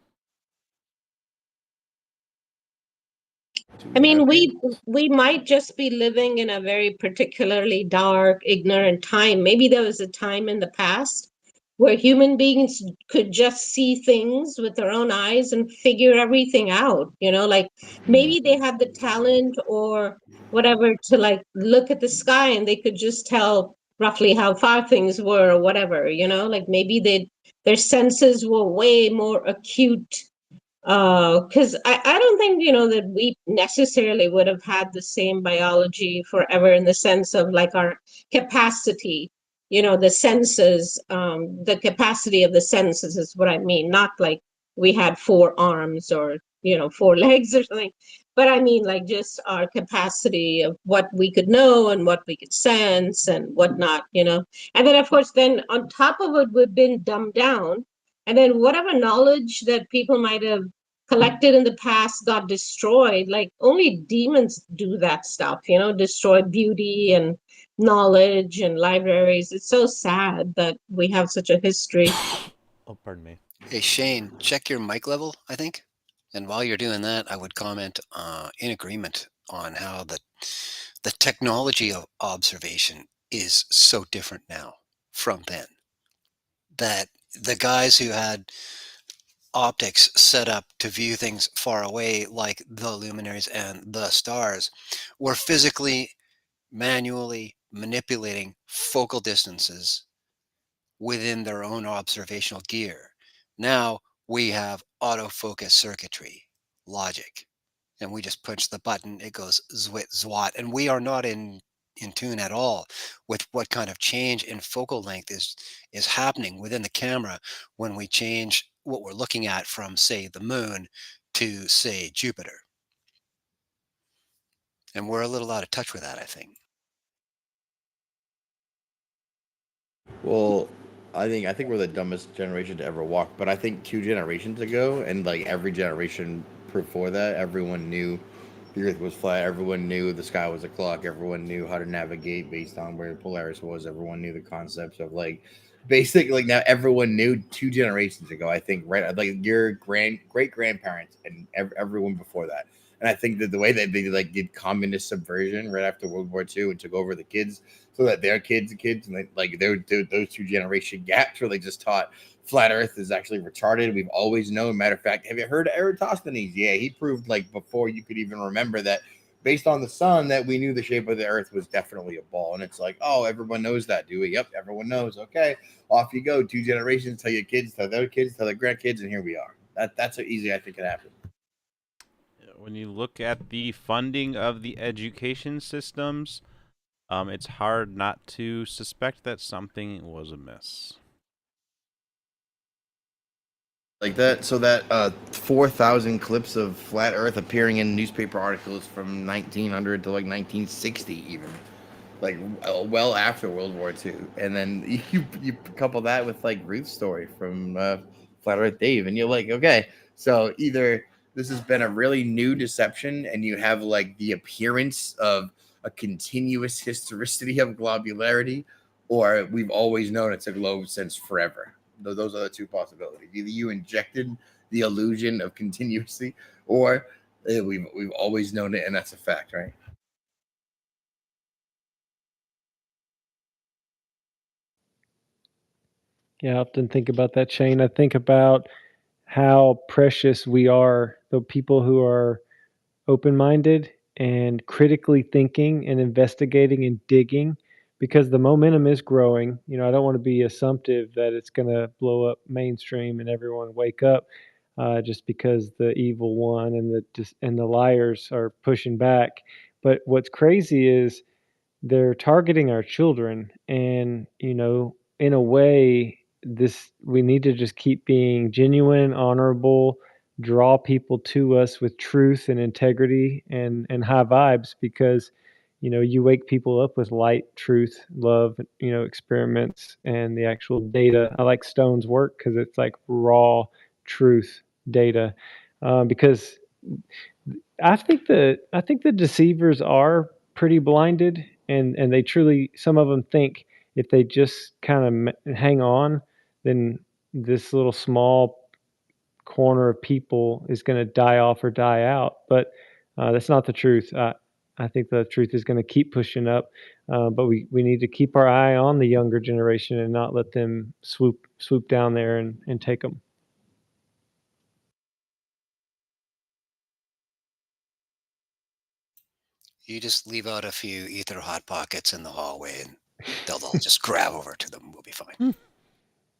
F: I mean, we might just be living in a very particularly dark, ignorant time. Maybe there was a time in the past where human beings could just see things with their own eyes and figure everything out. Like maybe they had the talent or whatever to like look at the sky and they could just tell roughly how far things were or whatever. Like maybe their senses were way more acute Because I don't think, that we necessarily would have had the same biology forever in the sense of like our capacity, the senses, the capacity of the senses is what I mean. Not like we had 4 arms or, 4 legs or something, but I mean like just our capacity of what we could know and what we could sense and whatnot. And then, of course, then on top of it, we've been dumbed down. And then whatever knowledge that people might have collected in the past got destroyed. Like only demons do that stuff, destroy beauty and knowledge and libraries. It's so sad that we have such a history.
A: Oh, pardon me.
E: Hey, Shane, check your mic level, I think. And while you're doing that, I would comment in agreement on how the technology of observation is so different now from then. That the guys who had optics set up to view things far away, like the luminaries and the stars, were physically, manually manipulating focal distances within their own observational gear. Now we have autofocus circuitry, logic, and we just punch the button, it goes zwit zwat, and we are not in tune at all with what kind of change in focal length is happening within the camera when we change what we're looking at from, say, the moon to, say, Jupiter. And we're a little out of touch with that, I think.
B: Well, I think we're the dumbest generation to ever walk, but I think 2 generations ago and like every generation before that, everyone knew the earth was flat, everyone knew the sky was a clock, everyone knew how to navigate based on where Polaris was, everyone knew the concepts of like basic like now everyone knew 2 generations ago. I think right like your great grandparents and everyone before that. And I think that the way that they like did communist subversion right after World War II and took over the kids so that their kids, and like those 2 generation gaps where they just taught flat Earth is actually retarded. We've always known. Matter of fact, have you heard of Eratosthenes? Yeah, he proved like before you could even remember that, based on the sun, that we knew the shape of the Earth was definitely a ball. And it's like, oh, everyone knows that, do we? Yep, everyone knows. Okay, off you go. 2 generations, tell your kids, tell their kids, tell their grandkids, and here we are. That's how easy I think it happened.
A: When you look at the funding of the education systems, it's hard not to suspect that something was amiss.
B: Like that, so that 4,000 clips of flat Earth appearing in newspaper articles from 1900 to like 1960, even like well after World War II, and then you couple that with like Ruth's story from Flat Earth Dave, and you're like, okay, so either this has been a really new deception, and you have like the appearance of a continuous historicity of globularity, or we've always known it's a globe since forever. Those are the 2 possibilities. Either you injected the illusion of continuously, or we've always known it, and that's a fact, right?
K: Yeah, I often think about that, Shane. I think about how precious we are, the people who are open-minded and critically thinking and investigating and digging, because the momentum is growing. I don't want to be assumptive that it's going to blow up mainstream and everyone wake up just because the evil one and the liars are pushing back. But what's crazy is they're targeting our children, and in a way, this we need to just keep being genuine, honorable, draw people to us with truth and integrity and high vibes, because you wake people up with light, truth, love, experiments, and the actual data. I like Stone's work because it's like raw truth data, because I think the deceivers are pretty blinded, and they truly, some of them think if they just kind of hang on, then this little small corner of people is going to die off or die out. But that's not the truth. I think the truth is going to keep pushing up, but we need to keep our eye on the younger generation and not let them swoop down there and take them.
E: You just leave out a few ether hot pockets in the hallway, and they'll just grab over to them. We'll be fine.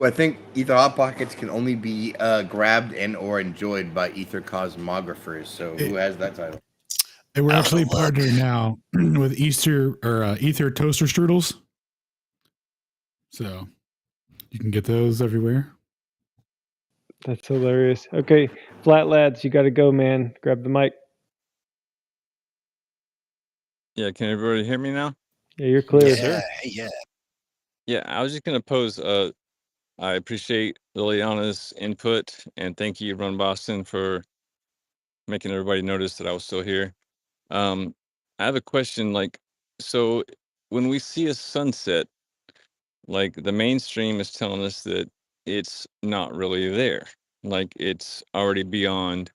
B: Well, I think ether hot pockets can only be grabbed and or enjoyed by ether cosmographers. So who has that title?
C: And we're actually partnering now with Ether toaster strudels. So you can get those everywhere.
K: That's hilarious. Okay, Flat Lads, you got to go, man. Grab the mic.
J: Yeah, can everybody hear me now?
K: Yeah, you're clear.
E: Yeah, sir. Yeah.
J: Yeah, I was just gonna pose. I appreciate Liliana's input, and thank you, Run Boston, for making everybody notice that I was still here. I have a question. Like, so when we see a sunset, like the mainstream is telling us that it's not really there, like it's already beyond,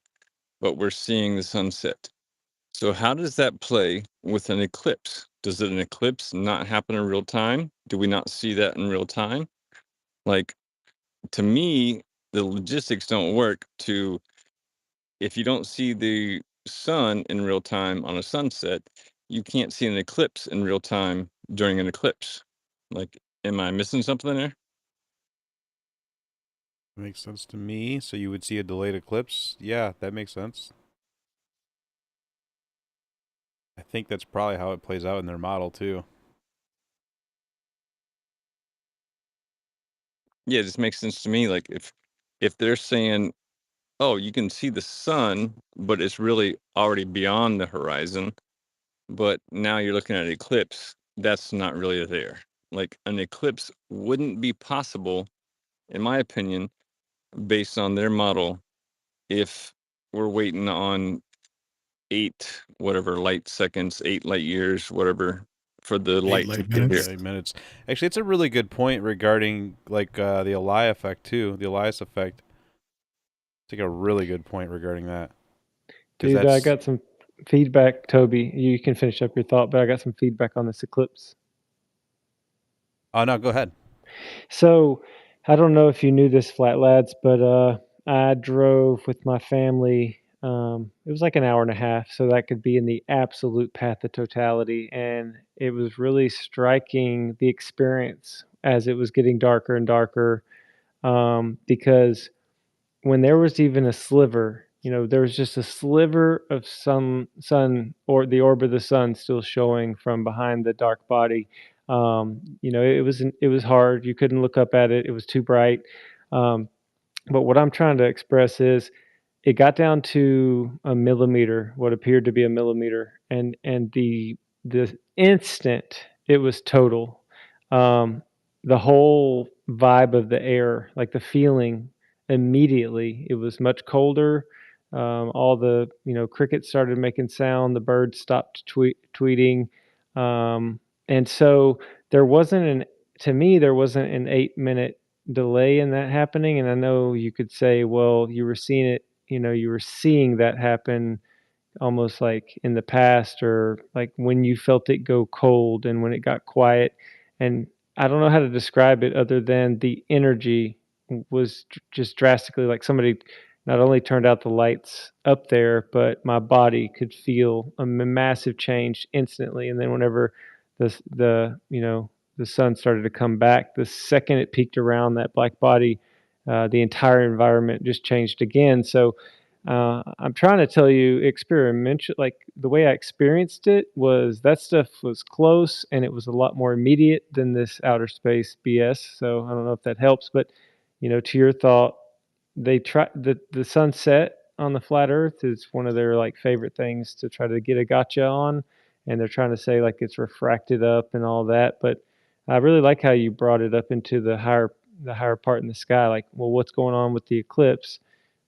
J: but we're seeing the sunset. So how does that play with an eclipse? Does an eclipse not happen in real time? Do we not see that in real time? Like, to me, the logistics don't work to, if you don't see the sun in real time on a sunset, you can't see an eclipse in real time during an eclipse. Like, am I missing something there?
A: Makes sense to me. So you would see a delayed eclipse? Yeah, that makes sense. I think that's probably how it plays out in their model too.
J: Yeah, it just makes sense to me. Like, if they're saying, oh, you can see the sun, but it's really already beyond the horizon, but now you're looking at an eclipse, that's not really there. Like, an eclipse wouldn't be possible, in my opinion, based on their model, if we're waiting on 8 whatever light seconds, 8 light years, whatever, for the light to get here.
A: 8 minutes. Actually, it's a really good point regarding like the Eli effect too, the Elias effect. It's like a really good point regarding that.
K: Dude, I got some feedback, Toby. You can finish up your thought, but I got some feedback on this eclipse.
A: Oh no, go ahead.
K: So, I don't know if you knew this, Flat Lads, but I drove with my family. It was like an hour and a half, so that could be in the absolute path of totality. And it was really striking the experience as it was getting darker and darker, because when there was even a sliver, there was just a sliver of sun or the orb of the sun still showing from behind the dark body. It was hard. You couldn't look up at it. It was too bright. But what I'm trying to express is it got down to a millimeter, what appeared to be a millimeter, and the instant it was total. The whole vibe of the air, like the feeling, immediately it was much colder. All the crickets started making sound. The birds stopped tweeting, and so there wasn't an to me there wasn't an 8 minute delay in that happening. And I know you could say, well, you were seeing it, you were seeing that happen almost like in the past, or like when you felt it go cold and when it got quiet. And I don't know how to describe it other than the energy was just drastically, like somebody not only turned out the lights up there, but my body could feel a massive change instantly. And then whenever the sun started to come back, the second it peaked around that black body, the entire environment just changed again. So I'm trying to tell you, experimental, like the way I experienced it was that stuff was close and it was a lot more immediate than this outer space BS. So I don't know if that helps, but to your thought, they try the sunset on the flat Earth is one of their like favorite things to try to get a gotcha on, and they're trying to say like it's refracted up and all that. But I really like how you brought it up into the higher part in the sky. Like, well, what's going on with the eclipse?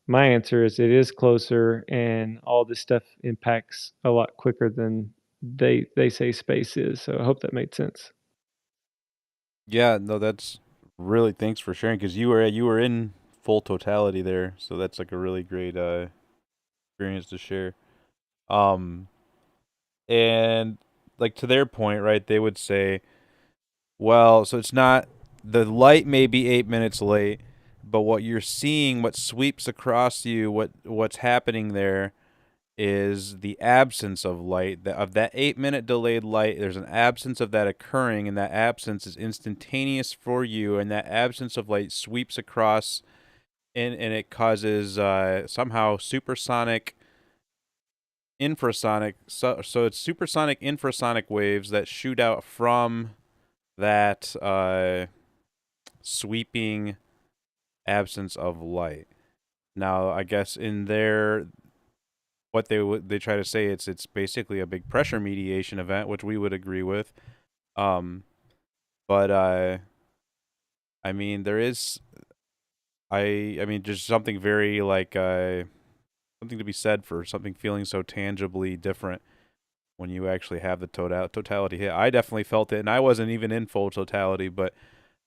K: My answer is it is closer, and all this stuff impacts a lot quicker than they say space is. So I hope that made sense.
A: Yeah, no, that's really, thanks for sharing, because you were in full totality there, so that's like a really great experience to share. Um, and like to their point, right? They would say, well, so it's not, the light may be 8 minutes late, but what you're seeing, what sweeps across you, what's happening there is the absence of light. Of that 8-minute delayed light, there's an absence of that occurring, and that absence is instantaneous for you, and that absence of light sweeps across, and it causes somehow supersonic, infrasonic, so it's supersonic infrasonic waves that shoot out from that sweeping absence of light. Now, I guess in their what they try to say, it's basically a big pressure mediation event, which we would agree with. But I mean, there is I mean, just something very like something to be said for something feeling so tangibly different when you actually have the totality hit. I definitely felt it, and I wasn't even in full totality, but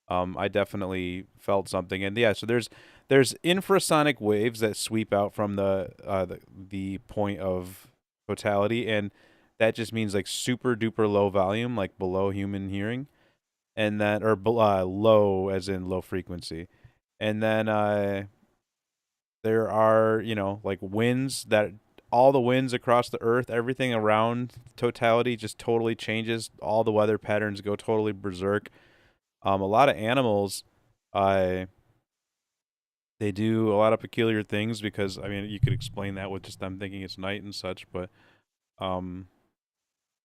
A: I definitely felt something. And yeah, so there's infrasonic waves that sweep out from the point of totality, and that just means like super duper low volume, like below human hearing, and then or low as in low frequency, and then there are like winds that all the winds across the earth, everything around totality just totally changes. All the weather patterns go totally berserk. A lot of animals, they do a lot of peculiar things because I mean you could explain that with just them thinking it's night and such, but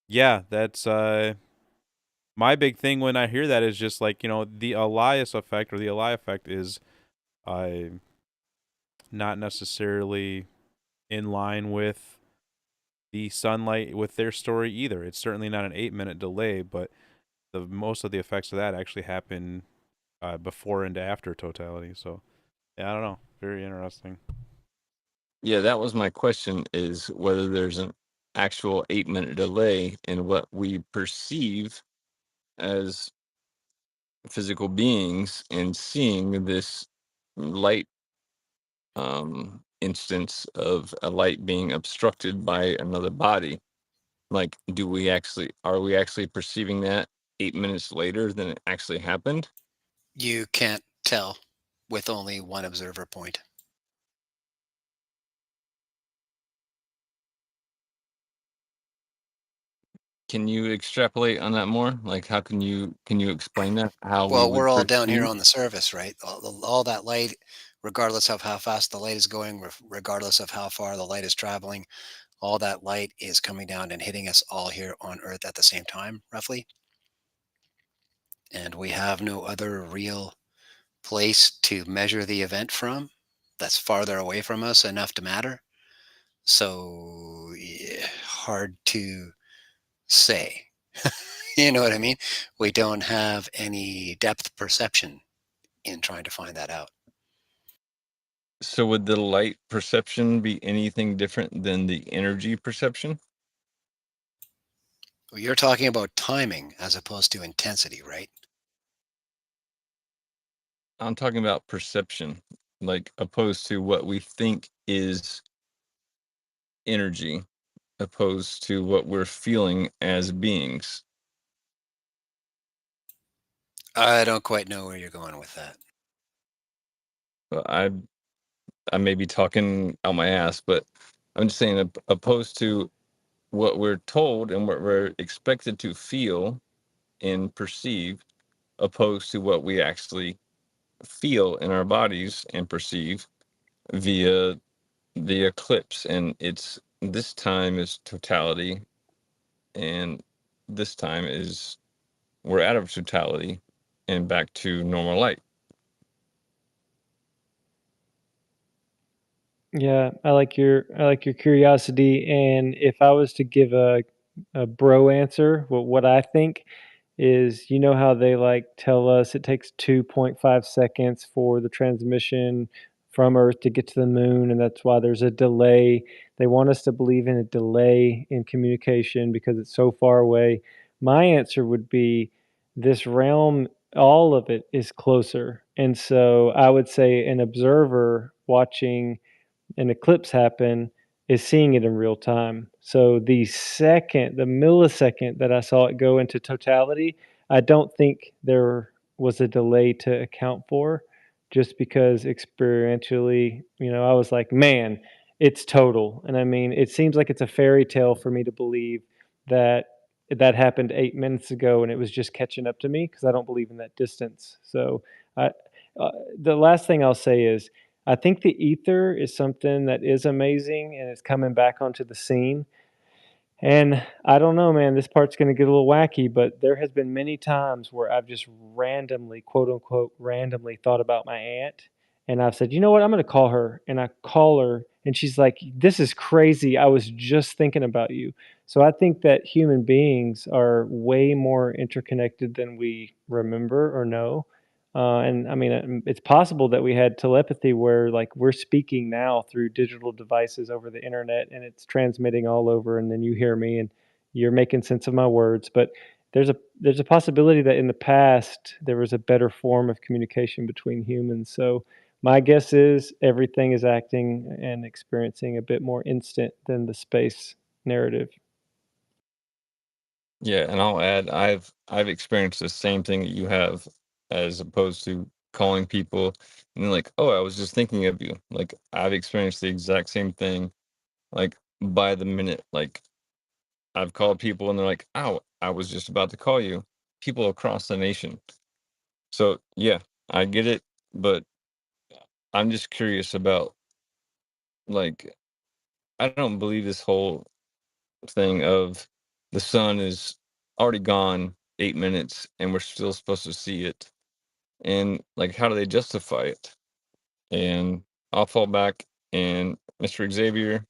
A: yeah, that's my big thing when I hear that is just like the Elias effect or the Eli effect is not necessarily in line with the sunlight with their story either. It's certainly not an 8-minute delay, but the most of the effects of that actually happen before and after totality. So yeah, I don't know. Very interesting.
J: Yeah, that was my question, is whether there's an actual 8-minute delay in what we perceive as physical beings and seeing this light instance of a light being obstructed by another body. Like, are we actually perceiving that 8 minutes later than it actually happened?
E: You can't tell with only one observer point.
J: Can you extrapolate on that more? Like, how can you explain that? How we
E: Well,
J: would
E: we're all down here
J: perceive?
E: on the surface, right? All that light, regardless of how fast the light is going, regardless of how far the light is traveling, all that light is coming down and hitting us all here on Earth at the same time, roughly. And we have no other real place to measure the event from that's farther away from us enough to matter. So yeah, hard to say. You know what I mean? We don't have any depth perception in trying to find that out.
J: So would the light perception be anything different than the energy perception?
E: Well, you're talking about timing as opposed to intensity, right?
J: I'm talking about perception, like opposed to what we think is energy, opposed to what we're feeling as beings.
E: I don't quite know where you're going with that.
J: Well, I may be talking out my ass, but I'm just saying opposed to what we're told and what we're expected to feel and perceive, opposed to what we actually feel in our bodies and perceive via the eclipse. And it's this time is totality, and this time is we're out of totality and back to normal light.
K: Yeah, I like your curiosity, and if I was to give a bro answer, what I think is, you know how they like tell us it takes 2.5 seconds for the transmission from Earth to get to the moon, and that's why there's a delay. They want us to believe in a delay in communication because it's so far away. My answer would be this realm, all of it is closer. And so I would say an observer watching an eclipse happen is seeing it in real time. So the millisecond that I saw it go into totality, I don't think there was a delay to account for, just because experientially, I was like, man, it's total. And I mean, it seems like it's a fairy tale for me to believe that that happened 8 minutes ago and it was just catching up to me because I don't believe in that distance. So I, the last thing I'll say is I think the ether is something that is amazing and it's coming back onto the scene. And I don't know, man, this part's going to get a little wacky, but there has been many times where I've just randomly, quote unquote, randomly thought about my aunt. And I've said, you know what, I'm going to call her. And I call her, and she's like, this is crazy. I was just thinking about you. So I think that human beings are way more interconnected than we remember or know. And I mean, it's possible that we had telepathy where, like, we're speaking now through digital devices over the internet and it's transmitting all over, and then you hear me and you're making sense of my words. But there's a possibility that in the past there was a better form of communication between humans. So my guess is everything is acting and experiencing a bit more instant than the space narrative.
J: Yeah, and I'll add, I've experienced the same thing that you have, as opposed to calling people and they're like, "Oh, I was just thinking of you." Like, I've experienced the exact same thing, like, by the minute. Like, I've called people and they're like, "Oh, I was just about to call you." People across the nation. So, yeah, I get it, but I'm just curious about, like, I don't believe this whole thing of the sun is already gone 8 minutes and we're still supposed to see it. And, like, how do they justify it? And I'll fall back, and Mr. Xavier,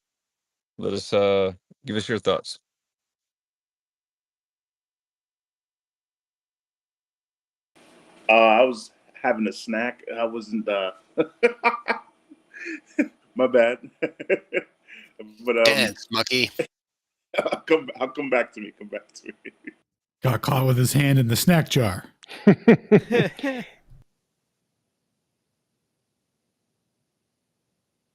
J: let us give us your thoughts.
O: I was having a snack. I wasn't. My bad. But
E: Dance, monkey.
O: I'll come back to me. Come back to me.
C: Got caught with his hand in the snack jar.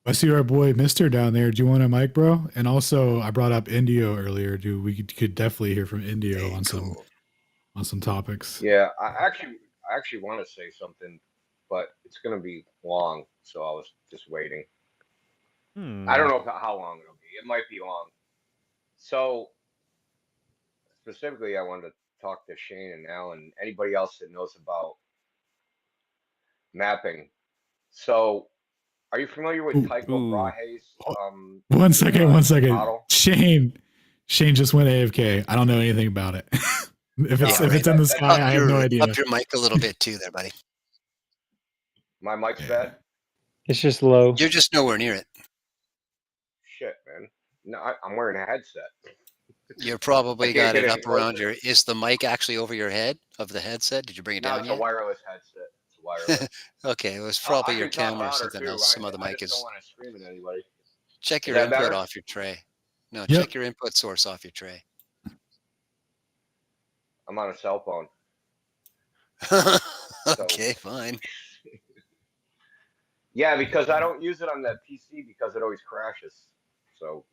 C: I see our boy Mister down there. Do you want a mic, bro? And also, I brought up Indio earlier. Dude, we could definitely hear from Indio on some topics.
I: Yeah, I actually want to say something, but it's going to be long, so I was just waiting. I don't know how long it'll be. It might be long. So specifically, I wanted to talk to Shane and Alan, anybody else that knows about mapping. So, are you familiar with Tycho Brahe's?
C: One second.
I: Model?
C: Shane just went AFK. I don't know anything about it. if it's in the sky, I have no idea.
E: Up your mic a little bit too, there, buddy.
I: My mic's bad.
K: It's just low.
E: You're just nowhere near it.
I: Shit, man. No, I'm wearing a headset.
E: You're probably got it up around your. Is the mic actually over your head of the headset? Did you bring it down?
I: No, it's a wireless headset. It's wireless.
E: Okay, it was probably your camera or something else. Some other mic is.
I: Don't want to scream at anybody.
E: Check your input off your tray. No, check your input source off your tray.
I: I'm on a cell phone.
E: Okay, fine.
I: Yeah, because I don't use it on that PC because it always crashes. So,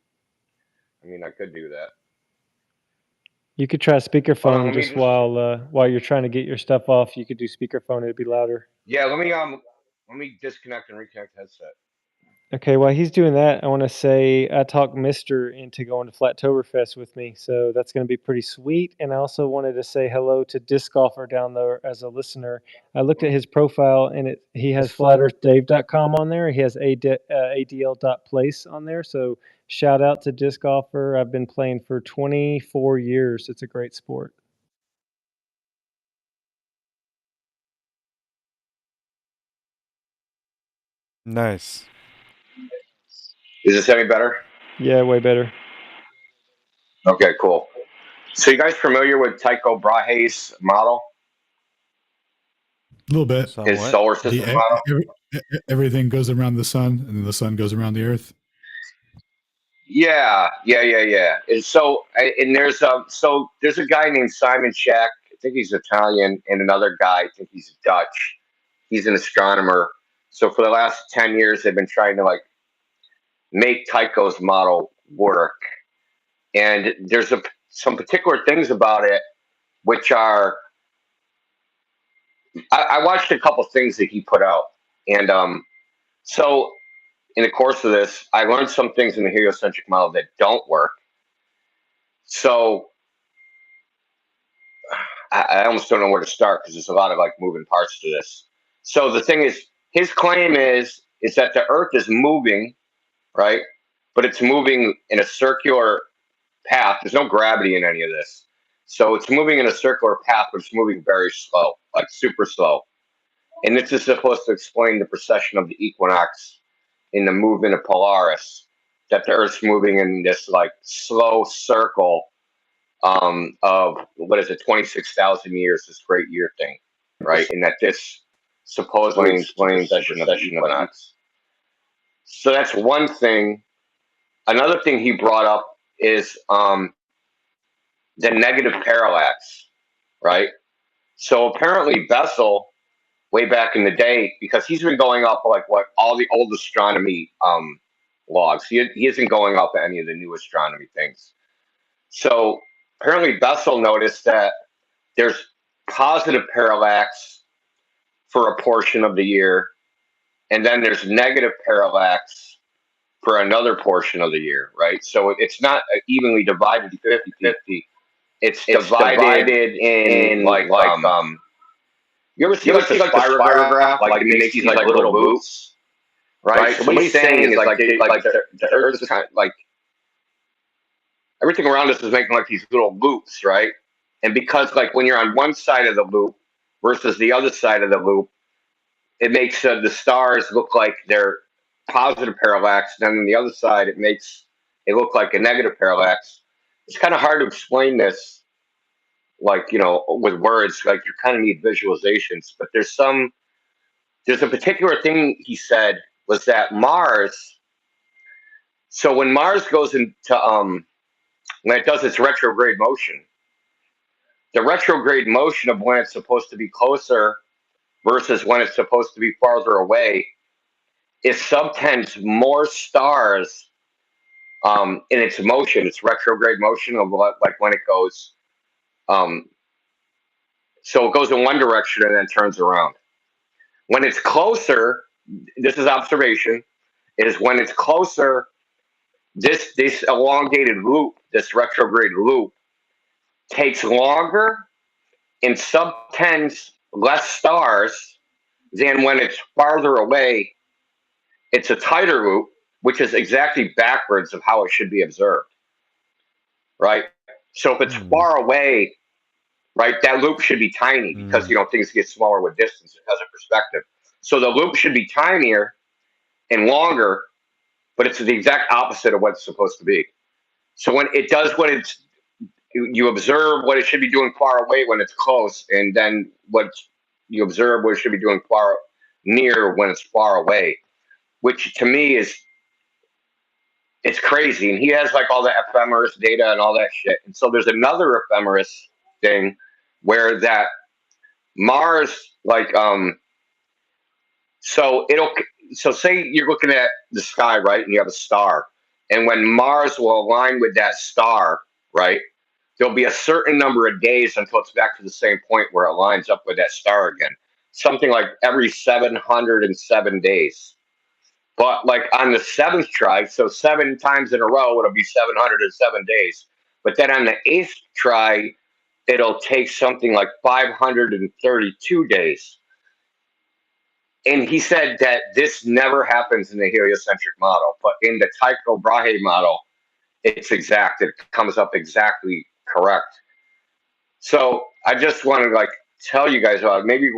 I: I mean, I could do that.
K: You could try speakerphone just while you're trying to get your stuff off. You could do speakerphone; it'd be louder.
I: Yeah, let me disconnect and reconnect the headset.
K: Okay, while he's doing that, I want to say I talked Mister into going to Flattoberfest with me, so that's going to be pretty sweet. And I also wanted to say hello to Disc Golfer down there as a listener. I looked at his profile, and he has flatearthdave.com on there. He has adl.place on there. So shout out to Disc Golfer. I've been playing for 24 years. It's a great sport.
A: Nice.
I: Is this any better?
K: Yeah, way better.
I: Okay, cool. So you guys familiar with Tycho Brahe's model?
C: A little bit.
I: His solar system model?
C: Everything goes around the sun, and then the sun goes around the earth.
I: Yeah. And so, there's a guy named Simon Shack. I think he's Italian, and another guy, I think he's Dutch. He's an astronomer. So for the last 10 years, they've been trying to make Tycho's model work. And there's some particular things about it, which are, I watched a couple things that he put out. And so in the course of this, I learned some things in the heliocentric model that don't work. So I almost don't know where to start because there's a lot of like moving parts to this. So the thing is, his claim is that the Earth is moving, right? But it's moving in a circular path. There's no gravity in any of this. So it's moving in a circular path, but it's moving very slow, like super slow. And this is supposed to explain the precession of the equinox in the movement of Polaris, that the Earth's moving in this like slow circle of what is it, 26,000 years, this great year thing, right? And that this supposedly explains the precession of the equinox. So that's one thing. Another thing he brought up is the negative parallax, right? So apparently Bessel, way back in the day, because he's been going up like what all the old astronomy logs. He isn't going up any of the new astronomy things. So apparently Bessel noticed that there's positive parallax for a portion of the year, and then there's negative parallax for another portion of the year, right? So it's not evenly divided 50-50. It's divided in like you ever see like the spirograph? Like it makes these like little loops, right? So what he's saying is like the Earth is kind of like everything around us is making like these little loops, right? And because like when you're on one side of the loop versus the other side of the loop, it makes the stars look like they're positive parallax. Then on the other side, it makes it look like a negative parallax. It's kind of hard to explain this, like with words. Like you kind of need visualizations. But there's a particular thing he said was that Mars. So when Mars goes into when it does its retrograde motion, the retrograde motion of when it's supposed to be closer versus when it's supposed to be farther away is sometimes more stars in its motion, its retrograde motion of like when it goes. So it goes in one direction and then turns around. When it's closer, this is observation, is when it's closer, this elongated loop, this retrograde loop, takes longer and subtends less stars than when it's farther away. It's a tighter loop, which is exactly backwards of how it should be observed, right? So if it's far away, right, that loop should be tiny because things get smaller with distance as a perspective. So the loop should be tinier and longer, but it's the exact opposite of what it's supposed to be. So when it does what it's, you observe what it should be doing far away when it's close, and then what you observe what it should be doing far near when it's far away, which to me is it's crazy. And he has like all the ephemeris data and all that shit. And so there's another ephemeris thing where that Mars so say you're looking at the sky, right, and you have a star, and when Mars will align with that star, right, there'll be a certain number of days until it's back to the same point where it lines up with that star again, something like every 707 days. But like on the seventh try, so 7 times in a row, it'll be 707 days. But then on the 8th try, it'll take something like 532 days. And he said that this never happens in the heliocentric model, but in the Tycho Brahe model, it's exact. It comes up exactly correct. So I just want to like tell you guys about it. Maybe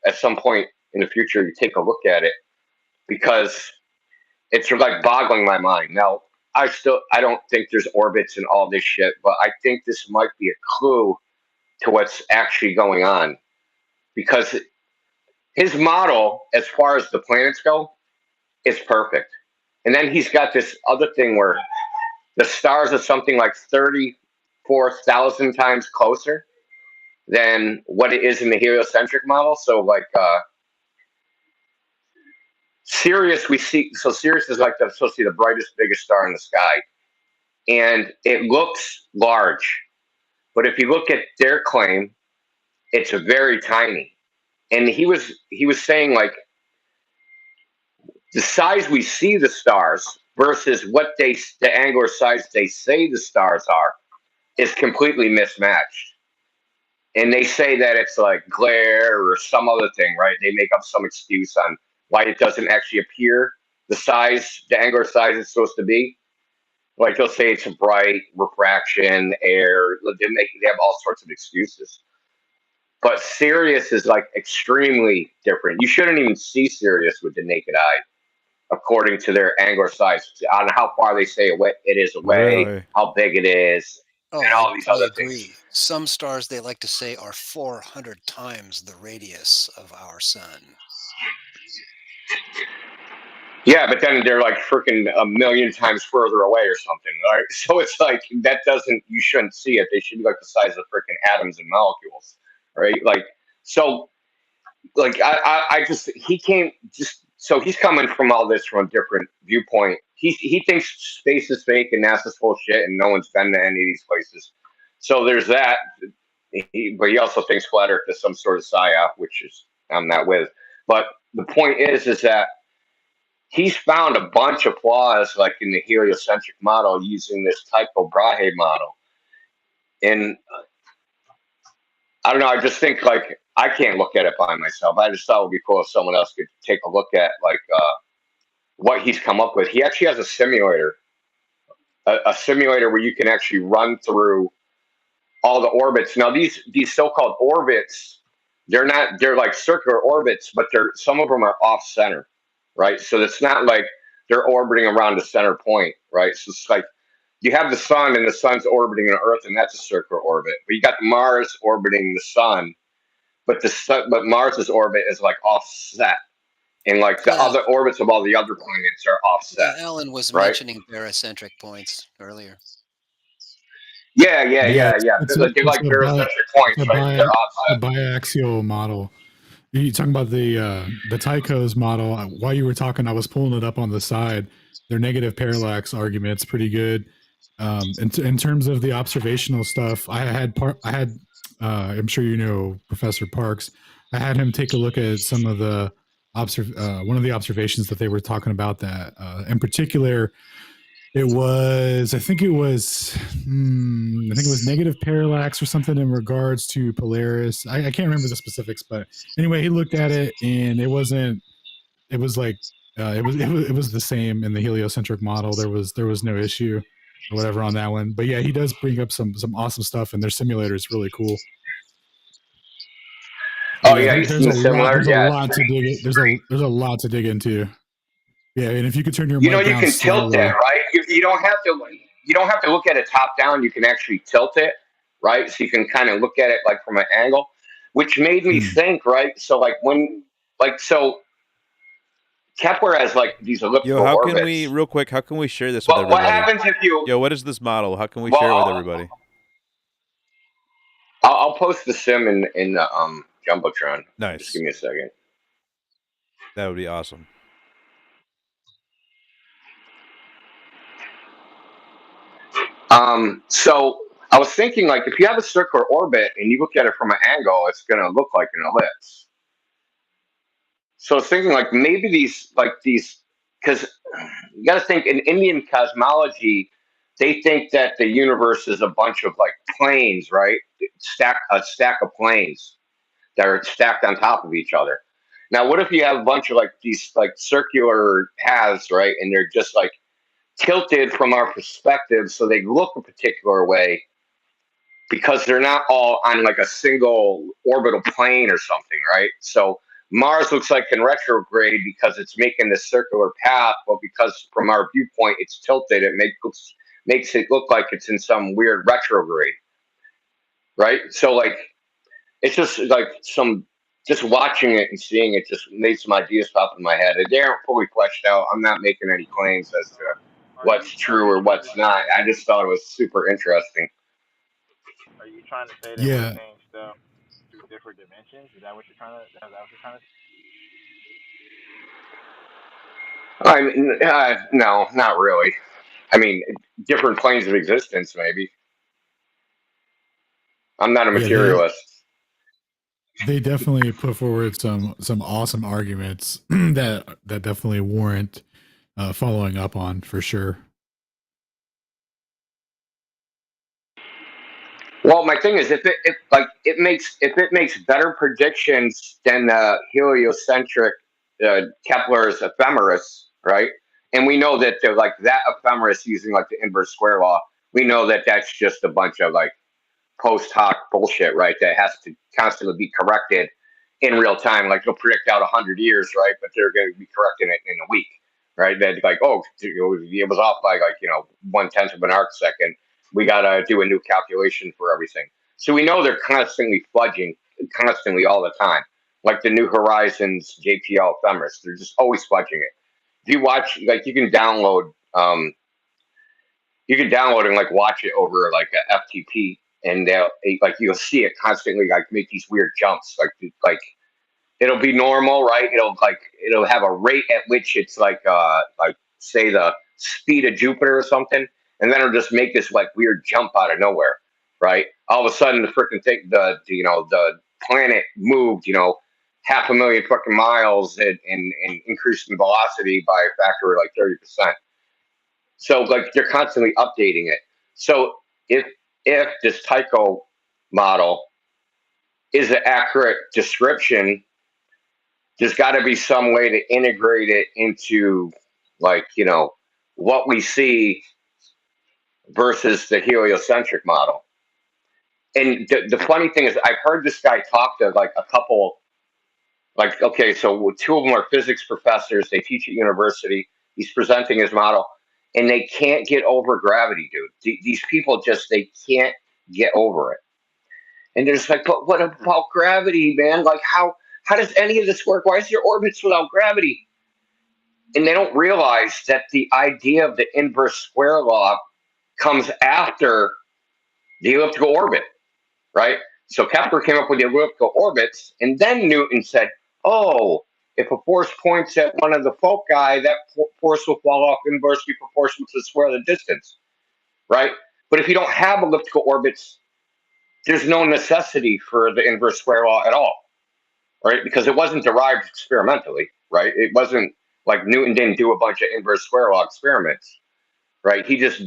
I: at some point in the future you take a look at it, because it's like boggling my mind. Now I don't think there's orbits and all this shit, but I think this might be a clue to what's actually going on, because his model, as far as the planets go, is perfect. And then he's got this other thing where the stars are something like 34,000 times closer than what it is in the heliocentric model. So like Sirius, Sirius is like supposed to be the brightest, biggest star in the sky. And it looks large. But if you look at their claim, it's very tiny. And he was saying like the size we see the stars versus what the angular size they say the stars are is completely mismatched. And they say that it's like glare or some other thing, right? They make up some excuse on why it doesn't actually appear the angular size is supposed to be. Like they'll say it's bright, refraction, air. They have all sorts of excuses. But Sirius is like extremely different. You shouldn't even see Sirius with the naked eye, according to their angular size, on how far they say it is away,
A: Really?
I: how big it is,
E: Oh,
I: and all these other
E: agree.
I: things.
E: Some stars they like to say are 400 times the radius of our sun.
I: Yeah, but then they're like freaking a million times further away or something, right? So it's like that doesn't. You shouldn't see it. They should be like the size of freaking atoms and molecules, right? Like so. Like I just he came just so he's coming from all this from a different viewpoint. He thinks space is fake and NASA's full shit and no one's been to any of these places. So there's that. But he also thinks flat Earth is some sort of psyop, which is I'm not with. But the point is that he's found a bunch of flaws like in the heliocentric model using this Tycho Brahe model. And I don't know. I just think like I can't look at it by myself. I just thought it would be cool if someone else could take a look at like what he's come up with. He actually has a simulator, a simulator where you can actually run through all the orbits. Now these so-called orbits, they're like circular orbits, but some of them are off center, right? So it's not like they're orbiting around a center point, right? So it's like you have the sun and the sun's orbiting the Earth, and that's a circular orbit. But you got Mars orbiting the sun, but but Mars's orbit is like offset, and like the other orbits of all the other planets are offset.
E: Yeah, Alan was
I: right?
E: mentioning barocentric points earlier.
I: Yeah.
C: It's
I: They're like barocentric points, right? They're
C: a
I: offset.
C: biaxial model. You talking about the Tycho's model? While you were talking, I was pulling it up on the side. Their negative parallax argument's pretty good. In terms of the observational stuff, I'm sure you know Professor Parks. I had him take a look at some of the one of the observations that they were talking about. That in particular, I think it was negative parallax or something in regards to Polaris. I can't remember the specifics, but anyway, he looked at it and it was like it was the same in the heliocentric model. There was no issue or whatever on that one. But yeah, he does bring up some awesome stuff, and their simulator is really cool.
I: Oh yeah, you've seen the similar.
C: There's a lot to dig. There's a lot to dig into. Yeah, and if you could turn your mic
I: you
C: down
I: can
C: slightly.
I: tilt that, right? You don't have to. You don't have to look at it top down. You can actually tilt it, right? So you can kind of look at it like from an angle, which made me think, right? So like Kepler has like these elliptical orbits.
A: Can we real quick? How can we share this with everybody?
I: What happens if you?
A: What is this model? How can we share it with everybody?
I: I'll post the sim in the Jumbotron.
A: Nice.
I: Just give me a second.
A: That would be awesome.
I: So I was thinking, like, if you have a circular orbit and you look at it from an angle, it's going to look like an ellipse. So I was thinking, like, maybe these, because you got to think in Indian cosmology, they think that the universe is a bunch of like planes, right? A stack of planes that are stacked on top of each other. Now, what if you have a bunch of like these like circular paths, right? And they're just like tilted from our perspective, so they look a particular way because they're not all on like a single orbital plane or something, right? So Mars looks like in retrograde because it's making this circular path, but because from our viewpoint it's tilted, it makes it look like it's in some weird retrograde, right? So like it's just like just watching it and seeing it just made some ideas pop in my head. They aren't fully fleshed out. I'm not making any claims as to what's true or what's not. I just thought it was super interesting.
M: Are you trying to say that we're seeing stuff through different dimensions? Is that what you're trying to?
I: I mean, no, not really. I mean, different planes of existence, maybe. I'm not a materialist.
C: they definitely put forward some awesome arguments that definitely warrant following up on for sure.
I: Well, my thing is, if it makes better predictions than the heliocentric Kepler's ephemeris, right? And we know that they're like that ephemeris using like the inverse square law. We know that that's just a bunch of like post hoc bullshit, right? That has to constantly be corrected in real time. Like they'll predict out 100 years, right? But they're going to be correcting it in a week, right? They're like, oh, it was off by like 1/10 of an arc second. We got to do a new calculation for everything. So we know they're constantly fudging, constantly all the time. Like the New Horizons JPL ephemeris, they're just always fudging it. If you watch, like you can download and like watch it over like a FTP, and they'll like you'll see it constantly like make these weird jumps. Like it'll be normal, right? It'll have a rate at which it's like say the speed of Jupiter or something, and then it'll just make this like weird jump out of nowhere, right? All of a sudden the freaking thing, the planet moved, 500,000 fucking miles and increased in velocity by a factor of like 30%. So like they're constantly updating it. So if this Tycho model is an accurate description, there's got to be some way to integrate it into like what we see versus the heliocentric model. And the funny thing is, I've heard this guy talk to like a couple. Like, okay, so two of them are physics professors. They teach at university. He's presenting his model, and they can't get over gravity, dude. These people they can't get over it. And they're just like, but what about gravity, man? Like, how does any of this work? Why is there orbits without gravity? And they don't realize that the idea of the inverse square law comes after the elliptical orbit, right? So Kepler came up with the elliptical orbits, and then Newton said, oh, if a force points at one of the foci, that force will fall off inversely proportional to the square of the distance, right? But if you don't have elliptical orbits, there's no necessity for the inverse square law at all, right? Because it wasn't derived experimentally, right? It wasn't like Newton didn't do a bunch of inverse square law experiments, right? He just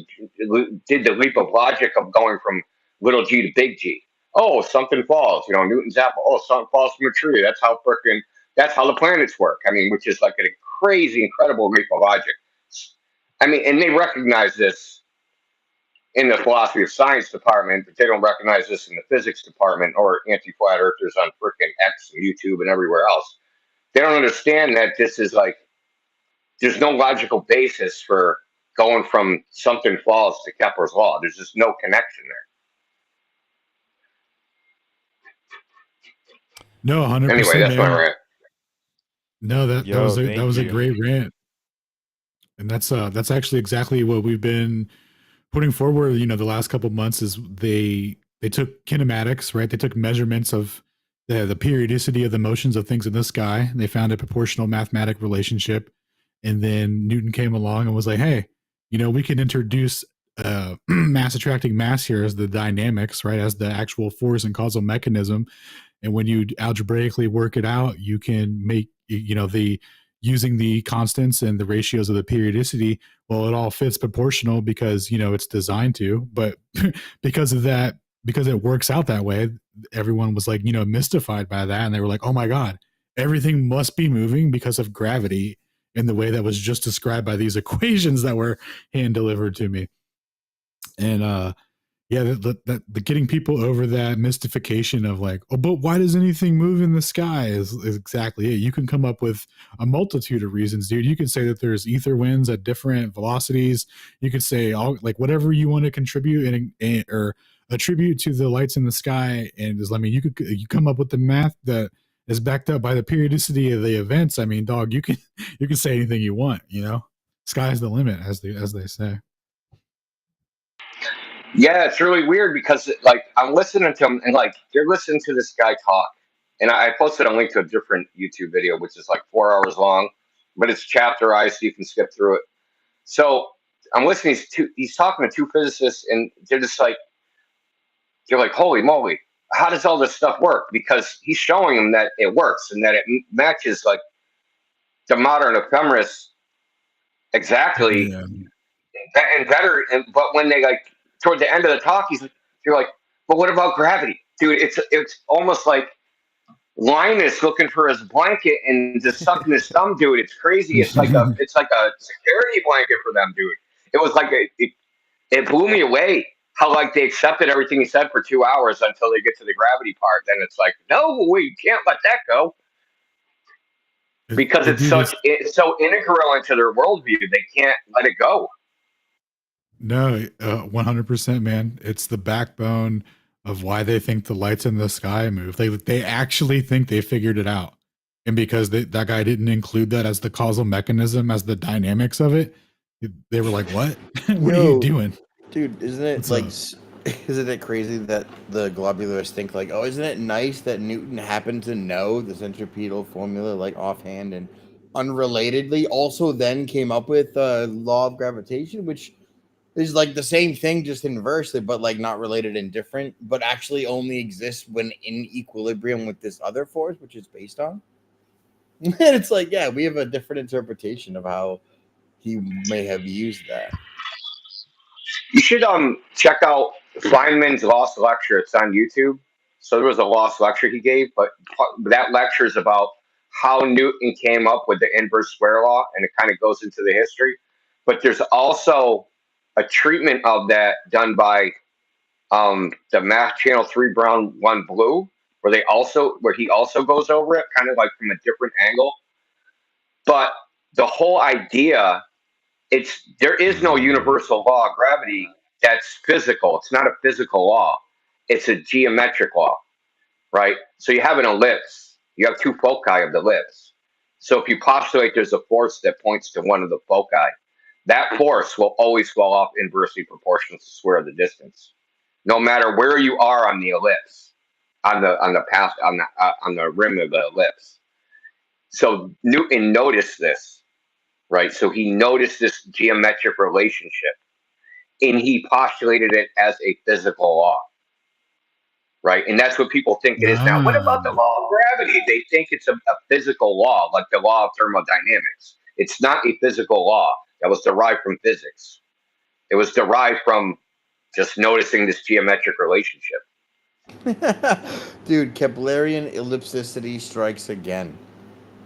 I: did the leap of logic of going from little g to big G. Oh, something falls, Newton's apple. Oh, something falls from a tree. That's how the planets work. I mean, which is like a crazy, incredible leap of logic. I mean, and they recognize this in the philosophy of science department, but they don't recognize this in the physics department or anti-flat earthers on freaking X and YouTube and everywhere else. They don't understand that this is like, there's no logical basis for going from something falls to Kepler's law. There's just no connection there.
C: No, 100%.
I: Anyway, that's my rant.
C: No, that was a great rant, and that's actually exactly what we've been putting forward. The last couple of months is they took kinematics, right? They took measurements of the periodicity of the motions of things in the sky. They found a proportional mathematic relationship, and then Newton came along and was like, hey, we can introduce mass attracting mass here as the dynamics, right, as the actual force and causal mechanism. And when you algebraically work it out, you can make the using the constants and the ratios of the periodicity. Well, it all fits proportional because it's designed to. But because of that, because it works out that way, everyone was like mystified by that, and they were like, "Oh my god, everything must be moving because of gravity." In the way that was just described by these equations that were hand delivered to me. And the getting people over that mystification of like, oh, but why does anything move in the sky is exactly it. You can come up with a multitude of reasons, dude. You can say that there's ether winds at different velocities. You could say all like whatever you want to contribute and or attribute to the lights in the sky. And you come up with the math that is backed up by the periodicity of the events. I mean, dog, you can say anything you want, sky's the limit, as they say.
I: Yeah, it's really weird because like I'm listening to him and like you're listening to this guy talk, and I posted a link to a different YouTube video which is like 4 hours long, but it's chapterized so you can skip through it. So I'm listening. He's talking to two physicists, and they're like, holy moly! how does all this stuff work? Because he's showing them that it works and that it matches like the modern ephemeris exactly
C: Yeah.
I: and better. But when they like toward the end of the talk, you're like, but what about gravity, dude? It's almost like Linus looking for his blanket and just sucking his thumb, dude. It's crazy. It's like a security blanket for them, dude. It was like it blew me away how like they accepted everything he said for 2 hours until they get to the gravity part. Then it's like, no, we can't let that go because it's so integral into their worldview. They can't let it go.
C: No, 100%, man. It's the backbone of why they think the lights in the sky move. They actually think they figured it out, and because that guy didn't include that as the causal mechanism, as the dynamics of it, they were like, "What? What are you doing,
B: dude? Isn't it isn't it crazy that the globularists think like, oh, isn't it nice that Newton happened to know the centripetal formula like offhand and unrelatedly also then came up with law of gravitation, which is like the same thing just inversely, but like not related and different, but actually only exists when in equilibrium with this other force, which is based on. And it's like, yeah, we have a different interpretation of how he may have used that.
I: You should check out Feynman's lost lecture. It's on YouTube. So there was a lost lecture he gave, but that lecture is about how Newton came up with the inverse square law, and it kind of goes into the history. But there's also a treatment of that done by the Math Channel 3 Brown 1 Blue, where he also goes over it, kind of like from a different angle. But the whole idea, there is no universal law of gravity that's physical. It's not a physical law. It's a geometric law, right? So you have an ellipse. You have two foci of the ellipse. So if you postulate there's a force that points to one of the foci, that force will always fall off inversely proportional to the square of the distance, no matter where you are on the ellipse, on the rim of the ellipse. So Newton noticed this, right? So he noticed this geometric relationship, and he postulated it as a physical law, right? And that's what people think it is now. What about the law of gravity? They think it's a physical law, like the law of thermodynamics. It's not a physical law that was derived from physics. It was derived from just noticing this geometric relationship.
B: Dude, Keplerian ellipticity strikes again.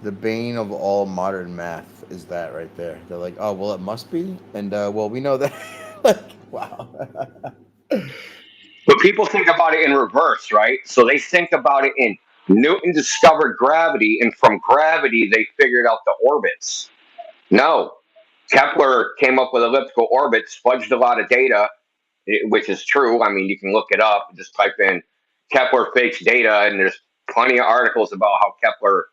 B: The bane of all modern math is that right there. They're like, oh, well, it must be. And, well, we know that. Like, wow.
I: But people think about it in reverse, right? So they think about it in Newton discovered gravity, and from gravity, they figured out the orbits. No. Kepler came up with elliptical orbits, fudged a lot of data, which is true. I mean, you can look it up. Just type in Kepler fakes data, and there's plenty of articles about how Kepler.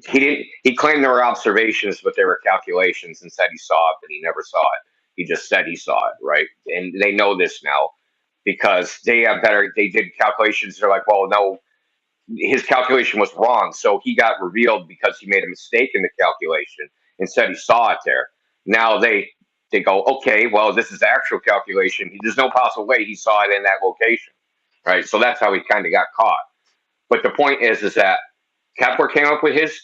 I: He claimed there were observations, but they were calculations, and said he saw it, but he never saw it. He just said he saw it, right? And they know this now because they did calculations. They're like, well, no, his calculation was wrong. So he got revealed because he made a mistake in the calculation and said he saw it there. Now they go, okay, well, this is the actual calculation. There's no possible way he saw it in that location, right? So that's how he kind of got caught. But the point is that Kepler came up with his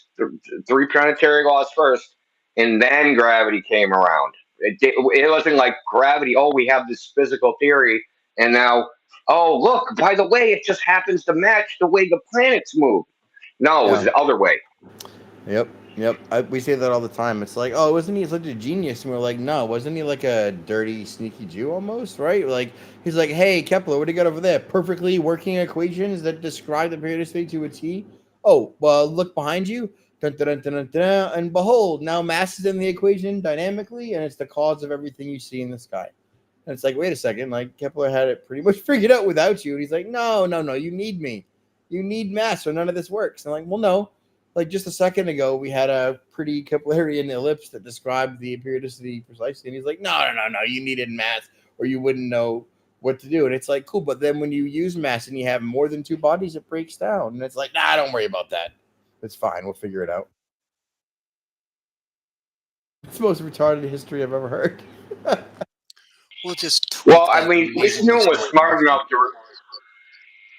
I: three planetary laws first, and then gravity came around. It wasn't like gravity, oh, we have this physical theory, and now, oh, look, by the way, it just happens to match the way the planets move. No, it was the other way.
B: Yep. We say that all the time. It's like, oh, wasn't he such a genius? And we're like, no, wasn't he like a dirty, sneaky Jew almost, right? Like, he's like, hey, Kepler, what do you got over there? Perfectly working equations that describe the periodicity to a T. Oh, well, look behind you. Dun, dun, dun, dun, dun, and behold, now mass is in the equation dynamically, and it's the cause of everything you see in the sky. And it's like, wait a second, like Kepler had it pretty much figured out without you. And he's like, no, you need me. You need mass, or none of this works. And I'm like, well, no. Like just a second ago, we had a pretty Keplerian ellipse that described the periodicity precisely. And he's like, no, you needed mass or you wouldn't know what to do. And it's like, cool. But then when you use mass and you have more than two bodies, it breaks down. And it's like, nah, don't worry about that. It's fine. We'll figure it out. It's the most retarded history I've ever heard.
E: We'll just
I: I mean, this Newton was smart enough to.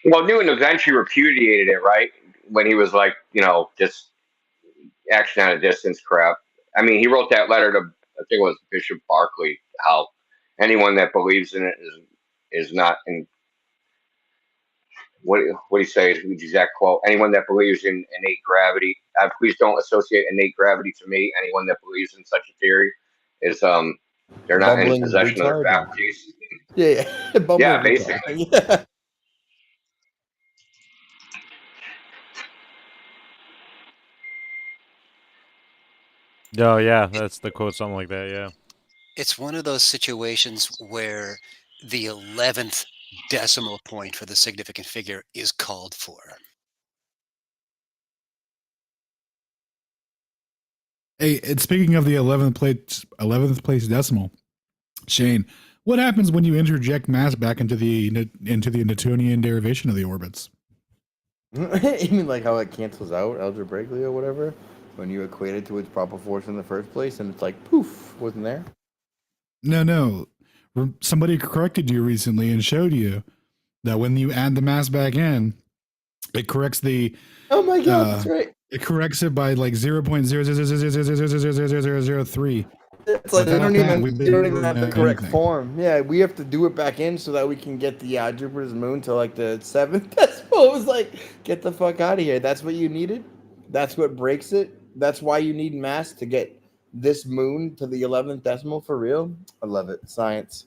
I: Well, Newton eventually repudiated it, right? When he was like, just action at a distance crap. I mean, he wrote that letter to, I think it was Bishop Barclay, how anyone that believes in it is not in, what do you say? The exact quote: "Anyone that believes in innate gravity, please don't associate innate gravity to me. Anyone that believes in such a theory is they're not in
B: Bumbling
I: possession of their
B: retard.
I: faculties."
B: Yeah, bumbling
I: Yeah,
B: retard.
I: basically.
B: Yeah.
A: Oh yeah, that's the quote, something like that. Yeah.
E: It's one of those situations where the 11th decimal point for the significant figure is called for.
C: Hey, and speaking of the 11th place decimal, Shane, what happens when you interject mass back into the Newtonian derivation of the orbits?
B: You mean like how it cancels out algebraically or whatever when you equate it to its proper force in the first place, and it's like poof, wasn't there?
C: No. Somebody corrected you recently and showed you that when you add the mass back in, it corrects the.
B: Oh my god, that's right.
C: It corrects it by like 0.000000003.
B: It's like
C: Without that, we
B: you don't even
C: wouldn't
B: have the
C: know
B: correct
C: anything.
B: form. Yeah, we have to do it back in so that we can get the Jupiter's moon to like the 7th decimal. It was like, get the fuck out of here. That's what you needed. That's what breaks it. That's why you need mass to get this moon to the 11th decimal for real. I love it. Science.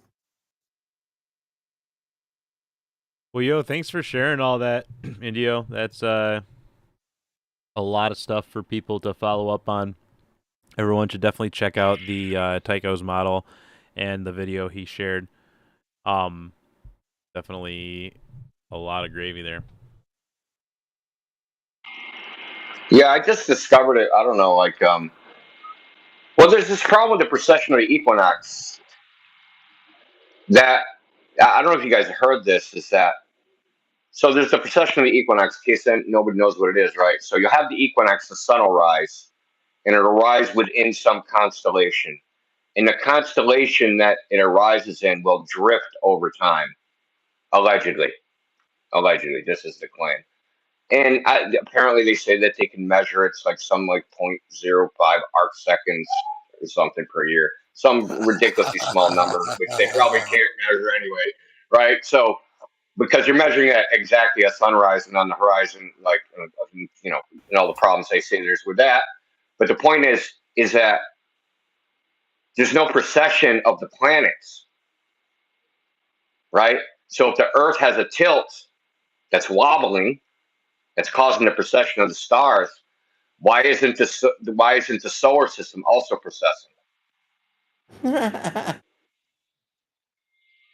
A: Well, yo, thanks for sharing all that, Indio. That's a lot of stuff for people to follow up on. Everyone should definitely check out the Tycho's model and the video he shared. Definitely a lot of gravy there.
I: Yeah, I just discovered it. I don't know, well, there's this problem with the precession of the equinox that I don't know if you guys have heard this. Is that so? There's the precession of the equinox. In case then nobody knows what it is, right? So you have the equinox, the sun will rise, and it'll rise within some constellation. And the constellation that it arises in will drift over time, allegedly. Allegedly, this is the claim. And apparently, they say that they can measure it's like some like 0.05 arc seconds or something per year, some ridiculously small number, which they probably can't measure anyway, right? So because you're measuring at exactly a sunrise and on the horizon, like and all the problems they say there's with that. But the point is that there's no precession of the planets, right? So if the Earth has a tilt that's wobbling, that's causing the precession of the stars, why isn't the solar system also precessing?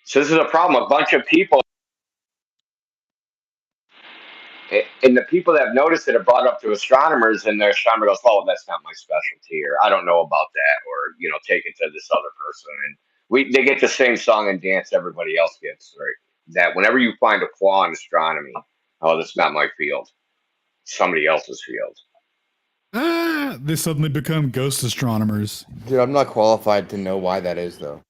I: So this is a problem. A bunch of people, and the people that have noticed it are brought up to astronomers, and the astronomer goes, "Well, that's not my specialty," or "I don't know about that," or take it to this other person, and they get the same song and dance everybody else gets, right? That whenever you find a flaw in astronomy, oh, that's not my field, somebody else's field.
C: They suddenly become ghost astronomers.
B: Dude, I'm not qualified to know why that is, though.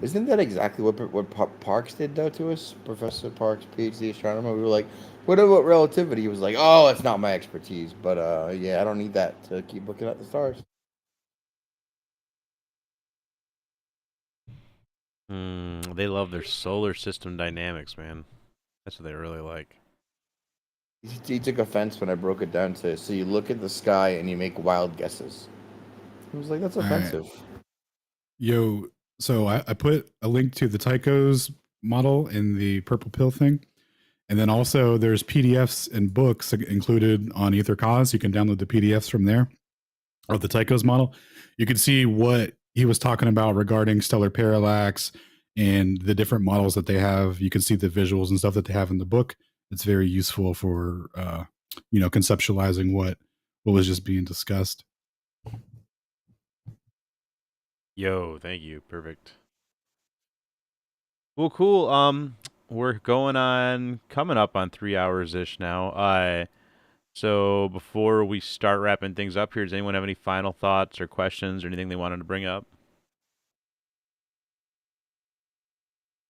B: Isn't that exactly what Parks did, though, to us? Professor Parks, PhD astronomer. We were like, what about relativity? He was like, oh, it's not my expertise. But, yeah, I don't need that to keep looking at the stars.
A: They love their solar system dynamics, man. That's what they really like.
B: He took offense when I broke it down to, so you look at the sky and you make wild guesses. He was like, that's offensive.
C: Right. Yo, so I put a link to the Tycho's model in the purple pill thing. And then also there's PDFs and books included on Aether Cause. You can download the PDFs from there of the Tycho's model. You can see what he was talking about regarding stellar parallax and the different models that they have. You can see the visuals and stuff that they have in the book. It's very useful for conceptualizing what was just being discussed.
A: Yo, thank you. Perfect. Well, cool. We're coming up on 3 hours ish now. So before we start wrapping things up here, does anyone have any final thoughts or questions or anything they wanted to bring up?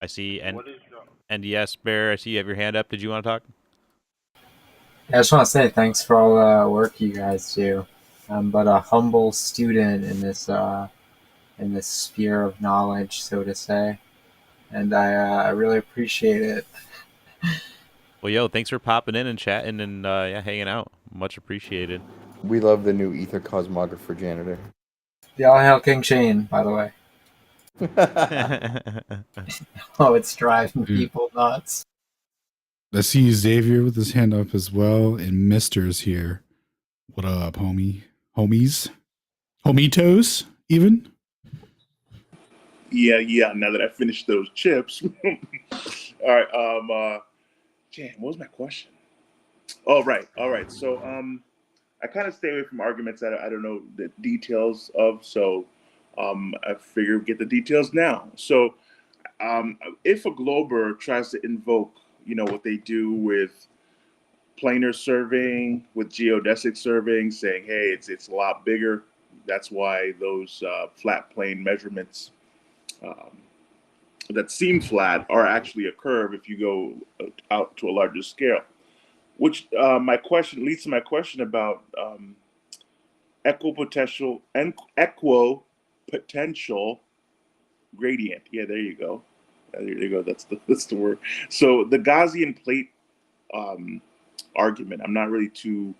A: I see. And yes, Bear, I see you have your hand up. Did you want to talk?
P: Yeah, I just want to say thanks for all the work you guys do. I'm but a humble student in this sphere of knowledge, so to say, and I really appreciate it.
A: Well, yo, thanks for popping in and chatting and yeah, hanging out. Much appreciated.
B: We love the new Aether Cosmographer janitor.
P: The All Hail King Shane, by the way. Oh, it's driving people nuts.
C: I see Xavier with his hand up as well, and Mister's here. What up, homie? Homies? Homitos, even?
O: Yeah. Now that I finished those chips. All right. Jan, what was my question? Oh, right. All right. So, I kind of stay away from arguments that I don't know the details of. So, I figure we get the details now. So, if a glober tries to invoke, what they do with planar surveying, with geodesic surveying, saying, hey, it's a lot bigger. That's why those flat plane measurements that seem flat are actually a curve if you go out to a larger scale. Which my question leads to my question about equipotential and equipotential gradient. Yeah, there you go. There you go. That's the word. So the Gaussian plate um, argument. I'm not really too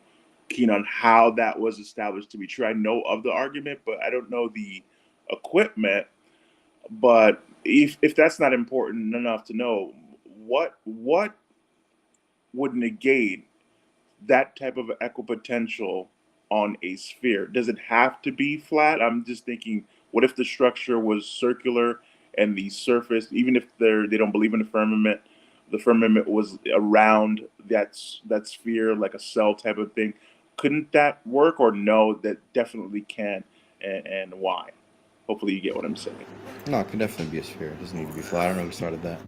O: keen on how that was established to be true. I know of the argument, but I don't know the equipment. But if that's not important enough to know, what would negate that type of equipotential on a sphere? Does it have to be flat? I'm just thinking, what if the structure was circular and the surface, even if they don't believe in the firmament was around that sphere, like a cell type of thing? Couldn't that work, or no? That definitely can, and why? Hopefully, you get what I'm saying.
B: No, it can definitely be a sphere. It doesn't need to be flat. I don't know who started that.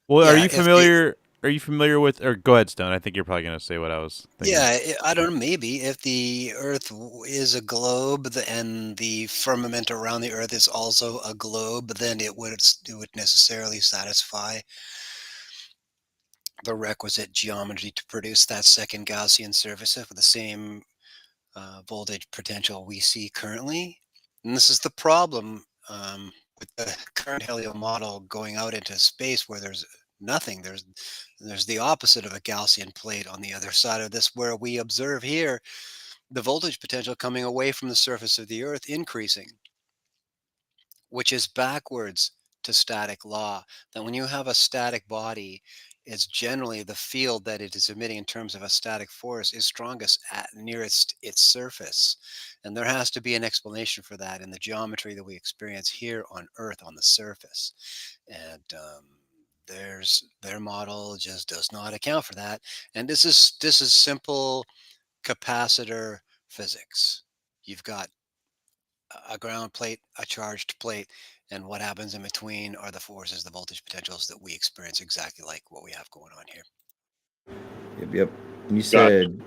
A: Well, are you familiar? Are you familiar with? Or go ahead, Stone. I think you're probably going to say what I was thinking.
E: Yeah, I don't know. Maybe if the Earth is a globe and the firmament around the Earth is also a globe, then it would necessarily satisfy the requisite geometry to produce that second Gaussian surface with the same voltage potential we see currently. And this is the problem with the current helio model going out into space where there's nothing. There's the opposite of a Gaussian plate on the other side of this, where we observe here the voltage potential coming away from the surface of the Earth increasing, which is backwards to static law. That when you have a static body, it's generally the field that it is emitting in terms of a static force is strongest at nearest its surface. And there has to be an explanation for that in the geometry that we experience here on Earth on the surface. And their model just does not account for that. And this is simple capacitor physics. You've got a ground plate, a charged plate, and what happens in between are the forces, the voltage potentials that we experience, exactly like what we have going on here.
B: Yep. You said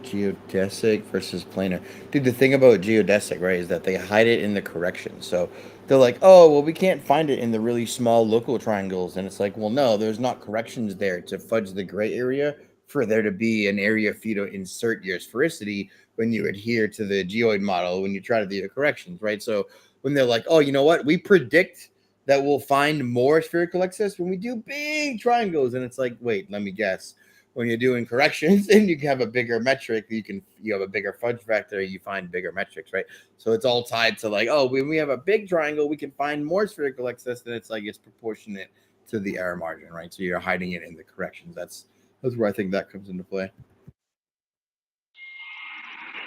B: geodesic versus planar. Dude, the thing about geodesic, right, is that they hide it in the corrections. So they're like, oh, well, we can't find it in the really small local triangles. And it's like, well, no, there's not corrections there to fudge the gray area for there to be an area for you to insert your sphericity when you adhere to the geoid model, when you try to do the corrections, right? So when they're like, oh, you know what? We predict that we'll find more spherical excess when we do big triangles. And it's like, wait, let me guess. When you're doing corrections and you have a bigger metric, you have a bigger fudge factor, you find bigger metrics, right? So it's all tied to like, oh, when we have a big triangle, we can find more spherical excess, and it's like it's proportionate to the error margin, right? So you're hiding it in the corrections. That's where I think that comes into play.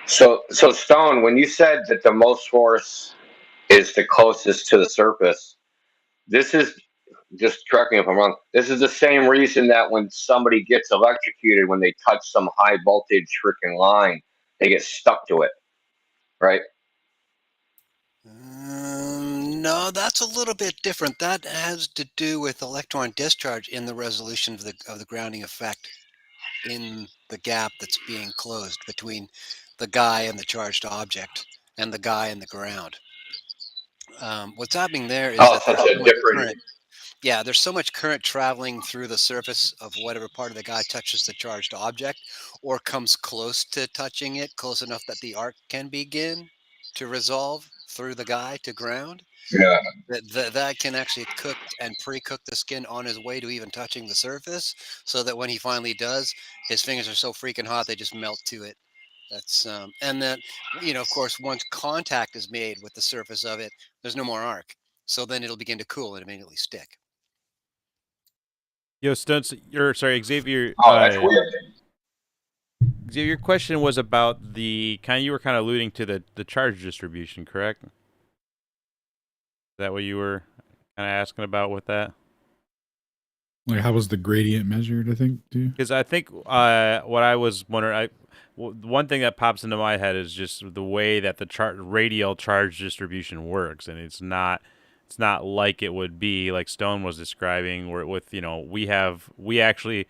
I: So Stone, when you said that the most force is the closest to the surface, this is, just correct me if I'm wrong, this is the same reason that when somebody gets electrocuted, when they touch some high voltage freaking line, they get stuck to it, right?
E: No, that's a little bit different. That has to do with electron discharge in the resolution of the grounding effect in the gap that's being closed between the guy and the charged object and the guy and the ground. What's happening there is that
I: So
E: there's
I: it's
E: so
I: a
E: much
I: different.
E: current. Yeah, there's so much current traveling through the surface of whatever part of the guy touches the charged object or comes close to touching it, close enough that the arc can begin to resolve through the guy to ground.
I: Yeah.
E: That can actually cook and pre-cook the skin on his way to even touching the surface, so that when he finally does, his fingers are so freaking hot they just melt to it. That's and then, of course, once contact is made with the surface of it, there's no more arc. So then it'll begin to cool and immediately stick.
A: Yo, Stunts, sorry, Xavier.
I: Oh, that's weird.
A: Xavier, your question was about you were kind of alluding to the charge distribution, correct? Is that what you were kind of asking about with that?
C: Like, how was the gradient measured, I think, too?
A: Because I think what I was wondering, one thing that pops into my head is just the way that the radial charge distribution works, and it's not like it would be like Stone was describing, where we actually,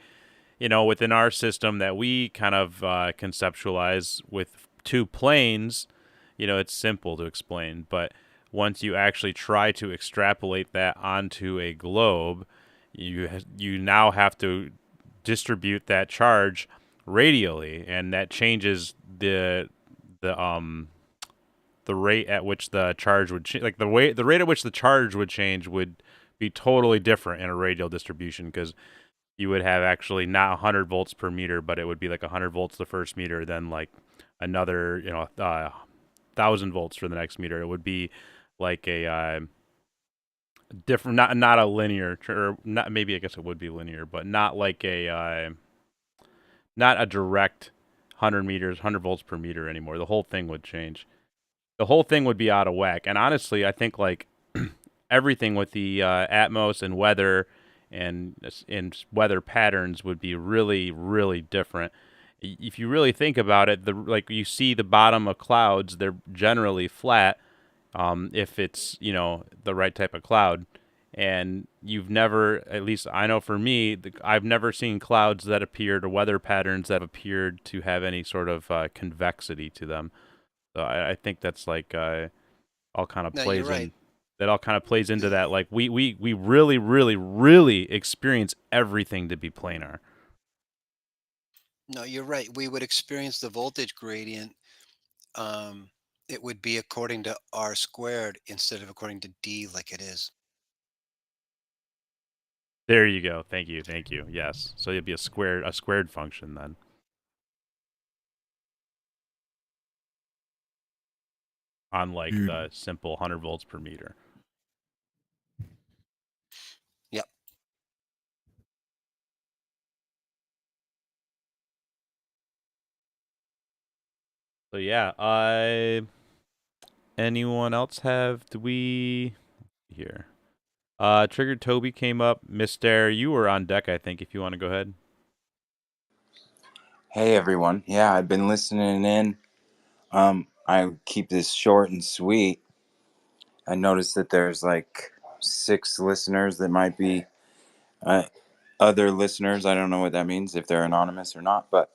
A: within our system that we kind of conceptualize with two planes, it's simple to explain, but once you actually try to extrapolate that onto a globe, you now have to distribute that charge radially, and that changes the rate at which the charge would change. Like the rate at which the charge would change would be totally different in a radial distribution, because you would have actually not 100 volts per meter, but it would be like 100 volts the first meter, then like another 1,000 volts for the next meter. It would be like a different, not a linear, or not, maybe I guess it would be linear, but not like not a direct 100 meters, 100 volts per meter anymore. The whole thing would change. The whole thing would be out of whack. And honestly, I think like everything with the Atmos and weather and weather patterns would be really, really different. If you really think about it, like you see the bottom of clouds, they're generally flat. If it's the right type of cloud, and you've never, at least I know for me, I've never seen clouds that appeared, or weather patterns that appeared to have any sort of convexity to them. So I think that's like all kind of
E: No, you're
A: plays
E: right.
A: in. That all kind of plays into that. Like we really, really, really experience everything to be planar.
E: No, you're right. We would experience the voltage gradient. It would be according to R squared instead of according to D like it is.
A: There you go. Thank you. Thank you. Yes. So it'd be a squared function then. Unlike the simple 100 volts per meter.
E: Yep.
A: So yeah, anyone else have? Do we here? Triggered Toby came up. Mister, you were on deck, I think. If you want to go ahead.
Q: Hey everyone. Yeah, I've been listening in. I keep this short and sweet. I noticed that there's like 6 listeners that might be other listeners. I don't know what that means, if they're anonymous or not. But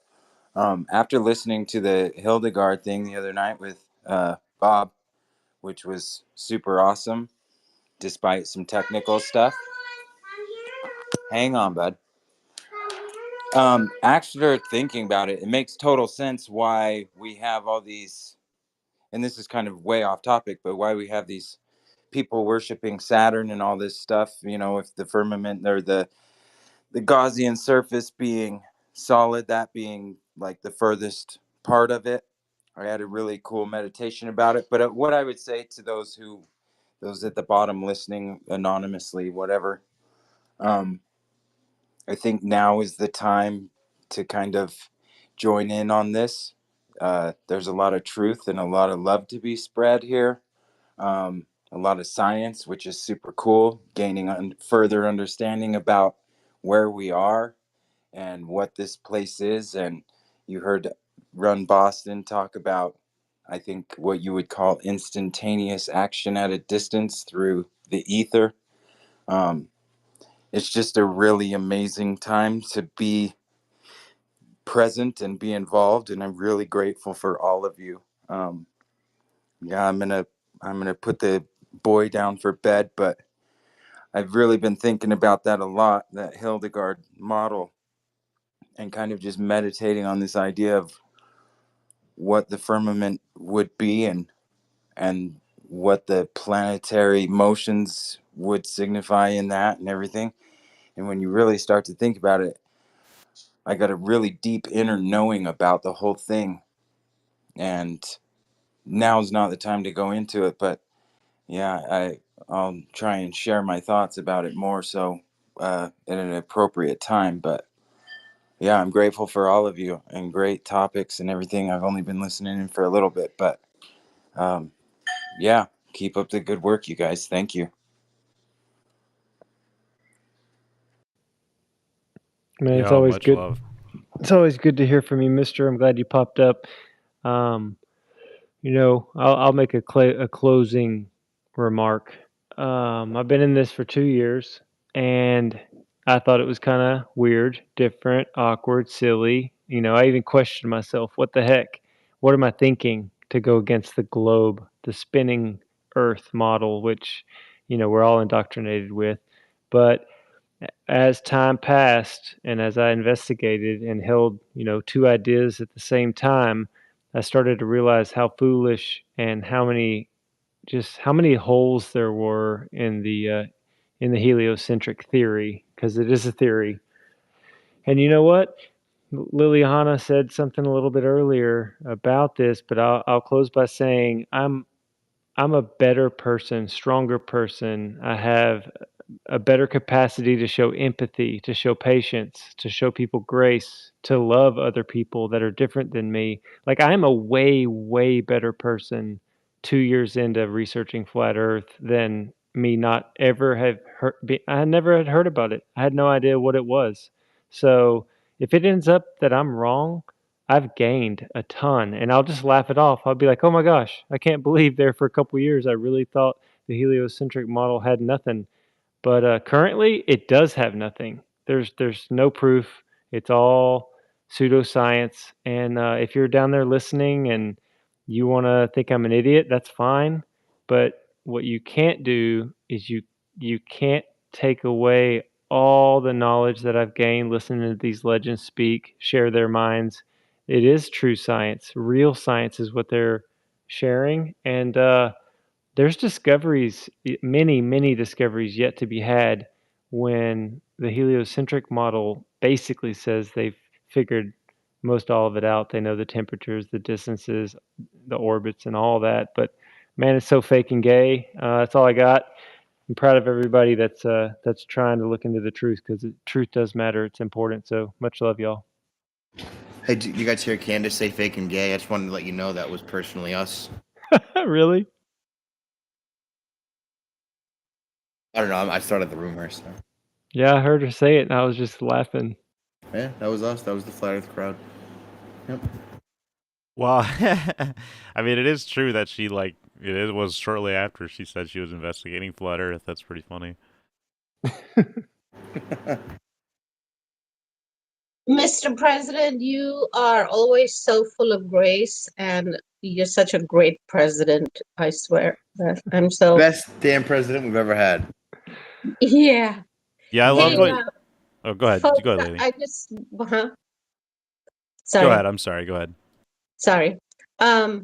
Q: after listening to the Hildegard thing the other night with Bob, which was super awesome, despite some technical stuff. Hang on, bud. After thinking about it, it makes total sense why we have all these, and this is kind of way off topic, but why we have these people worshiping Saturn and all this stuff. If the firmament or the Gaussian surface being solid, that being like the furthest part of it. I had a really cool meditation about it. But what I would say to those at the bottom listening anonymously, whatever, I think now is the time to kind of join in on this. There's a lot of truth and a lot of love to be spread here. A lot of science, which is super cool, gaining further understanding about where we are and what this place is. And you heard Run Boston talk about, I think, what you would call instantaneous action at a distance through the ether. It's just a really amazing time to be present and be involved, and I'm really grateful for all of you. Yeah, I'm gonna put the boy down for bed, but I've really been thinking about that a lot, that Hildegard model, and kind of just meditating on this idea of what the firmament would be and what the planetary motions would signify in that and everything. And when you really start to think about it, I got a really deep inner knowing about the whole thing. And now's not the time to go into it, but yeah, I'll try and share my thoughts about it more so at an appropriate time. But yeah, I'm grateful for all of you and great topics and everything. I've only been listening in for a little bit, but yeah, keep up the good work, you guys. Thank you.
K: Man, it's always good. Love. It's always good to hear from you, Mister. I'm glad you popped up. I'll make a closing remark. I've been in this for 2 years, and I thought it was kind of weird, different, awkward, silly. I even questioned myself, what the heck? What am I thinking to go against the globe, the spinning Earth model, which, we're all indoctrinated with. But as time passed and as I investigated and held, two ideas at the same time, I started to realize how foolish and how many holes there were in the heliocentric theory, because it is a theory. And you know what? Liliana said something a little bit earlier about this, but I'll close by saying I'm a better person, stronger person. I have a better capacity to show empathy, to show patience, to show people grace, to love other people that are different than me. Like, I'm a way, way better person 2 years into researching flat Earth than me not ever have heard. I never had heard about it. I had no idea what it was. So if it ends up that I'm wrong, I've gained a ton, and I'll just laugh it off. I'll be like, oh my gosh, I can't believe there for a couple years I really thought the heliocentric model had nothing. But currently, it does have nothing. There's no proof. It's all pseudoscience. And if you're down there listening and you want to think I'm an idiot, that's fine. But what you can't do is you can't take away all the knowledge that I've gained listening to these legends speak, share their minds. It is true science. Real science is what they're sharing. And there's discoveries, many, many discoveries yet to be had when the heliocentric model basically says they've figured most all of it out. They know the temperatures, the distances, the orbits, and all that. But man, it's so fake and gay. That's all I got. I'm proud of everybody that's trying to look into the truth, because truth does matter. It's important. So much love, y'all.
B: Hey, did you guys hear Candace say fake and gay? I just wanted to let you know that was personally us.
K: Really?
B: I don't know. I started the rumor. So.
K: Yeah, I heard her say it, and I was just laughing.
B: Yeah, that was us. That was the Flat Earth crowd. Yep.
A: Well, I mean, it is true that it was shortly after she said she was investigating Flat Earth. That's pretty funny.
F: Mr. President, you are always so full of grace, and you're such a great president, I swear. I'm so...
B: Best damn president we've ever had.
F: Yeah.
A: Yeah, I love what... Oh, go ahead.
F: Folks,
A: go ahead, lady.
F: I just...
A: Sorry. Go ahead. I'm sorry. Go ahead.
F: Sorry. For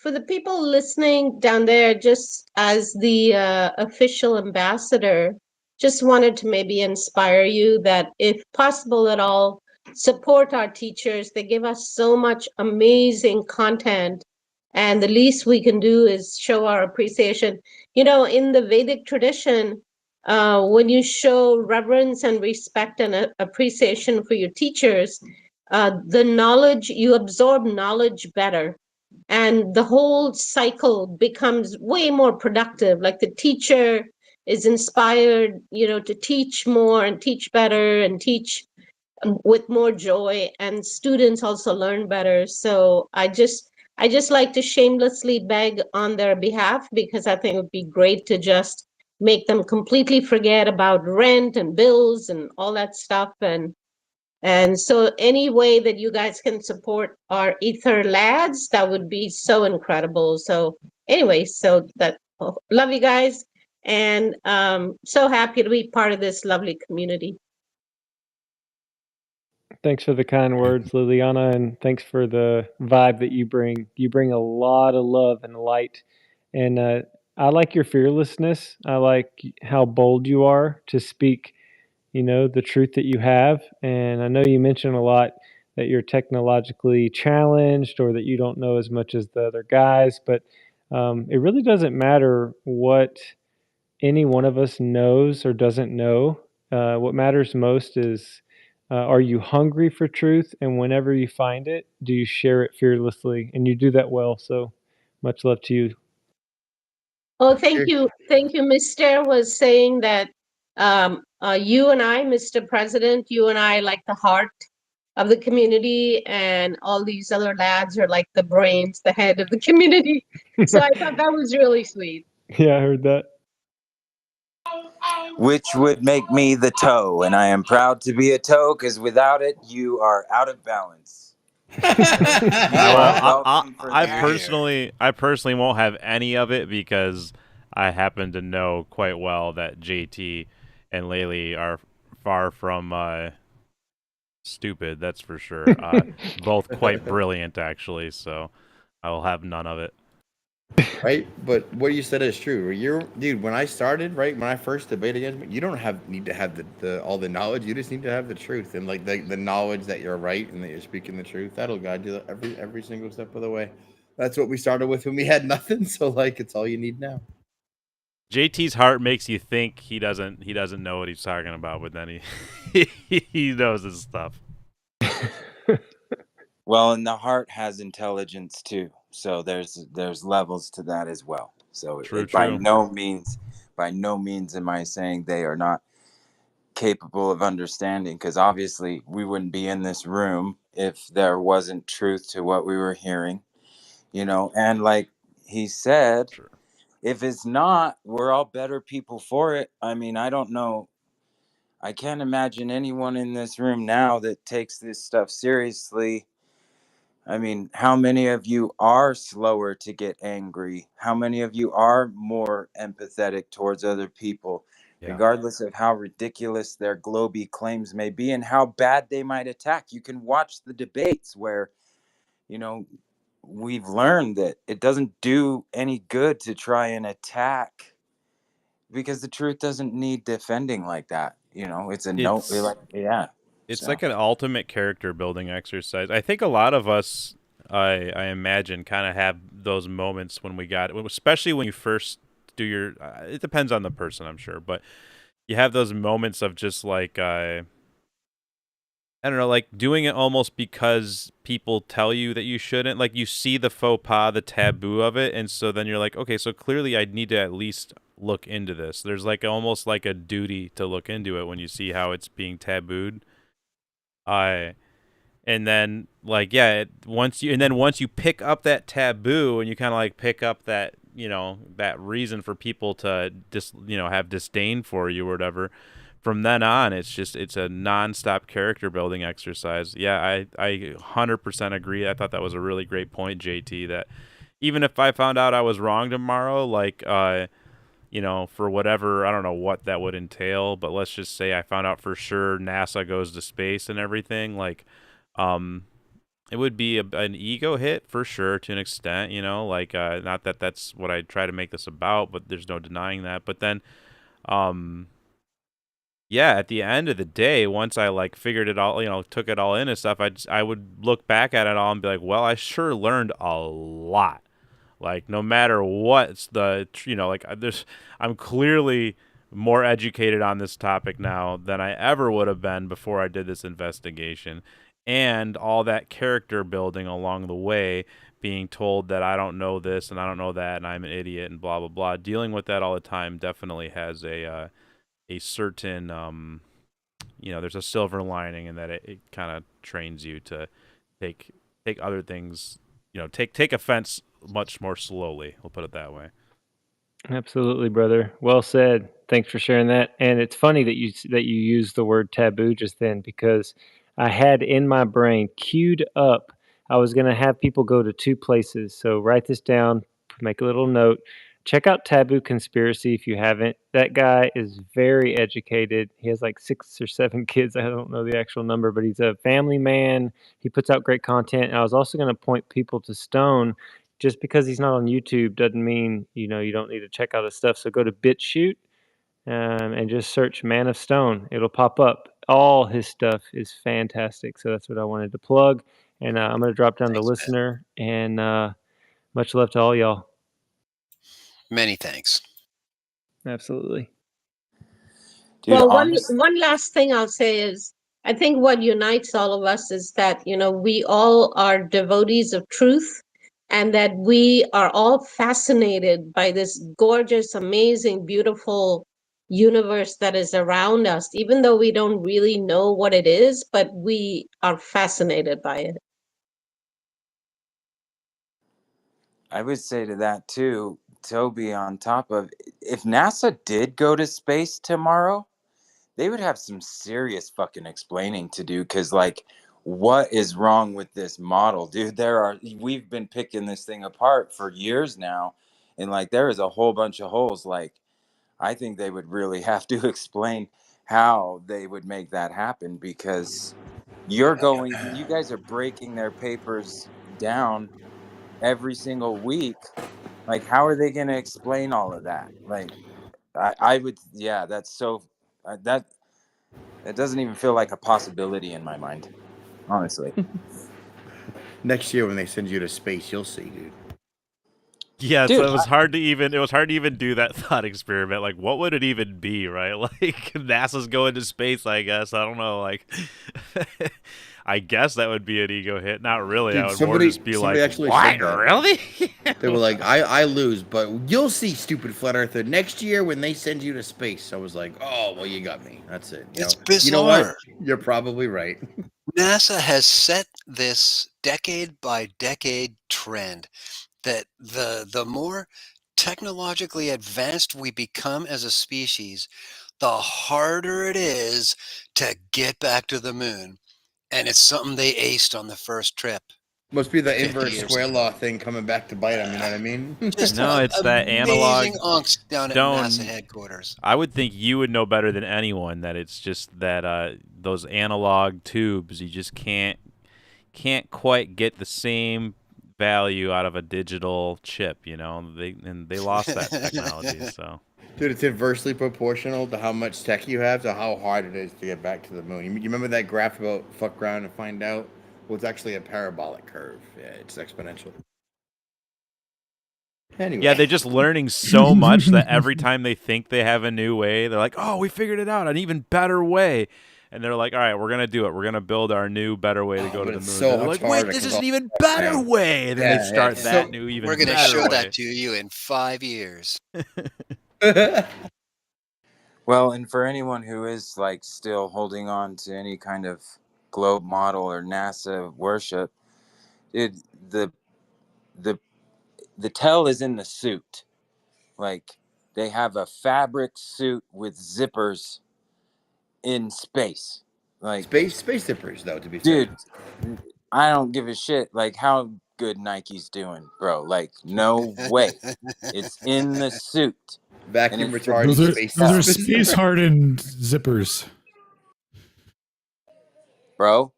F: the people listening down there, just as the official ambassador, just wanted to maybe inspire you that if possible at all, support our teachers. They give us so much amazing content, and the least we can do is show our appreciation. In the Vedic tradition, when you show reverence and respect and appreciation for your teachers, you absorb knowledge better, and the whole cycle becomes way more productive. Like, the teacher is inspired, to teach more and teach better and teach with more joy, and students also learn better. So I just like to shamelessly beg on their behalf, because I think it would be great to just make them completely forget about rent and bills and all that stuff. And so any way that you guys can support our Aether lads, that would be so incredible. So anyway, love you guys. and so happy to be part of this lovely community.
K: Thanks for the kind words, Liliana, and thanks for the vibe that you bring. You bring a lot of love and light, and I like your fearlessness. I like how bold you are to speak, the truth that you have. And I know you mentioned a lot that you're technologically challenged or that you don't know as much as the other guys, but it really doesn't matter what any one of us knows or doesn't know. What matters most is, are you hungry for truth? And whenever you find it, do you share it fearlessly? And you do that well. So much love to you.
F: Oh, thank you. Thank you. Mr. was saying that you and I, Mr. President, you and I like the heart of the community, and all these other lads are like the brains, the head of the community. So I thought that was really sweet.
K: Yeah, I heard that.
Q: Which would make me the toe, and I am proud to be a toe, because without it, you are out of balance. So
A: I personally won't have any of it because I happen to know quite well that JT and Laylee are far from stupid. That's for sure. Both quite brilliant, actually. So I will have none of it.
B: Right, but what you said is true. Dude. When I started, right, when I first debated against me, you don't need to have the all the knowledge. You just need to have the truth and like the knowledge that you're right and that you're speaking the truth. That'll guide you every single step of the way. That's what we started with when we had nothing. So like, it's all you need now.
A: JT's heart makes you think he doesn't know what he's talking about, but then he knows his stuff.
Q: Well, and the heart has intelligence too, so there's levels to that as well. So
A: true.
Q: By no means am I saying they are not capable of understanding, because obviously we wouldn't be in this room if there wasn't truth to what we were hearing, and like he said,
A: sure.
Q: If it's not, we're all better people for it. I mean, I don't know. I can't imagine anyone in this room now that takes this stuff seriously. I mean, how many of you are slower to get angry? How many of you are more empathetic towards other people, regardless of how ridiculous their globy claims may be and how bad they might attack? You can watch the debates where, we've learned that it doesn't do any good to try and attack, because the truth doesn't need defending like that. It's
A: It's like an ultimate character building exercise. I think a lot of us, I imagine, kind of have those moments when we got, especially when you first do your. It depends on the person, I'm sure, but you have those moments of just like I don't know, like doing it almost because people tell you that you shouldn't. Like you see the faux pas, the taboo of it, and so then you're like, okay, so clearly I need to at least look into this. There's like almost like a duty to look into it when you see how it's being tabooed. And then like once you pick up that taboo and you kind of like pick up that that reason for people to have disdain for you or whatever, from then on it's a nonstop character building exercise. I 100% agree. I thought that was a really great point, JT, that even if I found out I was wrong tomorrow, like for whatever, I don't know what that would entail, but let's just say I found out for sure NASA goes to space and everything, like it would be an ego hit for sure to an extent, like not that that's what I try to make this about, but there's no denying that. But then at the end of the day, once I like figured it all, took it all in and stuff, I would look back at it all and be like, well, I sure learned a lot. Like no matter what's I'm clearly more educated on this topic now than I ever would have been before I did this investigation, and all that character building along the way, being told that I don't know this and I don't know that and I'm an idiot and blah blah blah. Dealing with that all the time definitely has a certain there's a silver lining in that it kind of trains you to take other things, take offense much more slowly. We'll put it that way.
K: Absolutely, brother. Well said. Thanks for sharing that. And it's funny that you used the word taboo just then, because I had in my brain queued up, I was going to have people go to two places. So write this down, make a little note. check out Taboo Conspiracy if you haven't. That guy is very educated. He has like 6 or 7 kids. I don't know the actual number, but he's a family man. He puts out great content. And I was also going to point people to Stone. Just because he's not on YouTube doesn't mean, you don't need to check out his stuff. So go to BitChute and just search Man of Stone. It'll pop up. All his stuff is fantastic. So that's what I wanted to plug. And I'm going to drop down to listener. And much love to all y'all.
E: Many thanks.
K: Absolutely.
Q: Dude,
F: well,
Q: honestly,
F: one last thing I'll say is I think what unites all of us is that, we all are devotees of truth and that we are all fascinated by this gorgeous, amazing, beautiful universe that is around us, even though we don't really know what it is, but we are fascinated by it.
Q: I would say to that too, Toby, on top of, if NASA did go to space tomorrow, they would have some serious fucking explaining to do, because like, what is wrong with this model, dude? We've been picking this thing apart for years now, and like, there is a whole bunch of holes. Like, I think they would really have to explain how they would make that happen, because you guys are breaking their papers down every single week. Like, how are they going to explain all of that? Like, I would, yeah, that's so, that doesn't even feel like a possibility in my mind, honestly.
B: Next year when they send you to space, you'll see, dude.
A: Yeah,
Q: Dude,
A: it was hard to even do that thought experiment. Like, what would it even be, right? Like, NASA's going to space, I guess. I don't know. Like, I guess that would be an ego hit. Not really.
B: Dude,
A: I would more just be like,
B: actually
A: what?
B: said that.
A: Really?
B: They were like, I lose, but you'll see, stupid flat earther, next year when they send you to space. I was like, oh, well, you got me. That's it.
E: It's
B: bizarre. You know what?
E: bizarre.
B: You're probably right.
E: NASA has set this decade by decade trend that the more technologically advanced we become as a species, the harder it is to get back to the moon. And it's something they aced on the first trip.
B: Must be the
E: 50
B: inverse
E: years
B: square
E: ago.
B: law thing coming back to bite them, you know what I mean?
A: No, it's that analog
E: Amazing unks down at
A: Stone.
E: NASA headquarters.
A: I would think you would know better than anyone that it's just that those analog tubes, you just can't quite get the same value out of a digital chip, They lost that technology, so.
B: Dude, it's inversely proportional to how much tech you have to how hard it is to get back to the moon. You remember that graph about fuck around and find out? Well, it's actually a parabolic curve. Yeah, it's exponential. Anyway.
A: Yeah, they're just learning so much that every time they think they have a new way, they're like, oh, we figured it out, an even better way. And they're like, all right, we're going to do it. We're going to build our new, better way to go to the moon.
B: So
A: they're like, wait, this is an even better way. And then they start that new, even better way.
E: We're going to show that to you in 5 years.
Q: Well, and for anyone who is like still holding on to any kind of globe model or NASA worship, the tell is in the suit. Like, they have a fabric suit with zippers in space. Like,
B: space zippers, though, to be
Q: fair. Dude, I don't give a shit like how good Nike's doing, bro. Like, no way. It's in the suit.
B: Vacuum retardant
C: space. Those are space hardened zippers,
Q: bro.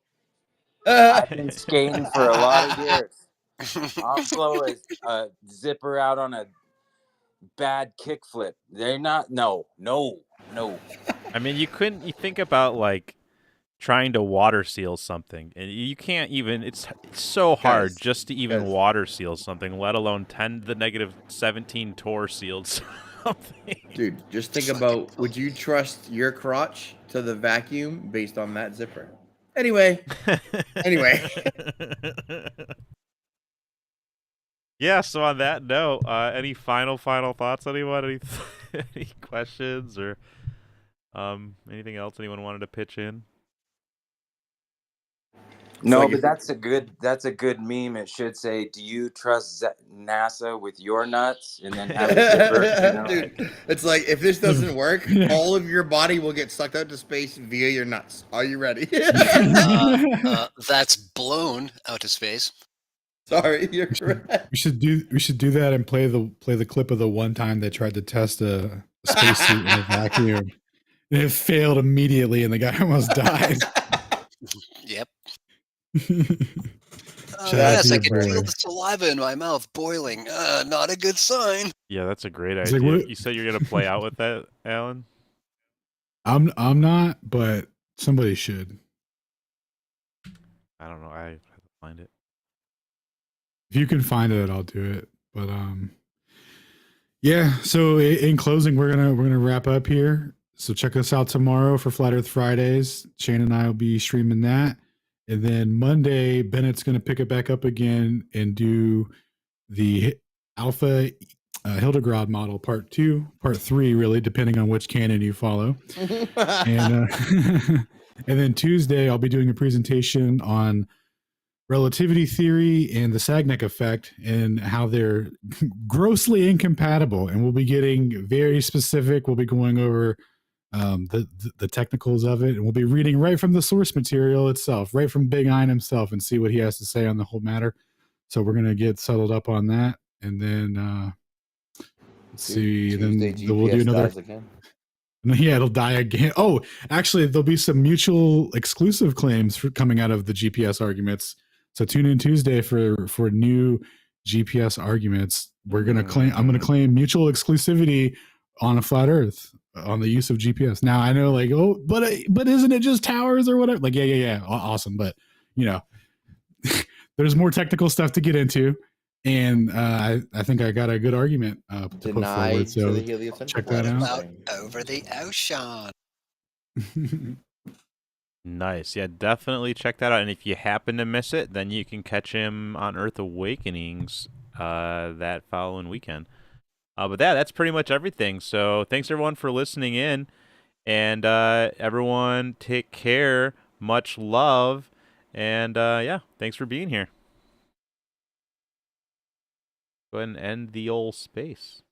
Q: I've been skating for a lot of years. I'll blow a zipper out on a bad kickflip. They're not. No.
A: I mean, you think about like trying to water seal something, and you can't even. It's so hard just to even water seal something, let alone 10 to the negative 17 torr sealed something.
B: Dude, just think about, would you trust your crotch to the vacuum based on that zipper? Anyway.
A: Yeah, so on that note, any final thoughts, anyone? Any questions or anything else anyone wanted to pitch in?
Q: No, like, but that's a good meme. It should say, "Do you trust NASA with your nuts?" And then have a zipper.
B: Dude, it's like, if this doesn't work, all of your body will get sucked out to space via your nuts. Are you ready?
E: That's blown out to space.
B: Sorry, you're correct.
C: We should do that and play the clip of the one time they tried to test a spacesuit in a vacuum. And it failed immediately, and the guy almost died.
E: Yep.
C: Yes,
E: I can feel the saliva in my mouth boiling. Not a good sign.
A: Yeah, that's a great
C: It's
A: idea.
C: like,
A: You said you're gonna play out with that, Alan?
C: I'm not, but somebody should.
A: I don't know. I have to find it.
C: If you can find it, I'll do it. But yeah. So in closing, we're gonna wrap up here. So check us out tomorrow for Flat Earth Fridays. Shane and I will be streaming that, and then Monday, Bennett's gonna pick it back up again and do the Alpha Hildegrad model part 2, part 3, really, depending on which canon you follow. And and then Tuesday, I'll be doing a presentation on relativity theory and the Sagnac effect and how they're grossly incompatible. And we'll be getting very specific. We'll be going over the technicals of it, and we'll be reading right from the source material itself, right from Big Ein himself, and see what he has to say on the whole matter. So we're gonna get settled up on that, and then let's see.
B: Tuesday,
C: Then we'll do another. Yeah, it'll die again. Oh, actually, there'll be some mutual exclusive claims for coming out of the GPS arguments. So tune in Tuesday for new GPS arguments. We're gonna claim. I'm gonna claim mutual exclusivity on a flat Earth on the use of GPS. Now I know, like, oh, but isn't it just towers or whatever? Like, yeah, awesome. But you know, there's more technical stuff to get into, and I think I got a good argument to put forward. So check that out.
E: Over the ocean.
A: Nice. Yeah, definitely check that out. And if you happen to miss it, then you can catch him on Earth Awakenings that following weekend. But that's pretty much everything. So thanks everyone for listening in, and everyone take care. Much love, and yeah, thanks for being here. Go ahead and end the old space.